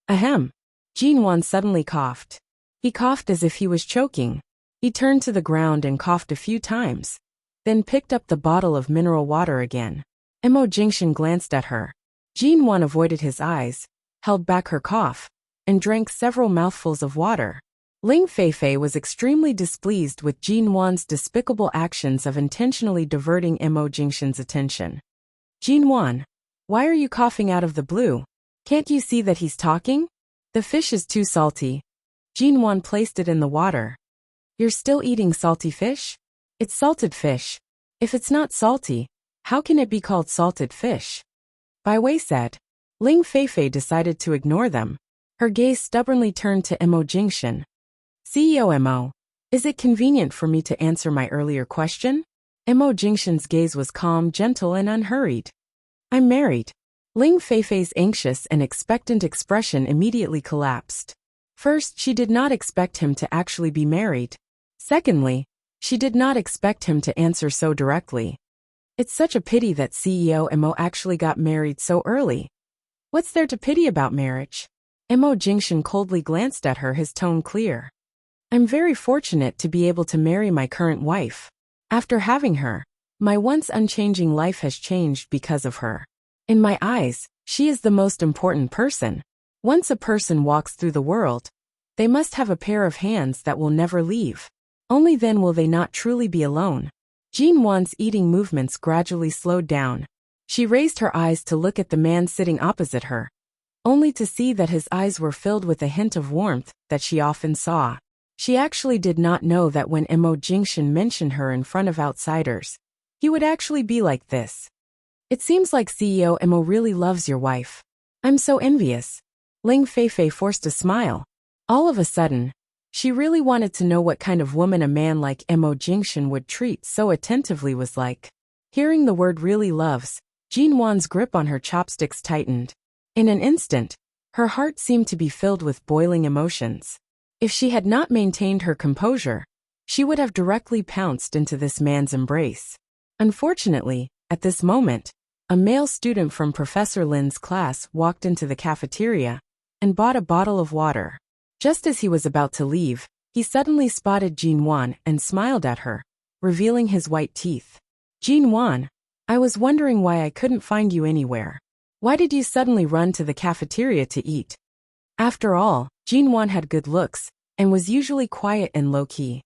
Ahem. Jinwan suddenly coughed. He coughed as if he was choking. He turned to the ground and coughed a few times, then picked up the bottle of mineral water again. Mo Jingshan glanced at her. Jinwan avoided his eyes, held back her cough, and drank several mouthfuls of water. Ling Feifei was extremely displeased with Jinwan's despicable actions of intentionally diverting Mo Jingshan's attention. Jinwan, why are you coughing out of the blue? Can't you see that he's talking? The fish is too salty. Jinwan placed it in the water. You're still eating salty fish? It's salted fish. If it's not salty, how can it be called salted fish? Bai Wei said. Ling Feifei decided to ignore them. Her gaze stubbornly turned to Mo Jingshan. CEO Mo, is it convenient for me to answer my earlier question? Mo Jingshan's gaze was calm, gentle, and unhurried. I'm married. Ling Feifei's anxious and expectant expression immediately collapsed. First, she did not expect him to actually be married. Secondly, She did not expect him to answer so directly. It's such a pity that CEO Mo actually got married so early. What's there to pity about marriage? Mo Jingshan coldly glanced at her, his tone clear. I'm very fortunate to be able to marry my current wife. After having her, my once unchanging life has changed because of her. In my eyes, she is the most important person. Once a person walks through the world, they must have a pair of hands that will never leave. Only then will they not truly be alone. Jin Wan's eating movements gradually slowed down. She raised her eyes to look at the man sitting opposite her, only to see that his eyes were filled with a hint of warmth that she often saw. She actually did not know that when Mo Jingshan mentioned her in front of outsiders, he would actually be like this. It seems like CEO Mo really loves your wife. I'm so envious. Ling Feifei forced a smile. All of a sudden, she really wanted to know what kind of woman a man like Mo Jingshan would treat so attentively was like. Hearing the word really loves, Jin Wan's grip on her chopsticks tightened. In an instant, her heart seemed to be filled with boiling emotions. If she had not maintained her composure, she would have directly pounced into this man's embrace. Unfortunately, at this moment, a male student from Professor Lin's class walked into the cafeteria and bought a bottle of water. Just as he was about to leave, he suddenly spotted Jin Wan and smiled at her, revealing his white teeth. Jin Wan, I was wondering why I couldn't find you anywhere. Why did you suddenly run to the cafeteria to eat? After all, Jin Wan had good looks and was usually quiet and low-key.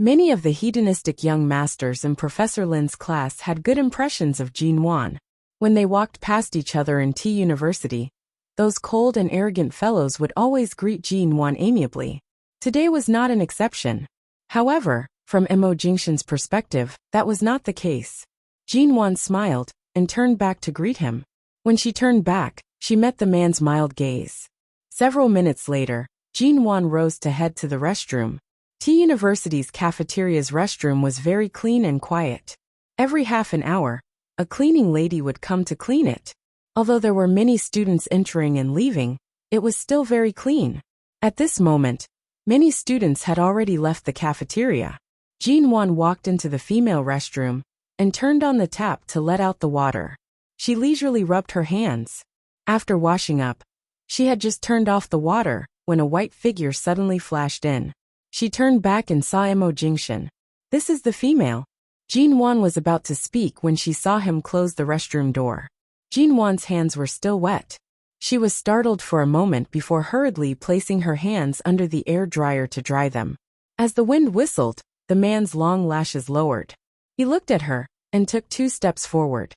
Many of the hedonistic young masters in Professor Lin's class had good impressions of Jin Wan. When they walked past each other in T University, those cold and arrogant fellows would always greet Jin Wan amiably. Today was not an exception. However, from Mo Jingshan's perspective, that was not the case. Jin Wan smiled and turned back to greet him. When she turned back, she met the man's mild gaze. Several minutes later, Jin Wan rose to head to the restroom. T University's cafeteria's restroom was very clean and quiet. Every half an hour, a cleaning lady would come to clean it. Although there were many students entering and leaving, it was still very clean. At this moment, many students had already left the cafeteria. Jin Wan walked into the female restroom and turned on the tap to let out the water. She leisurely rubbed her hands. After washing up, she had just turned off the water when a white figure suddenly flashed in. She turned back and saw Mo Jingshan. This is the female. Jin Wan was about to speak when she saw him close the restroom door. Jin Wan's hands were still wet. She was startled for a moment before hurriedly placing her hands under the air dryer to dry them. As the wind whistled, the man's long lashes lowered. He looked at her and took 2 steps forward.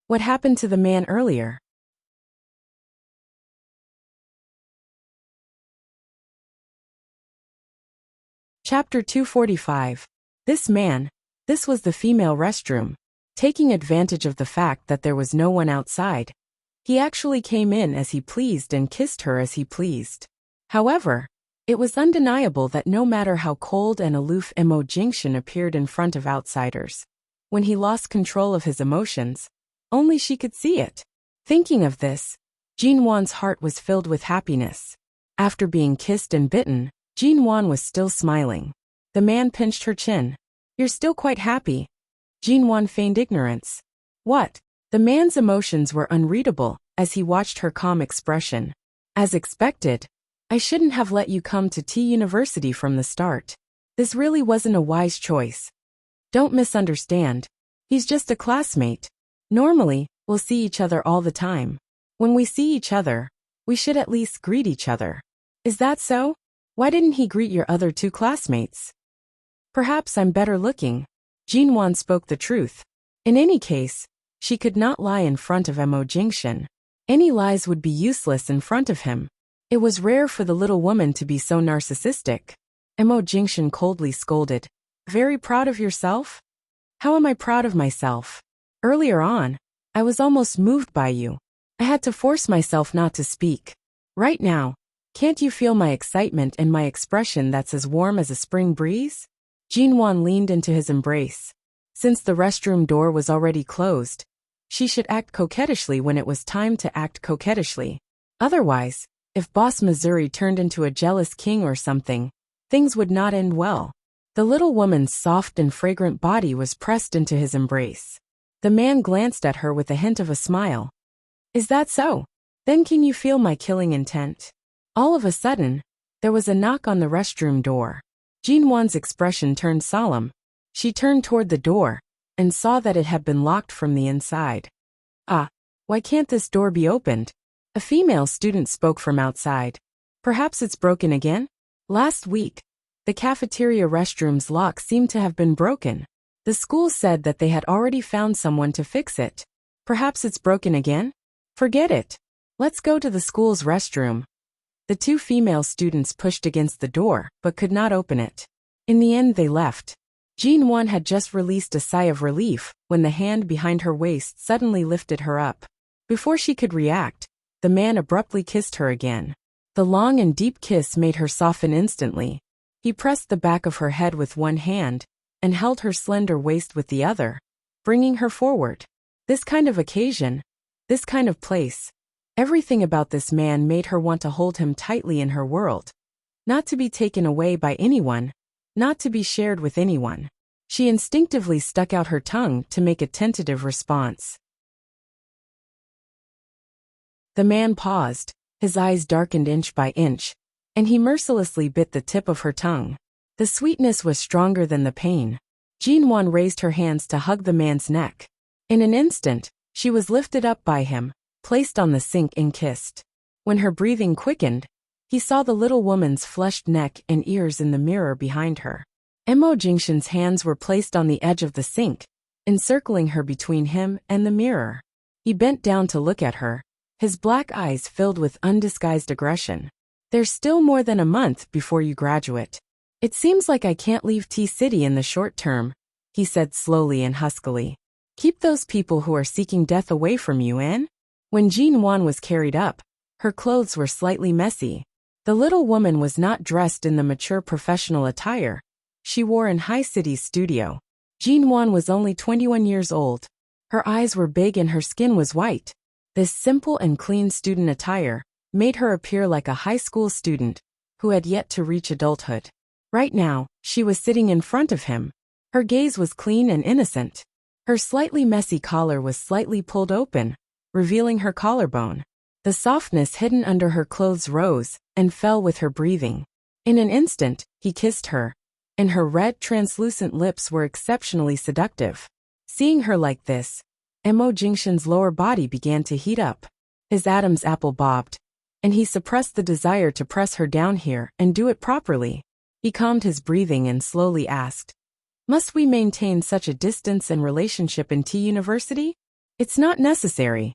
What happened to the man earlier? Chapter 245. This was the female restroom. Taking advantage of the fact that there was no one outside, he actually came in as he pleased and kissed her as he pleased. However, it was undeniable that no matter how cold and aloof Mo Jingshan appeared in front of outsiders, when he lost control of his emotions, only she could see it. Thinking of this, Jin Wan's heart was filled with happiness. After being kissed and bitten, Jin Wan was still smiling. The man pinched her chin. You're still quite happy. Jin Wan feigned ignorance. What? The man's emotions were unreadable as he watched her calm expression. As expected, I shouldn't have let you come to T University from the start. This really wasn't a wise choice. Don't misunderstand. He's just a classmate. Normally, we'll see each other all the time. When we see each other, we should at least greet each other. Is that so? Why didn't he greet your other 2 classmates? Perhaps I'm better looking. Jin Wan spoke the truth. In any case, she could not lie in front of Mo Jingshan. Any lies would be useless in front of him. It was rare for the little woman to be so narcissistic. Mo Jingshan coldly scolded. Very proud of yourself? How am I proud of myself? Earlier on, I was almost moved by you. I had to force myself not to speak. Right now, can't you feel my excitement and my expression that's as warm as a spring breeze? Jin Wan leaned into his embrace. Since the restroom door was already closed, she should act coquettishly when it was time to act coquettishly. Otherwise, If Boss Missouri turned into a jealous king or something, things would not end well. The little woman's soft and fragrant body was pressed into his embrace. The man glanced at her with a hint of a smile. Is that so? Then can you feel my killing intent? All of a sudden, there was a knock on the restroom door. Jinwan's expression turned solemn. She turned toward the door and saw that it had been locked from the inside. Ah, why can't this door be opened? A female student spoke from outside. Perhaps it's broken again? Last week, the cafeteria restroom's lock seemed to have been broken. The school said that they had already found someone to fix it. Perhaps it's broken again? Forget it. Let's go to the school's restroom. The two female students pushed against the door, but could not open it. In the end they left. Jinwan had just released a sigh of relief when the hand behind her waist suddenly lifted her up. Before she could react, the man abruptly kissed her again. The long and deep kiss made her soften instantly. He pressed the back of her head with one hand and held her slender waist with the other, bringing her forward. This kind of occasion, this kind of place, everything about this man made her want to hold him tightly in her world. Not to be taken away by anyone, not to be shared with anyone. She instinctively stuck out her tongue to make a tentative response. The man paused, his eyes darkened inch by inch, and he mercilessly bit the tip of her tongue. The sweetness was stronger than the pain. Jinwan raised her hands to hug the man's neck. In an instant, she was lifted up by him, placed on the sink and kissed. When her breathing quickened, he saw the little woman's flushed neck and ears in the mirror behind her. Mo Jingshan's hands were placed on the edge of the sink, encircling her between him and the mirror. He bent down to look at her, his black eyes filled with undisguised aggression. There's still more than a month before you graduate. It seems like I can't leave T-City in the short term, he said slowly and huskily. Keep those people who are seeking death away from you, Anne? When Jinwan was carried up, her clothes were slightly messy. The little woman was not dressed in the mature professional attire she wore in High City's studio. Jinwan was only 21 years old. Her eyes were big and her skin was white. This simple and clean student attire made her appear like a high school student who had yet to reach adulthood. Right now, she was sitting in front of him. Her gaze was clean and innocent. Her slightly messy collar was slightly pulled open, revealing her collarbone. The softness hidden under her clothes rose and fell with her breathing. In an instant, he kissed her, and her red, translucent lips were exceptionally seductive. Seeing her like this, Mo Jingshan's lower body began to heat up. His Adam's apple bobbed, and he suppressed the desire to press her down here and do it properly. He calmed his breathing and slowly asked, "Must we maintain such a distance and relationship in T University? It's not necessary.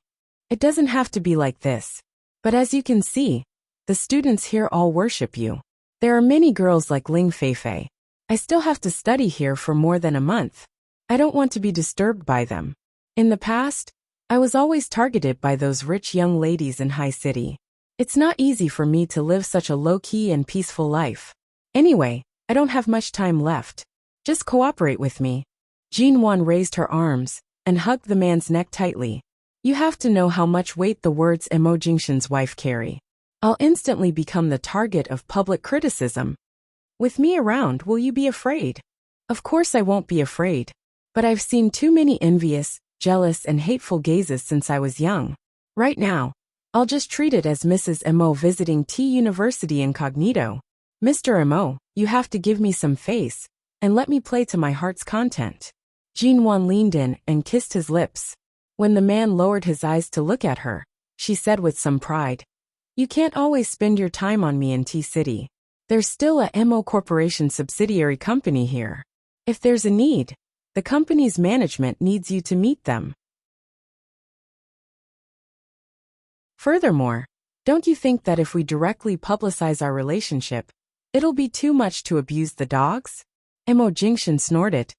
It doesn't have to be like this. But as you can see, the students here all worship you. There are many girls like Ling Feifei. I still have to study here for more than a month. I don't want to be disturbed by them. In the past, I was always targeted by those rich young ladies in High City. It's not easy for me to live such a low-key and peaceful life. Anyway, I don't have much time left. Just cooperate with me." Jinwan raised her arms and hugged the man's neck tightly. "You have to know how much weight the words Mo Jingshan's wife carry. I'll instantly become the target of public criticism. With me around, will you be afraid?" "Of course I won't be afraid. But I've seen too many envious, jealous and hateful gazes since I was young. Right now, I'll just treat it as Mrs. Mo visiting T University incognito. Mr. Mo, you have to give me some face and let me play to my heart's content." Jinwan leaned in and kissed his lips. When the man lowered his eyes to look at her, she said with some pride, "You can't always spend your time on me in T-City. There's still a Mo Corporation subsidiary company here. If there's a need, the company's management needs you to meet them. Furthermore, don't you think that if we directly publicize our relationship, it'll be too much to abuse the dogs?" Mo Jingshan snorted.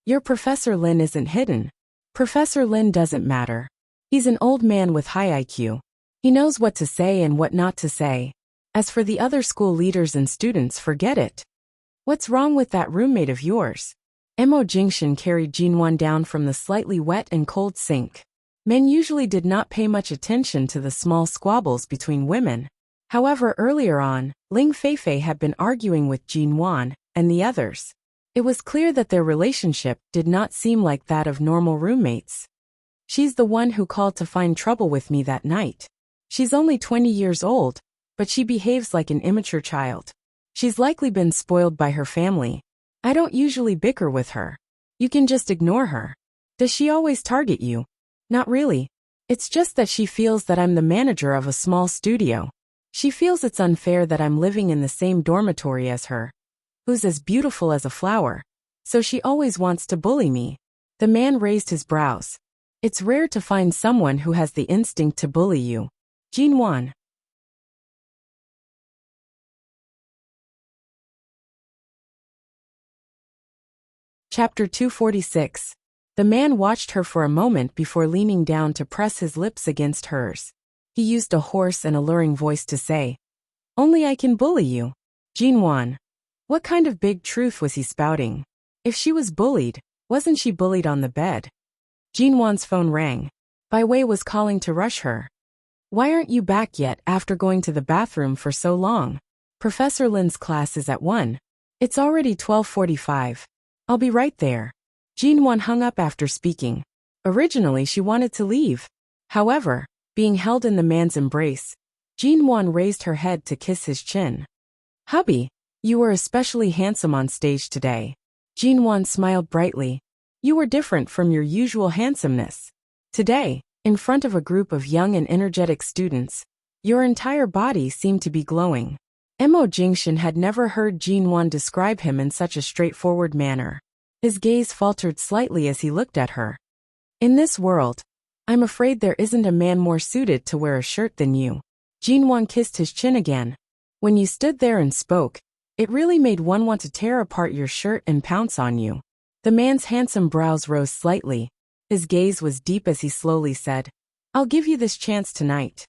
"Your Professor Lin isn't hidden. Professor Lin doesn't matter. He's an old man with high IQ. He knows what to say and what not to say. As for the other school leaders and students, forget it. What's wrong with that roommate of yours?" Mo Jingshan carried Jinwan down from the slightly wet and cold sink. Men usually did not pay much attention to the small squabbles between women. However, earlier on, Ling Feifei had been arguing with Jin Wan and the others. It was clear that their relationship did not seem like that of normal roommates. She's the one who called to find trouble with me that night. She's only 20 years old, but she behaves like an immature child. She's likely been spoiled by her family. I don't usually bicker with her. You can just ignore her. Does she always target you? Not really. It's just that she feels that I'm the manager of a small studio. She feels it's unfair that I'm living in the same dormitory as her, who's as beautiful as a flower, so she always wants to bully me. The man raised his brows. It's rare to find someone who has the instinct to bully you. Jin Wan. Chapter 246. The man watched her for a moment before leaning down to press his lips against hers. He used a hoarse and alluring voice to say, "Only I can bully you." Jin Wan. What kind of big truth was he spouting? If she was bullied, wasn't she bullied on the bed? Jin Wan's phone rang. Bai Wei was calling to rush her. Why aren't you back yet after going to the bathroom for so long? Professor Lin's class is at 1. It's already 12:45. I'll be right there. Jin Wan hung up after speaking. Originally she wanted to leave. However, being held in the man's embrace, Jin Wan raised her head to kiss his chin. Hubby, you were especially handsome on stage today. Jin Wan smiled brightly. You were different from your usual handsomeness. Today, in front of a group of young and energetic students, your entire body seemed to be glowing. Mo Jingshan had never heard Jin Wan describe him in such a straightforward manner. His gaze faltered slightly as he looked at her. In this world, I'm afraid there isn't a man more suited to wear a shirt than you. Jin Wan kissed his chin again. When you stood there and spoke, it really made one want to tear apart your shirt and pounce on you. The man's handsome brows rose slightly. His gaze was deep as he slowly said, I'll give you this chance tonight.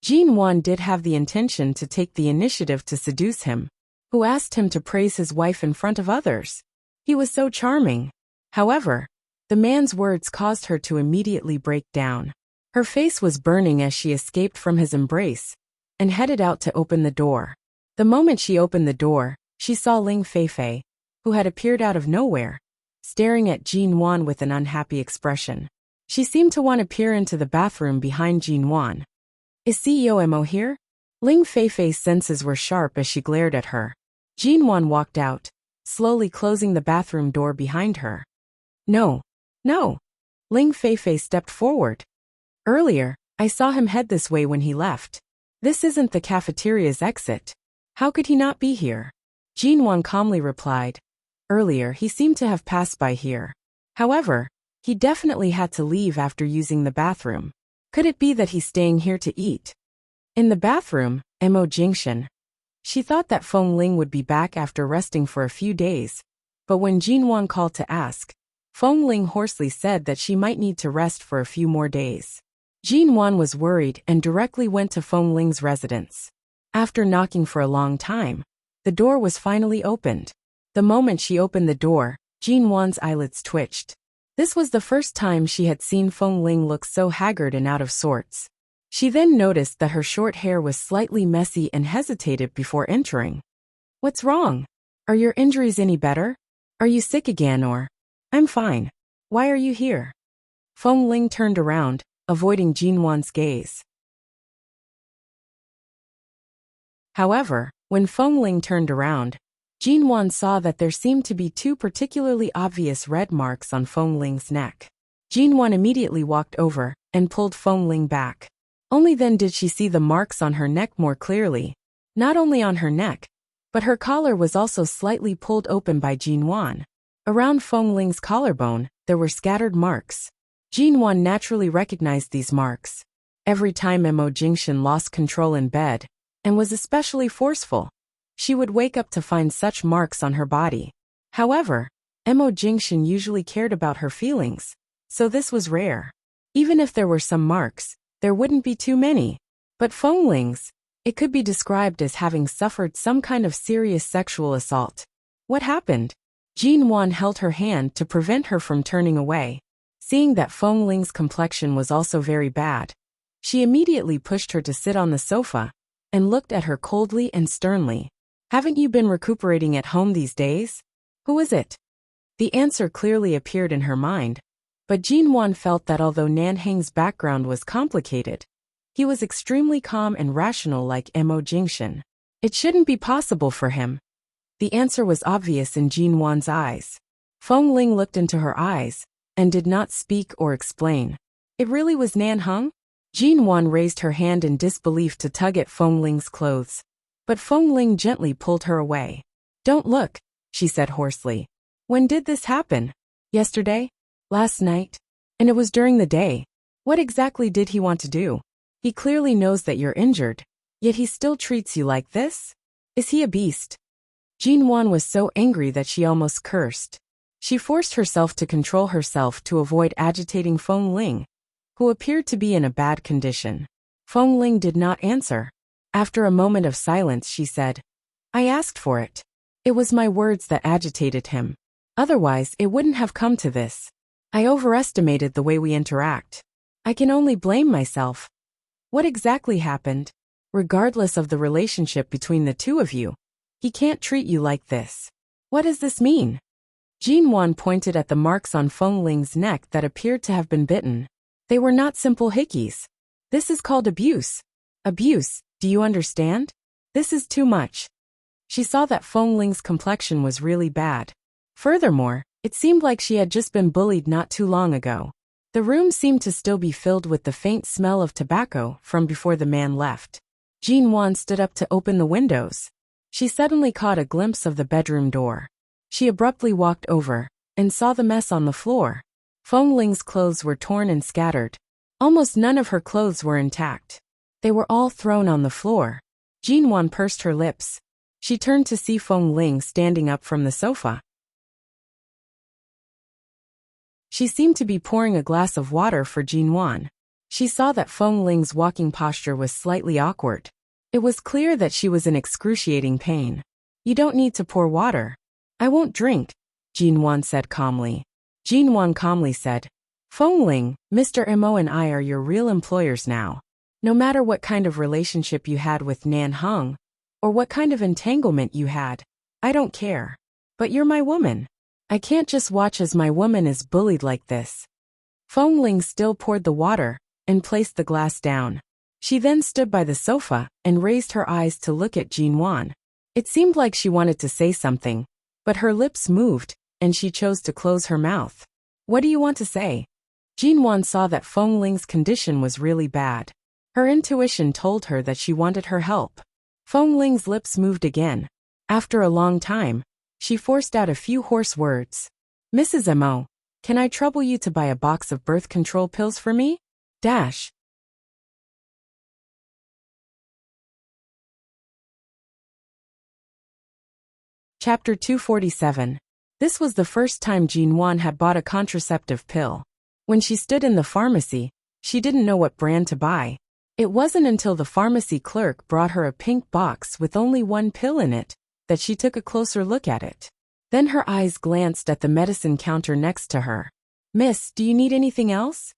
Jin Wan did have the intention to take the initiative to seduce him. Who asked him to praise his wife in front of others? He was so charming. However, the man's words caused her to immediately break down. Her face was burning as she escaped from his embrace and headed out to open the door. The moment she opened the door, she saw Ling Feifei, who had appeared out of nowhere, staring at Jin Wan with an unhappy expression. She seemed to want to peer into the bathroom behind Jin Wan. Is CEO Mo here? Ling Feifei's senses were sharp as she glared at her. Jin Wan walked out, slowly closing the bathroom door behind her. No. Ling Feifei stepped forward. Earlier, I saw him head this way when he left. This isn't the cafeteria's exit. How could he not be here? Jin Wan calmly replied. Earlier, he seemed to have passed by here. However, he definitely had to leave after using the bathroom. Could it be that he's staying here to eat? In the bathroom, Mo Jingshan. She thought that Feng Ling would be back after resting for a few days, but when Jin Wan called to ask, Feng Ling hoarsely said that she might need to rest for a few more days. Jin Wan was worried and directly went to Feng Ling's residence. After knocking for a long time, the door was finally opened. The moment she opened the door, Jin Wan's eyelids twitched. This was the first time she had seen Feng Ling look so haggard and out of sorts. She then noticed that her short hair was slightly messy and hesitated before entering. What's wrong? Are your injuries any better? Are you sick again or? I'm fine. Why are you here? Feng Ling turned around, avoiding Jin Wan's gaze. However, when Feng Ling turned around, Jin Wan saw that there seemed to be two particularly obvious red marks on Feng Ling's neck. Jin Wan immediately walked over and pulled Feng Ling back. Only then did she see the marks on her neck more clearly. Not only on her neck, but her collar was also slightly pulled open by Jin Wan. Around Feng Ling's collarbone, there were scattered marks. Jin Wan naturally recognized these marks. Every time Mo Jingshan lost control in bed, and was especially forceful, she would wake up to find such marks on her body. However, Mo Jingshan usually cared about her feelings, so this was rare. Even if there were some marks, there wouldn't be too many. But Feng Ling's, it could be described as having suffered some kind of serious sexual assault. What happened? Jin Wan held her hand to prevent her from turning away. Seeing that Feng Ling's complexion was also very bad, she immediately pushed her to sit on the sofa and looked at her coldly and sternly. Haven't you been recuperating at home these days? Who is it? The answer clearly appeared in her mind, but Jinwan felt that although Nanhang's background was complicated, he was extremely calm and rational like Mo Jingshan. It shouldn't be possible for him. The answer was obvious in Jinwan's eyes. Feng Ling looked into her eyes and did not speak or explain. It really was Nanheng? Jinwan raised her hand in disbelief to tug at Feng Ling's clothes, but Feng Ling gently pulled her away. Don't look, she said hoarsely. When did this happen? Yesterday? Last night? And it was during the day. What exactly did he want to do? He clearly knows that you're injured, yet he still treats you like this? Is he a beast? Jinwan was so angry that she almost cursed. She forced herself to control herself to avoid agitating Feng Ling, who appeared to be in a bad condition. Feng Ling did not answer. After a moment of silence, she said, I asked for it. It was my words that agitated him. Otherwise, it wouldn't have come to this. I overestimated the way we interact. I can only blame myself. What exactly happened? Regardless of the relationship between the two of you, he can't treat you like this. What does this mean? Jinwan pointed at the marks on Feng Ling's neck that appeared to have been bitten. They were not simple hickeys. This is called abuse. Abuse, do you understand? This is too much. She saw that Feng Ling's complexion was really bad. Furthermore, it seemed like she had just been bullied not too long ago. The room seemed to still be filled with the faint smell of tobacco from before the man left. Jinwan stood up to open the windows. She suddenly caught a glimpse of the bedroom door. She abruptly walked over and saw the mess on the floor. Feng Ling's clothes were torn and scattered. Almost none of her clothes were intact. They were all thrown on the floor. Jinwan pursed her lips. She turned to see Feng Ling standing up from the sofa. She seemed to be pouring a glass of water for Jinwan. She saw that Feng Ling's walking posture was slightly awkward. It was clear that she was in excruciating pain. You don't need to pour water. I won't drink, Jinwan said calmly. Jinwan calmly said, Feng Ling, Mr. Mo and I are your real employers now. No matter what kind of relationship you had with Nanheng, or what kind of entanglement you had, I don't care. But you're my woman. I can't just watch as my woman is bullied like this. Feng Ling still poured the water and placed the glass down. She then stood by the sofa and raised her eyes to look at Jinwan. It seemed like she wanted to say something, but her lips moved, and she chose to close her mouth. What do you want to say? Jinwan saw that Feng Ling's condition was really bad. Her intuition told her that she wanted her help. Feng Ling's lips moved again. After a long time, she forced out a few hoarse words. Mrs. Mo, can I trouble you to buy a box of birth control pills for me? Dash. Chapter 247. This was the first time Jinwan had bought a contraceptive pill. When she stood in the pharmacy, she didn't know what brand to buy. It wasn't until the pharmacy clerk brought her a pink box with only one pill in it that she took a closer look at it. Then her eyes glanced at the medicine counter next to her. Miss, do you need anything else?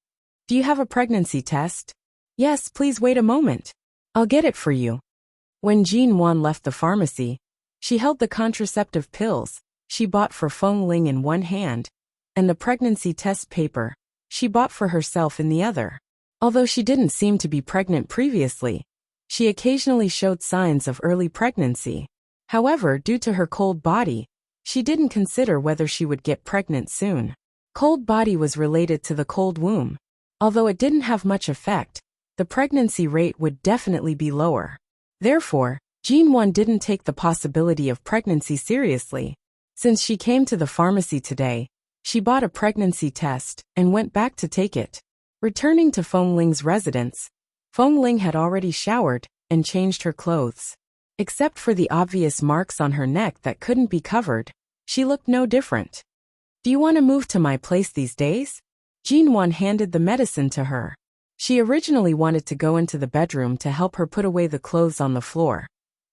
Do you have a pregnancy test? Yes, please wait a moment. I'll get it for you. When Jinwan left the pharmacy, she held the contraceptive pills she bought for Feng Ling in one hand, and the pregnancy test paper she bought for herself in the other. Although she didn't seem to be pregnant previously, she occasionally showed signs of early pregnancy. However, due to her cold body, she didn't consider whether she would get pregnant soon. Cold body was related to the cold womb. Although it didn't have much effect, the pregnancy rate would definitely be lower. Therefore, Jinwan didn't take the possibility of pregnancy seriously. Since she came to the pharmacy today, she bought a pregnancy test and went back to take it. Returning to Feng Ling's residence, Feng Ling had already showered and changed her clothes. Except for the obvious marks on her neck that couldn't be covered, she looked no different. Do you want to move to my place these days? Jinwan handed the medicine to her. She originally wanted to go into the bedroom to help her put away the clothes on the floor.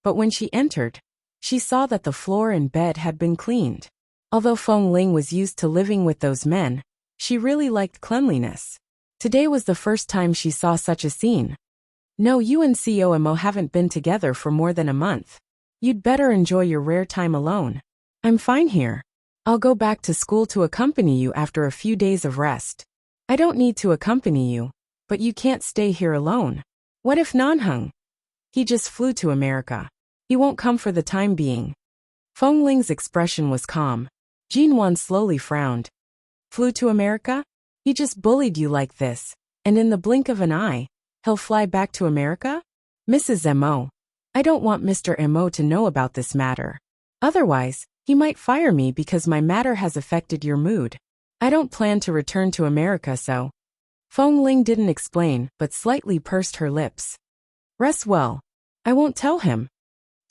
But when she entered, she saw that the floor and bed had been cleaned. Although Feng Ling was used to living with those men, she really liked cleanliness. Today was the first time she saw such a scene. No, you and COMO haven't been together for more than a month. You'd better enjoy your rare time alone. I'm fine here. I'll go back to school to accompany you after a few days of rest. I don't need to accompany you, but you can't stay here alone. What if Nanheng? He just flew to America. He won't come for the time being. Feng Ling's expression was calm. Jinwan slowly frowned. Flew to America? He just bullied you like this, and in the blink of an eye, he'll fly back to America? Mrs. Mo, I don't want Mr. Mo to know about this matter. Otherwise, he might fire me because my matter has affected your mood. I don't plan to return to America, so. Feng Ling didn't explain, but slightly pursed her lips. Rest well. I won't tell him.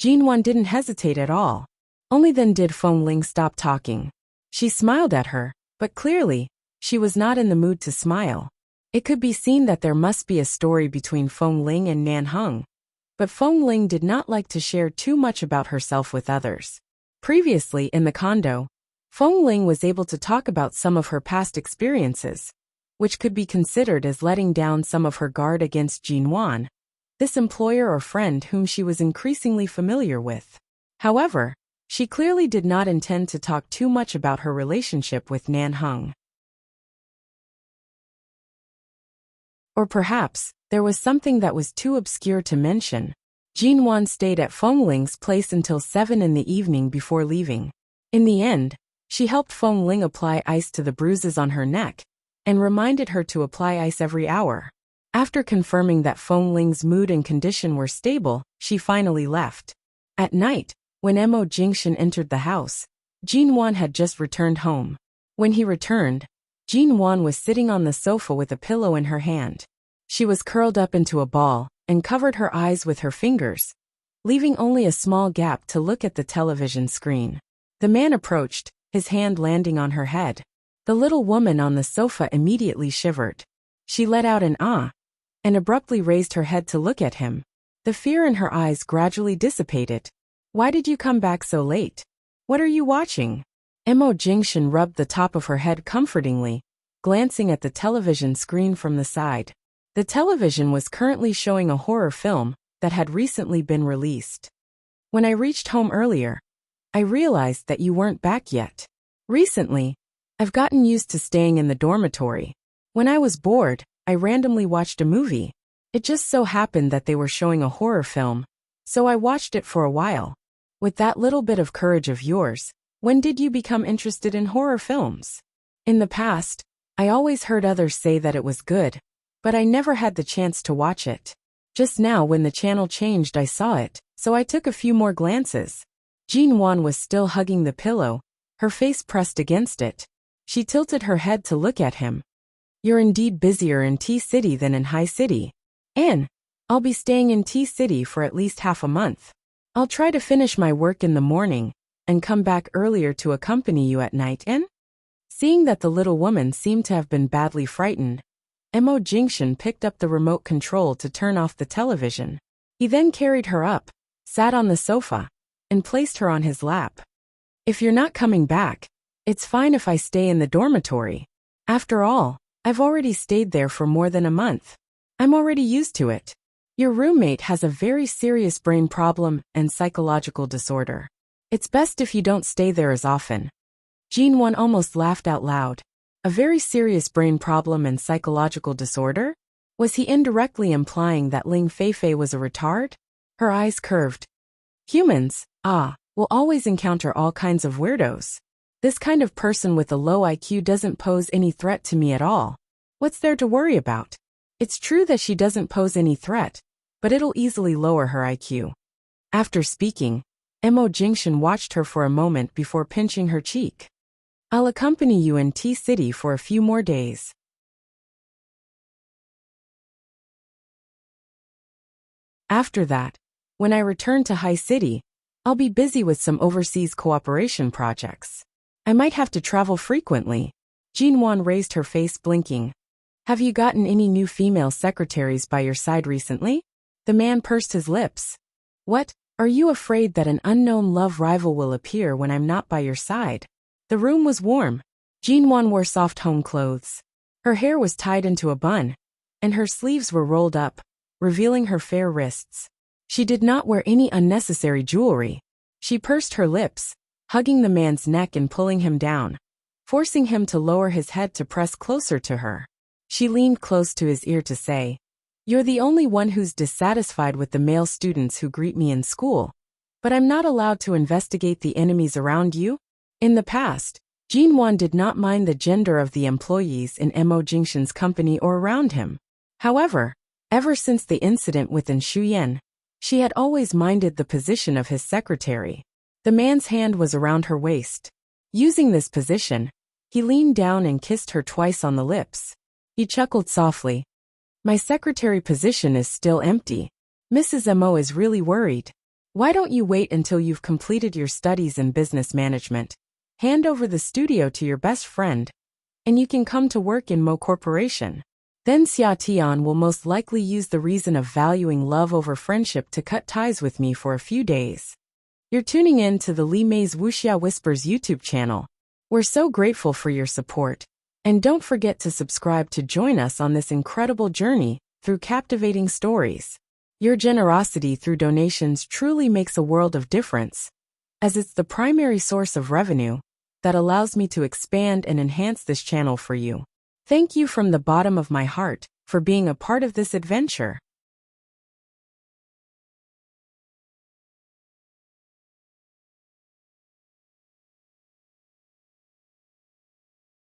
Jinwan didn't hesitate at all. Only then did Feng Ling stop talking. She smiled at her, but clearly, she was not in the mood to smile. It could be seen that there must be a story between Feng Ling and Nanheng. But Feng Ling did not like to share too much about herself with others. Previously in the condo, Feng Ling was able to talk about some of her past experiences, which could be considered as letting down some of her guard against Jinwan, this employer or friend whom she was increasingly familiar with. However, she clearly did not intend to talk too much about her relationship with Nanheng. Or perhaps, there was something that was too obscure to mention. Jinwan stayed at Feng Ling's place until 7 in the evening before leaving. In the end, she helped Feng Ling apply ice to the bruises on her neck, and reminded her to apply ice every hour. After confirming that Feng Ling's mood and condition were stable, she finally left. At night, when Mo Jingxian entered the house, Jinwan had just returned home. When he returned, Jinwan was sitting on the sofa with a pillow in her hand. She was curled up into a ball and covered her eyes with her fingers, leaving only a small gap to look at the television screen. The man approached, his hand landing on her head. The little woman on the sofa immediately shivered. She let out an ah, and abruptly raised her head to look at him. The fear in her eyes gradually dissipated. Why did you come back so late? What are you watching? Mo Jingxian rubbed the top of her head comfortingly, glancing at the television screen from the side. The television was currently showing a horror film that had recently been released. When I reached home earlier, I realized that you weren't back yet. Recently, I've gotten used to staying in the dormitory. When I was bored, I randomly watched a movie. It just so happened that they were showing a horror film, so I watched it for a while. With that little bit of courage of yours, when did you become interested in horror films? In the past, I always heard others say that it was good, but I never had the chance to watch it. Just now when the channel changed I saw it, so I took a few more glances. Jinwan was still hugging the pillow, her face pressed against it. She tilted her head to look at him. You're indeed busier in T-City than in High City. And I'll be staying in T-City for at least half a month. I'll try to finish my work in the morning and come back earlier to accompany you at night. And seeing that the little woman seemed to have been badly frightened, Mo Jingxian picked up the remote control to turn off the television. He then carried her up, sat on the sofa, and placed her on his lap. If you're not coming back, it's fine if I stay in the dormitory. After all, I've already stayed there for more than a month. I'm already used to it. Your roommate has a very serious brain problem and psychological disorder. It's best if you don't stay there as often. Jinwan almost laughed out loud. A very serious brain problem and psychological disorder? Was he indirectly implying that Ling Feifei was a retard? Her eyes curved. Humans, will always encounter all kinds of weirdos. This kind of person with a low IQ doesn't pose any threat to me at all. What's there to worry about? It's true that she doesn't pose any threat, but it'll easily lower her IQ. After speaking, Mo Jingxian watched her for a moment before pinching her cheek. I'll accompany you in T-City for a few more days. After that, when I return to High City, I'll be busy with some overseas cooperation projects. I might have to travel frequently. Jinwan raised her face, blinking. Have you gotten any new female secretaries by your side recently? The man pursed his lips. What? Are you afraid that an unknown love rival will appear when I'm not by your side? The room was warm. Jinwan wore soft home clothes. Her hair was tied into a bun, and her sleeves were rolled up, revealing her fair wrists. She did not wear any unnecessary jewelry. She pursed her lips, hugging the man's neck and pulling him down, forcing him to lower his head to press closer to her. She leaned close to his ear to say, "You're the only one who's dissatisfied with the male students who greet me in school. But I'm not allowed to investigate the enemies around you?" In the past, Jinwan did not mind the gender of the employees in Mo Jingshan's company or around him. However, ever since the incident with Shuyan, she had always minded the position of his secretary. The man's hand was around her waist. Using this position, he leaned down and kissed her twice on the lips. He chuckled softly. "My secretary position is still empty. Mrs. Mo is really worried. Why don't you wait until you've completed your studies in business management? Hand over the studio to your best friend, and you can come to work in Mo Corporation. Then Xia Tian will most likely use the reason of valuing love over friendship to cut ties with me for a few days." You're tuning in to the Li Mei's Wuxia Whispers YouTube channel. We're so grateful for your support. And don't forget to subscribe to join us on this incredible journey through captivating stories. Your generosity through donations truly makes a world of difference, as it's the primary source of revenue that allows me to expand and enhance this channel for you. Thank you from the bottom of my heart for being a part of this adventure.